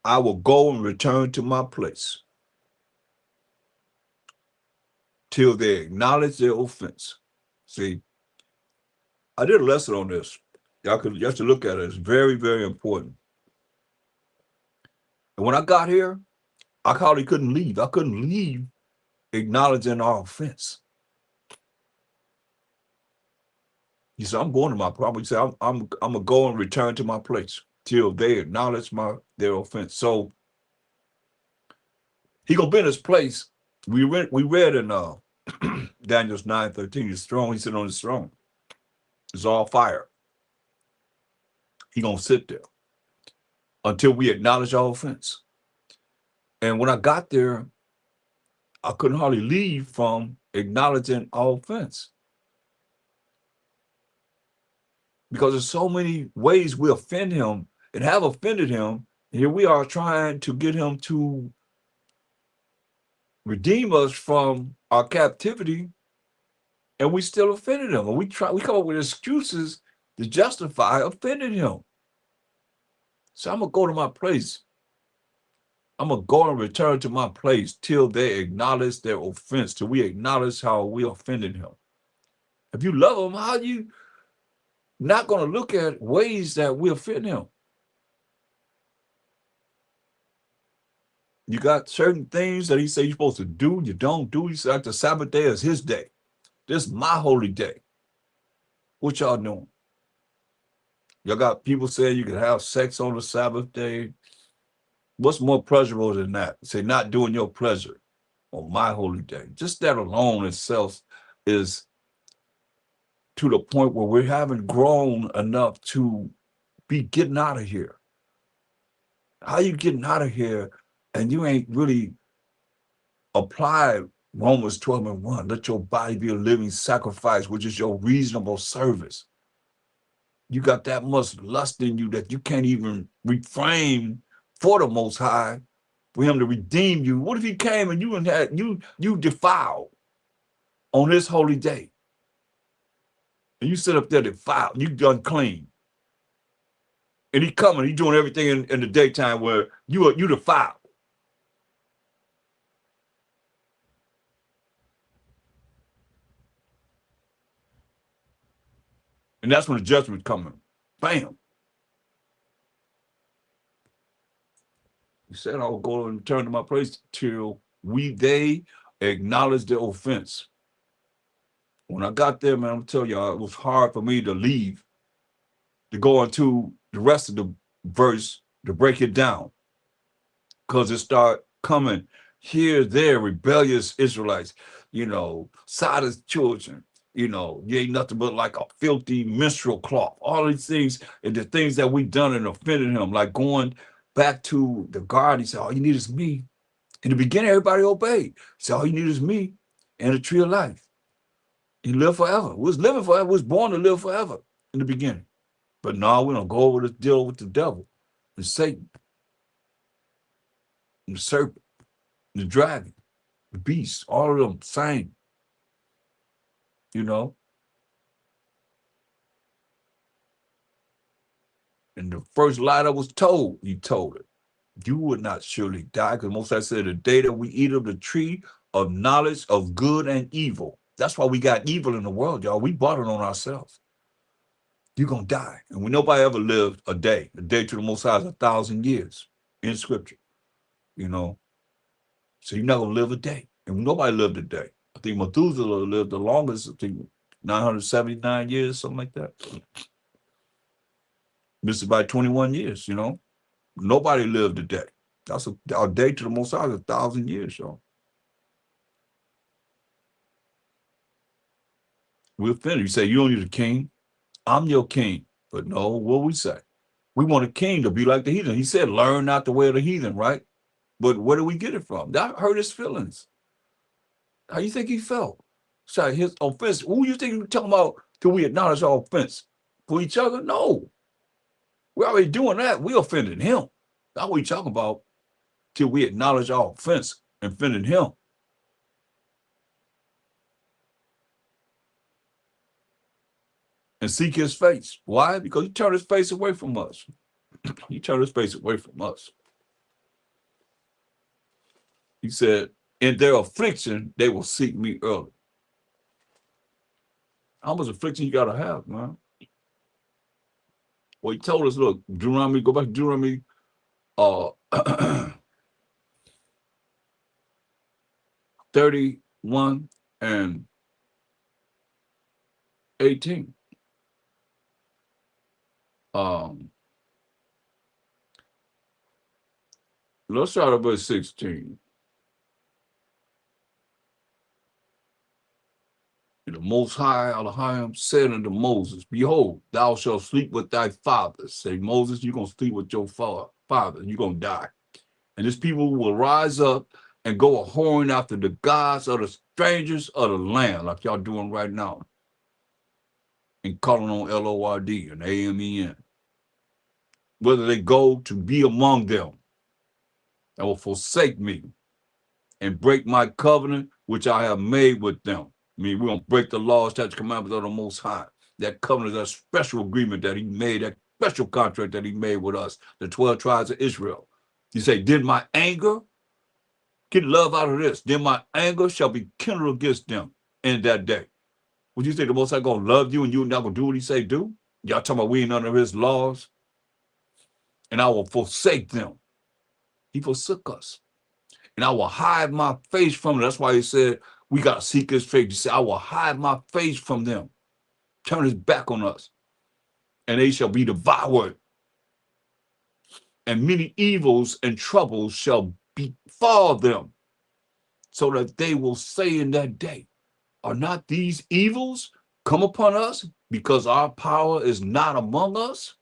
I will go and return to my place till they acknowledge their offense. See, I did a lesson on this. Y'all could just to look at it. It's very, very important. And when I got here, I hardly couldn't leave. I couldn't leave acknowledging our offense. He said, I'm going to my problem. He said, I'm gonna go and return to my place till they acknowledge their offense. So he gonna be in his place. We read in Daniel's 9:13, his throne, he sit on his throne. It's all fire. He gonna sit there until we acknowledge our offense. And when I got there, I couldn't hardly leave from acknowledging our offense. Because there's so many ways we offend him and have offended him. Here we are trying to get him to redeem us from our captivity, and we still offended him. And we come up with excuses to justify offending him. So I'm gonna go to my place. I'm gonna go and return to my place till they acknowledge their offense, till we acknowledge how we offended him. If you love him, how are you not gonna look at ways that we offend him? You got certain things that he said you're supposed to do, you don't do. He said like the Sabbath day is his day. This is my holy day. What y'all doing? Y'all got people saying you can have sex on the Sabbath day. What's more pleasurable than that? Say not doing your pleasure on my holy day. Just that alone itself is to the point where we haven't grown enough to be getting out of here. How you getting out of here and you ain't really applied Romans 12:1? Let your body be a living sacrifice, which is your reasonable service. You got that much lust in you that you can't even refrain for the Most High, for him to redeem you. What if he came and you defiled on this holy day? And you sit up there defiled, you unclean. And he coming, he doing everything in the daytime where you defiled. And that's when the judgment's coming. Bam. He said, I will go and return to my place till they acknowledge their offense. When I got there, man, I'm telling y'all, it was hard for me to leave, to go into the rest of the verse, to break it down. Because it start coming here, there, rebellious Israelites, Sodom's children, you ain't nothing but like a filthy menstrual cloth. All these things and the things that we done and offended him, like going back to the garden, he said, all you need is me. In the beginning, everybody obeyed. He said, all you need is me and the tree of life. You live forever. We was living forever. We was born to live forever in the beginning. But now we don't go over to deal with the devil, and Satan, and the serpent, and the dragon, the beast, all of them same. And the first lie that was told, he told it. You would not surely die, because most I said the day that we eat of the tree of knowledge of good and evil. That's why we got evil in the world, y'all. We brought it on ourselves. You're going to die. And we nobody ever lived a day. A day to the Most High is 1,000 years in Scripture, So you're not going to live a day. And nobody lived a day. I think Methuselah lived the longest, I think 979 years, something like that. Missed it by 21 years, Nobody lived a day. That's our day to the Most High is 1,000 years, y'all. We're finished. You say, you don't need a king. I'm your king. But no, what we say? We want a king to be like the heathen. He said, learn not the way of the heathen, right? But where do we get it from? That hurt his feelings. How you think he felt? So his offense, who you think you're talking about till we acknowledge our offense? For each other? No. We're already doing that. We offended him. That's what we talking about till we acknowledge our offense and offended him. and seek his face. Why? Because he turned his face away from us. He turned his face away from us. He said, in their affliction, they will seek me early. How much affliction you got to have, man? Well, he told us, look, Deuteronomy, go back to Deuteronomy 31 and 18. Let's start at verse 16. And the Most High, Elohim, said unto Moses, behold, thou shalt sleep with thy fathers. Say, Moses, you're going to sleep with your father, and you're going to die. And this people will rise up and go a-whoring after the gods of the strangers of the land, like y'all doing right now, and calling on Lord and Amen. Whether they go to be among them, and will forsake me and break my covenant, which I have made with them. I mean, we're going to break the laws, statutes, commandments of the Most High. That covenant, that special agreement that he made, that special contract that he made with us, the 12 tribes of Israel. He said, did my anger, get love out of this, then my anger shall be kindled against them in that day. Would you think the Most High going to love you and you're not going to do what he say do? Y'all talking about we ain't under his laws? And I will forsake them. He forsook us. And I will hide my face from them. That's why he said, we got to seek his face. He said, I will hide my face from them. Turn his back on us. And they shall be devoured. And many evils and troubles shall befall them, so that they will say in that day, are not these evils come upon us because our power is not among us?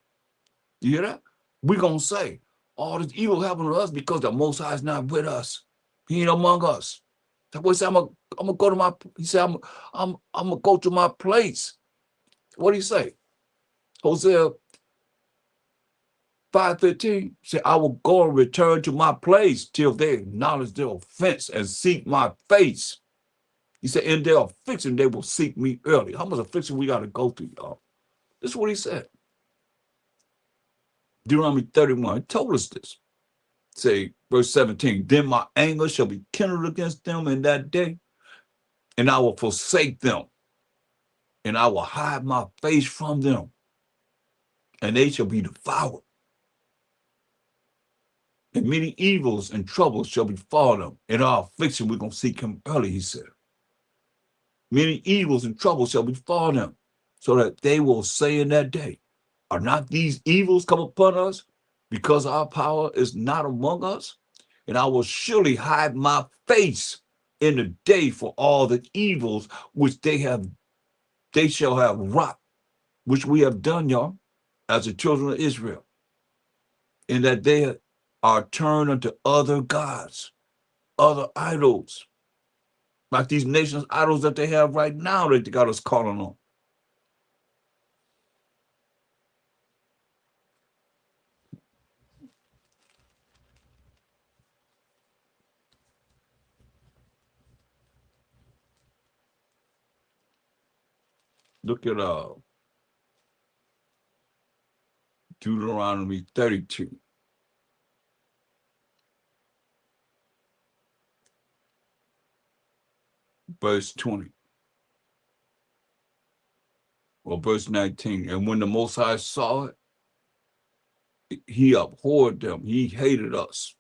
You hear that? We're going to say, all this evil happened to us because the Most High is not with us. He ain't among us. That's why he said, I'm gonna go to my, he said, I'm gonna go to my place. What do he say? Hosea 5:15 said, I will go and return to my place till they acknowledge their offense and seek my face. He said, in their affliction, they will seek me early. How much affliction we got to go through, y'all? This is what he said. Deuteronomy 31 told us this. Say, verse 17, then my anger shall be kindled against them in that day, and I will forsake them, and I will hide my face from them, and they shall be devoured. And many evils and troubles shall befall them. In our affliction, we're going to seek him early, he said. Many evils and troubles shall befall them, so that they will say in that day, are not these evils come upon us because our power is not among us? And I will surely hide my face in the day for all the evils which they shall have wrought, which we have done, y'all, as the children of Israel, in that they are turned unto other gods, other idols, like these nations' idols that they have right now that they got us calling on. Look at Deuteronomy 32. Verse 20. Or verse 19. And when the Most High saw it, he abhorred them. He hated us,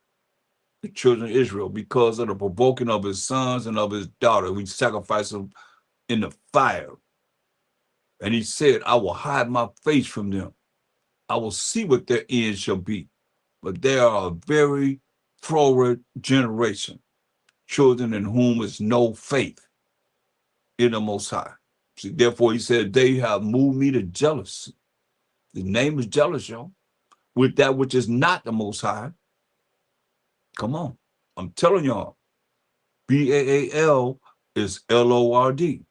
the children of Israel, because of the provoking of his sons and of his daughter. We sacrificed them in the fire. And he said, I will hide my face from them. I will see what their end shall be. But they are a very froward generation, children in whom is no faith in the Most High. See, therefore, he said, they have moved me to jealousy. The name is jealous, y'all, with that which is not the Most High. Come on. I'm telling y'all, Baal is Lord.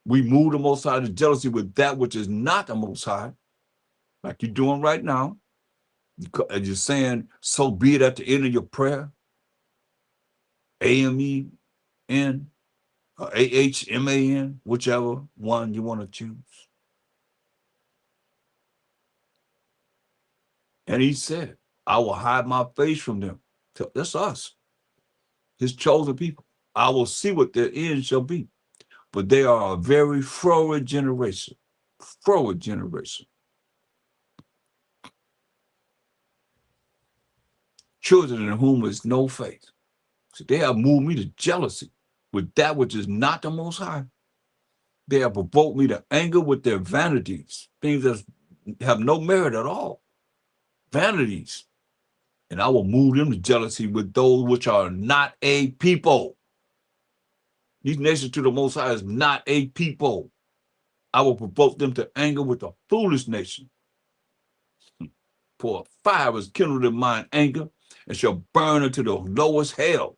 We move the Most High to jealousy with that which is not the Most High, like you're doing right now. And you're saying, so be it at the end of your prayer. AMEN. AHMAN, whichever one you want to choose. And he said, I will hide my face from them. That's us, his chosen people. I will see what their end shall be. But they are a very froward generation. Froward generation. Children in whom is no faith. So they have moved me to jealousy with that which is not the Most High. They have provoked me to anger with their vanities, things that have no merit at all. Vanities. And I will move them to jealousy with those which are not a people. These nations to the Most High is not a people. I will provoke them to anger with a foolish nation. For a fire is kindled in mine anger, and shall burn into the lowest hell,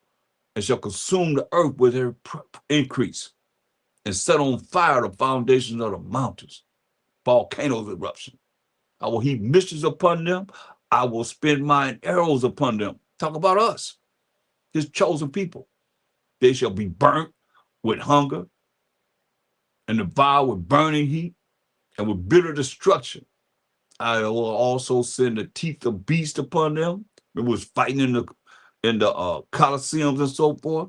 and shall consume the earth with her increase, and set on fire the foundations of the mountains. Volcanoes eruption. I will heap mischief upon them. I will spend mine arrows upon them. Talk about us, his chosen people. They shall be burnt with hunger, and devoured with burning heat, and with bitter destruction. I will also send the teeth of beasts upon them. It was fighting in the coliseums and so forth,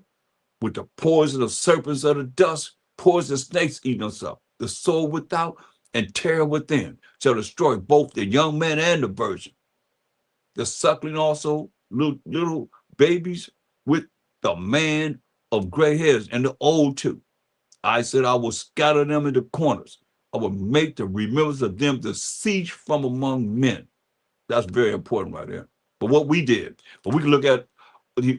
with the poison of serpents of the dust, poison snakes eating us up. The soul without and terror within shall destroy both the young man and the virgin. The suckling also, little babies with the man of gray hairs and the old too. I said, I will scatter them into corners. I will make the remembrance of them to cease from among men. That's very important right there. But what we did, but we can look at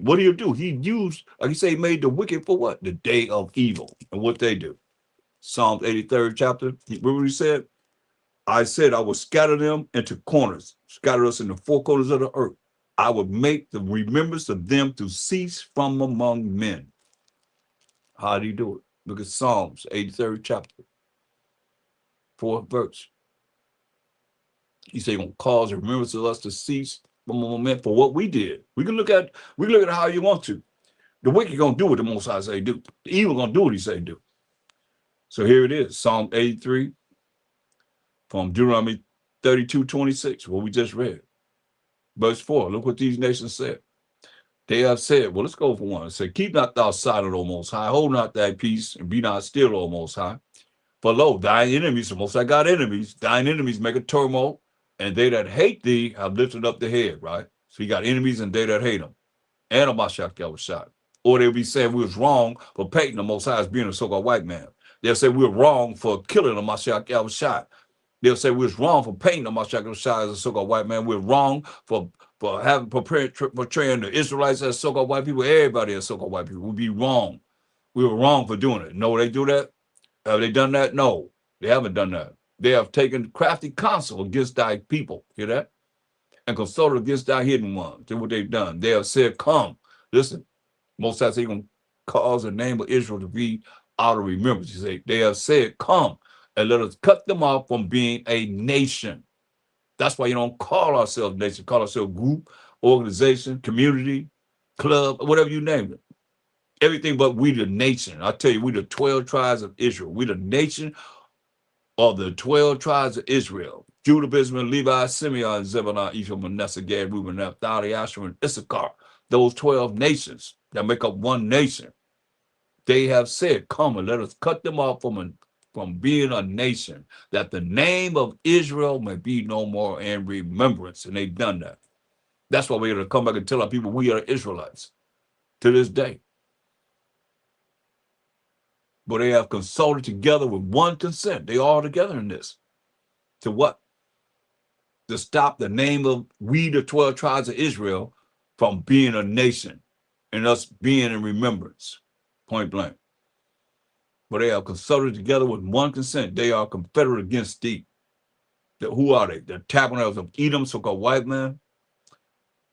what do you do? He used, like he said, he made the wicked for what? The day of evil. And what they do. Psalms 83rd chapter. Remember what he said? I said, I will scatter them into corners, scatter us in the four corners of the earth. I will make the remembrance of them to cease from among men. How do you do it? Look at Psalms 83rd chapter, 4th verse. He said, going to cause the remembrance of us to cease from a moment for what we did. We can look at it how you want to. The wicked going to do what the Most High say do. The evil going to do what he say do. So here it is, Psalm 83 from Deuteronomy 32:26, what we just read. Verse 4, look what these nations said. They have said, well, let's go for one. It said, keep not thou silent, O Most High. Hold not thy peace, and be not still, O Most High. For lo, thine enemies, the Most High got enemies. Thine enemies make a turmoil, and they that hate thee have lifted up the head, right? So you got enemies and they that hate him. And a Mashiach Yahushua. Or they'll be saying we was wrong for painting the Most High as being a so-called white man. They'll say we were wrong for killing the Mashiach Yahushua. They'll say we was wrong for painting the Mashiach Yahushua as a so-called white man. We're wrong for portraying the Israelites as so-called white people. Everybody as so-called white people. We'd be wrong. We were wrong for doing it. No, they do that? Have they done that? No, they haven't done that. They have taken crafty counsel against thy people. Hear that? And consulted against thy hidden ones. That's what they've done. They have said, come. Listen, most times they're going to cause the name of Israel to be out of remembrance. They have said, come and let us cut them off from being a nation. That's why you don't call ourselves nation. Call ourselves group, organization, community, club, whatever you name it. Everything but we the nation. I tell you, we the 12 tribes of Israel. We the nation of the 12 tribes of Israel. Judah, Benjamin, Levi, Simeon, Zebulun, Ephraim, Manasseh, Gad, Reuben, Naphtali, Asher, and Issachar. Those 12 nations that make up one nation. They have said, come and let us cut them off from being a nation, that the name of Israel may be no more in remembrance. And they've done that. That's why we're going to come back and tell our people we are Israelites to this day. But they have consulted together with one consent. They all together in this. To what? To stop the name of we, the 12 tribes of Israel, from being a nation and us being in remembrance. Point blank. But they have consulted together with one consent. They are confederate against thee. Who are they? The tabernacles of Edom, so-called white man,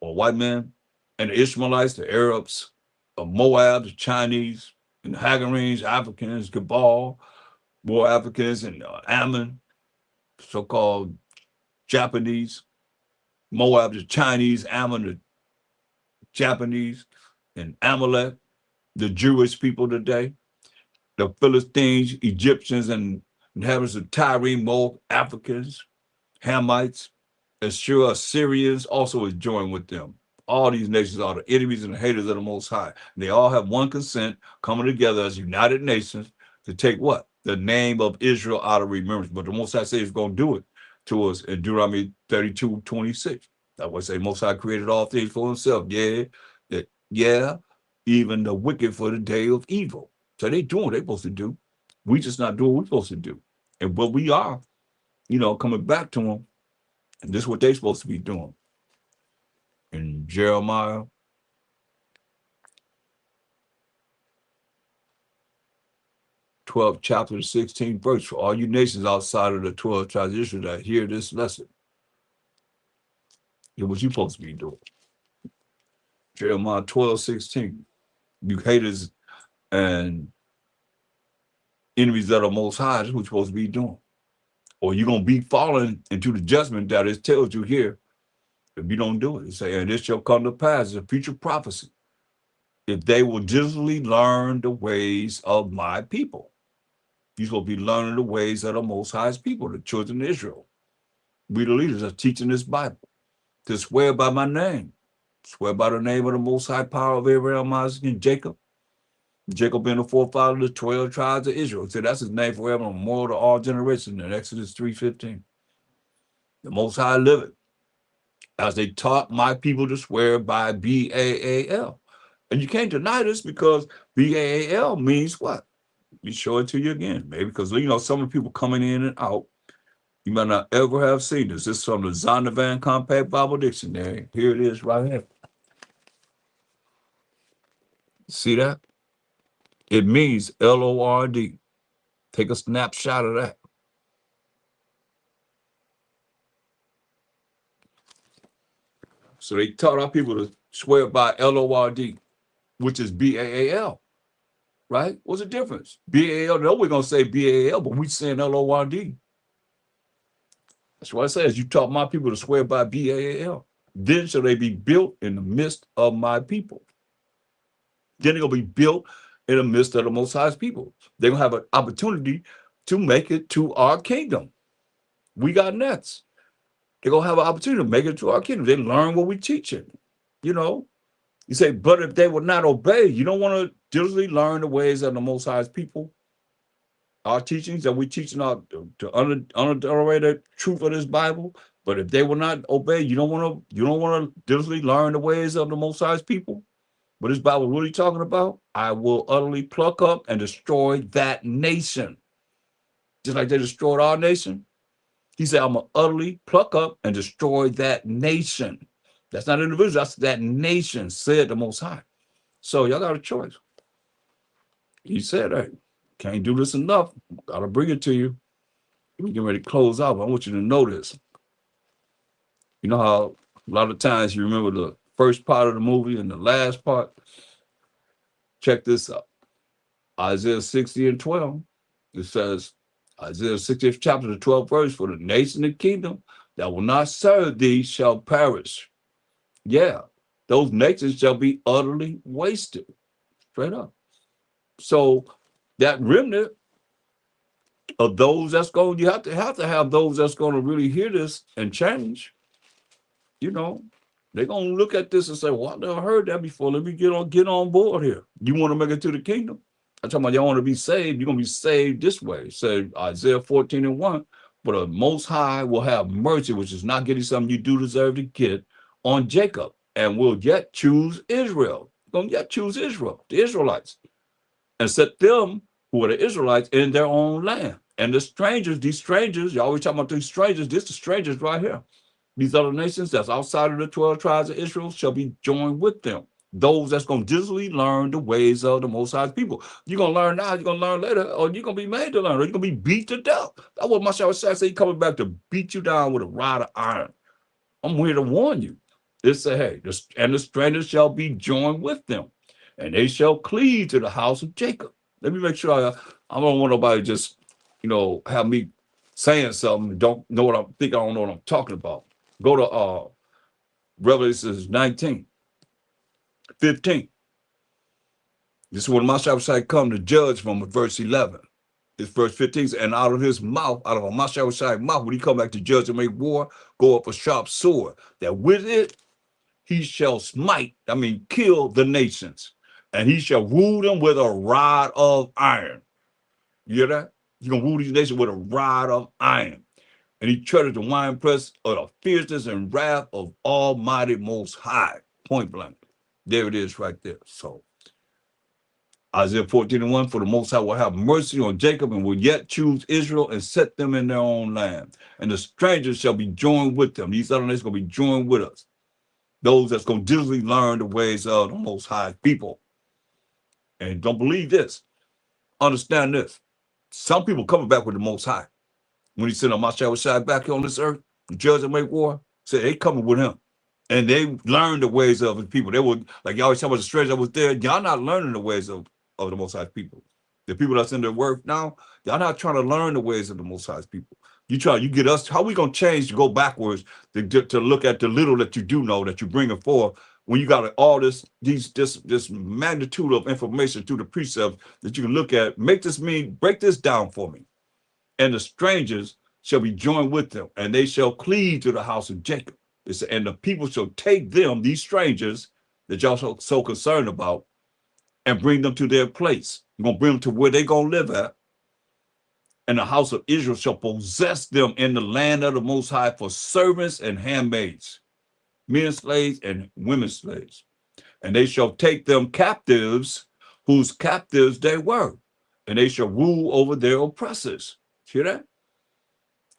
and the Ishmaelites, the Arabs, of Moab, the Chinese, and the Hagarenes, Africans, Gabal, more Africans, and Ammon, so-called Japanese, Moab, the Chinese, Ammon, the Japanese, and Amalek, the Jewish people today. the Philistines, Egyptians, and inhabitants of Tyre, Moab, Africans, Hamites, Ashur, Assyrians also is joined with them. All these nations are the enemies and the haters of the Most High. They all have one consent, coming together as United Nations to take what? The name of Israel out of remembrance. But the Most High says he's going to do it to us in Deuteronomy 32:26. That's why I say Most High created all things for himself. Yeah, even the wicked for the day of evil. So they doing what they're supposed to do. We just not doing what we're supposed to do. And what we are, coming back to them, and this is what they're supposed to be doing. In Jeremiah 12th chapter, the 16th verse, for all you nations outside of the 12 tribes of Israel that hear this lesson, hear what you're supposed to be doing. Jeremiah 12:16. You haters and enemies that are most high, that's what you're supposed to be doing. Or you're going to be falling into the judgment that it tells you here if you don't do it. It say, and this shall come to pass, it's a future prophecy, if they will diligently learn the ways of my people. You're supposed to be learning the ways of the Most High's people, the children of Israel. We the leaders are teaching this Bible to swear by my name, swear by the name of the Most High power of Abraham, Isaac, and Jacob. Jacob being the forefather of the 12 tribes of Israel. So that's his name forever, memorial to all generations in Exodus 3:15. The Most High liveth, as they taught my people to swear by B-A-A-L. And you can't deny this because B-A-A-L means what? Let me show it to you again, maybe, because some of the people coming in and out, you might not ever have seen this. This is from the Zondervan Compact Bible Dictionary. Here it is right here. See that? It means L-O-R-D. Take a snapshot of that. So they taught our people to swear by L-O-R-D, which is B-A-A-L, right? What's the difference? B-A-L, no, we're going to say B-A-L, but we saying L-O-R-D. That's what it says. You taught my people to swear by B-A-A-L. Then shall they be built in the midst of my people. Then they're going to be built in the midst of the Most High's people. They're going to have an opportunity to make it to our kingdom. We got nets. They're going to have an opportunity to make it to our kingdom. They learn what we teach it. You say, but if they would not obey, you don't want to diligently learn the ways of the Most High's people, our teachings that we teaching out to unadulterated truth of this Bible. But if they will not obey, you don't want to diligently learn the ways of the Most High's people. What is Bible really talking about? I will utterly pluck up and destroy that nation. Just like they destroyed our nation. He said, I'm going to utterly pluck up and destroy that nation. That's not individual, that's that nation, said the Most High. So y'all got a choice. He said, hey, can't do this enough. Got to bring it to you. We get ready to close out. I want you to know this. You know how a lot of times you remember the first part of the movie and the last part? Check this out. Isaiah 60:12. It says, Isaiah 60th chapter, the 12th verse, for the nation and kingdom that will not serve thee shall perish. Yeah, those nations shall be utterly wasted. Straight up. So that remnant of those that's going, you have to have those that's going to really hear this and change. They're going to look at this and say, well, I never heard that before. Let me get on board here. You want to make it to the kingdom? I'm talking about y'all want to be saved. You're going to be saved this way. Say Isaiah 14:1, but the Most High will have mercy, which is not getting something you do deserve to get, on Jacob, and will yet choose Israel. Going to yet choose Israel, the Israelites, and set them who are the Israelites in their own land. And the strangers, these strangers, you always talking about these strangers, this is the strangers right here. These other nations that's outside of the 12 tribes of Israel shall be joined with them. Those that's going to diligently learn the ways of the Most High people. You're going to learn now, you're going to learn later, or you're going to be made to learn, or you're going to be beat to death. That's what my Shah said. He's coming back to beat you down with a rod of iron. I'm here to warn you. It said, hey, and the strangers shall be joined with them, and they shall cleave to the house of Jacob. Let me make sure I don't want nobody just, have me saying something, don't know what I don't know what I'm talking about. Go to Revelation 19:15. This is when Mashiach come to judge from verse 11. It's verse 15, and out of his mouth, out of a Mashiach's mouth, when he come back to judge and make war, go up a sharp sword, that with it he shall smite, kill the nations, and he shall rule them with a rod of iron. You hear that? He's going to rule these nations with a rod of iron. And he treaded the winepress of the fierceness and wrath of Almighty Most High. Point blank. There it is right there. So Isaiah 14:1, for the Most High will have mercy on Jacob and will yet choose Israel and set them in their own land. And the strangers shall be joined with them. These other nations are going to be joined with us. Those that's going to diligently learn the ways of the Most High people. And don't believe this. Understand this. Some people coming back with the Most High. When he sent a Mashiach back here on this earth, the judge and make war, said they coming with him. And they learned the ways of his people. They were, like y'all always talk about the stranger that was there, y'all not learning the ways of the Most High people. The people that's in their work now, y'all not trying to learn the ways of the Most High people. You get us, how we going to change to go backwards to look at the little that you do know that you're bringing forth when you got all this magnitude of information through the precepts that you can look at, break this down for me. And the strangers shall be joined with them, and they shall cleave to the house of Jacob. And the people shall take them, these strangers that y'all so concerned about, and bring them to their place. I'm going to bring them to where they're going to live at. And the house of Israel shall possess them in the land of the Most High for servants and handmaids, men slaves and women slaves. And they shall take them captives, whose captives they were, and they shall rule over their oppressors. Hear that?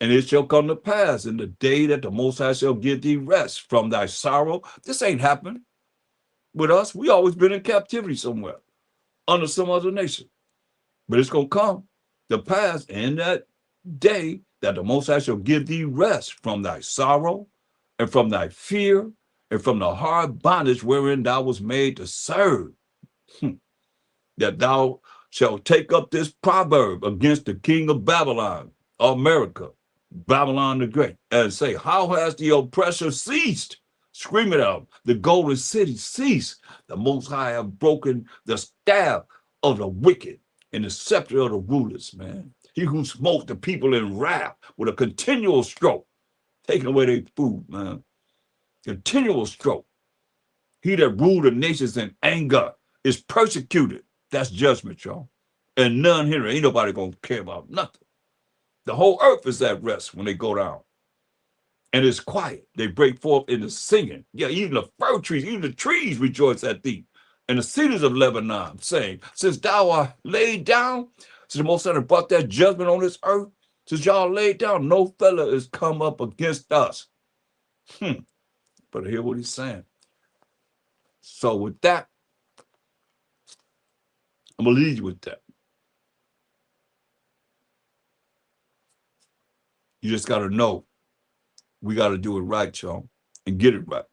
And it shall come to pass in the day that the Most High shall give thee rest from thy sorrow. This ain't happened with us. We always been in captivity somewhere under some other nation. But it's going to come to pass in that day that the Most High shall give thee rest from thy sorrow and from thy fear and from the hard bondage wherein thou was made to serve. That thou shalt take up this proverb against the king of Babylon, America, Babylon the Great, and say, how has the oppressor ceased? Scream it out. The golden city ceased. The Most High have broken the staff of the wicked and the scepter of the rulers, man. He who smote the people in wrath with a continual stroke, taking away their food, man. Continual stroke. He that ruled the nations in anger is persecuted. That's judgment, y'all. And none here, ain't nobody gonna care about nothing. The whole earth is at rest when they go down. And it's quiet. They break forth into singing. Yeah, even the fir trees, even the trees rejoice at thee. And the cedars of Lebanon, saying, since thou art laid down, since the Most High brought that judgment on this earth, since y'all laid down, no fella has come up against us. But hear what he's saying. So with that, I'm going to leave you with that. You just got to know we got to do it right, y'all, and get it right.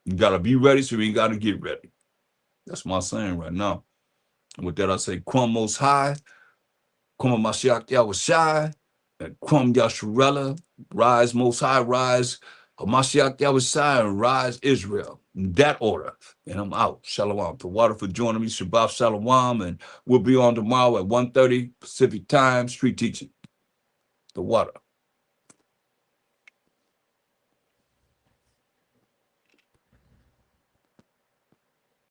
You got to be ready, so you got to get ready. That's my saying right now. And with that, I say, Kwam Most High, Kwam Mashiach Yahushai, and Kwam Yasharella, rise Most High, rise Mashiach Yahushai, and rise Israel. In that order. And I'm out. Shalom. To Water for joining me. Shabbat Shalom. And we'll be on tomorrow at 1:30 Pacific Time, street teaching. The Water.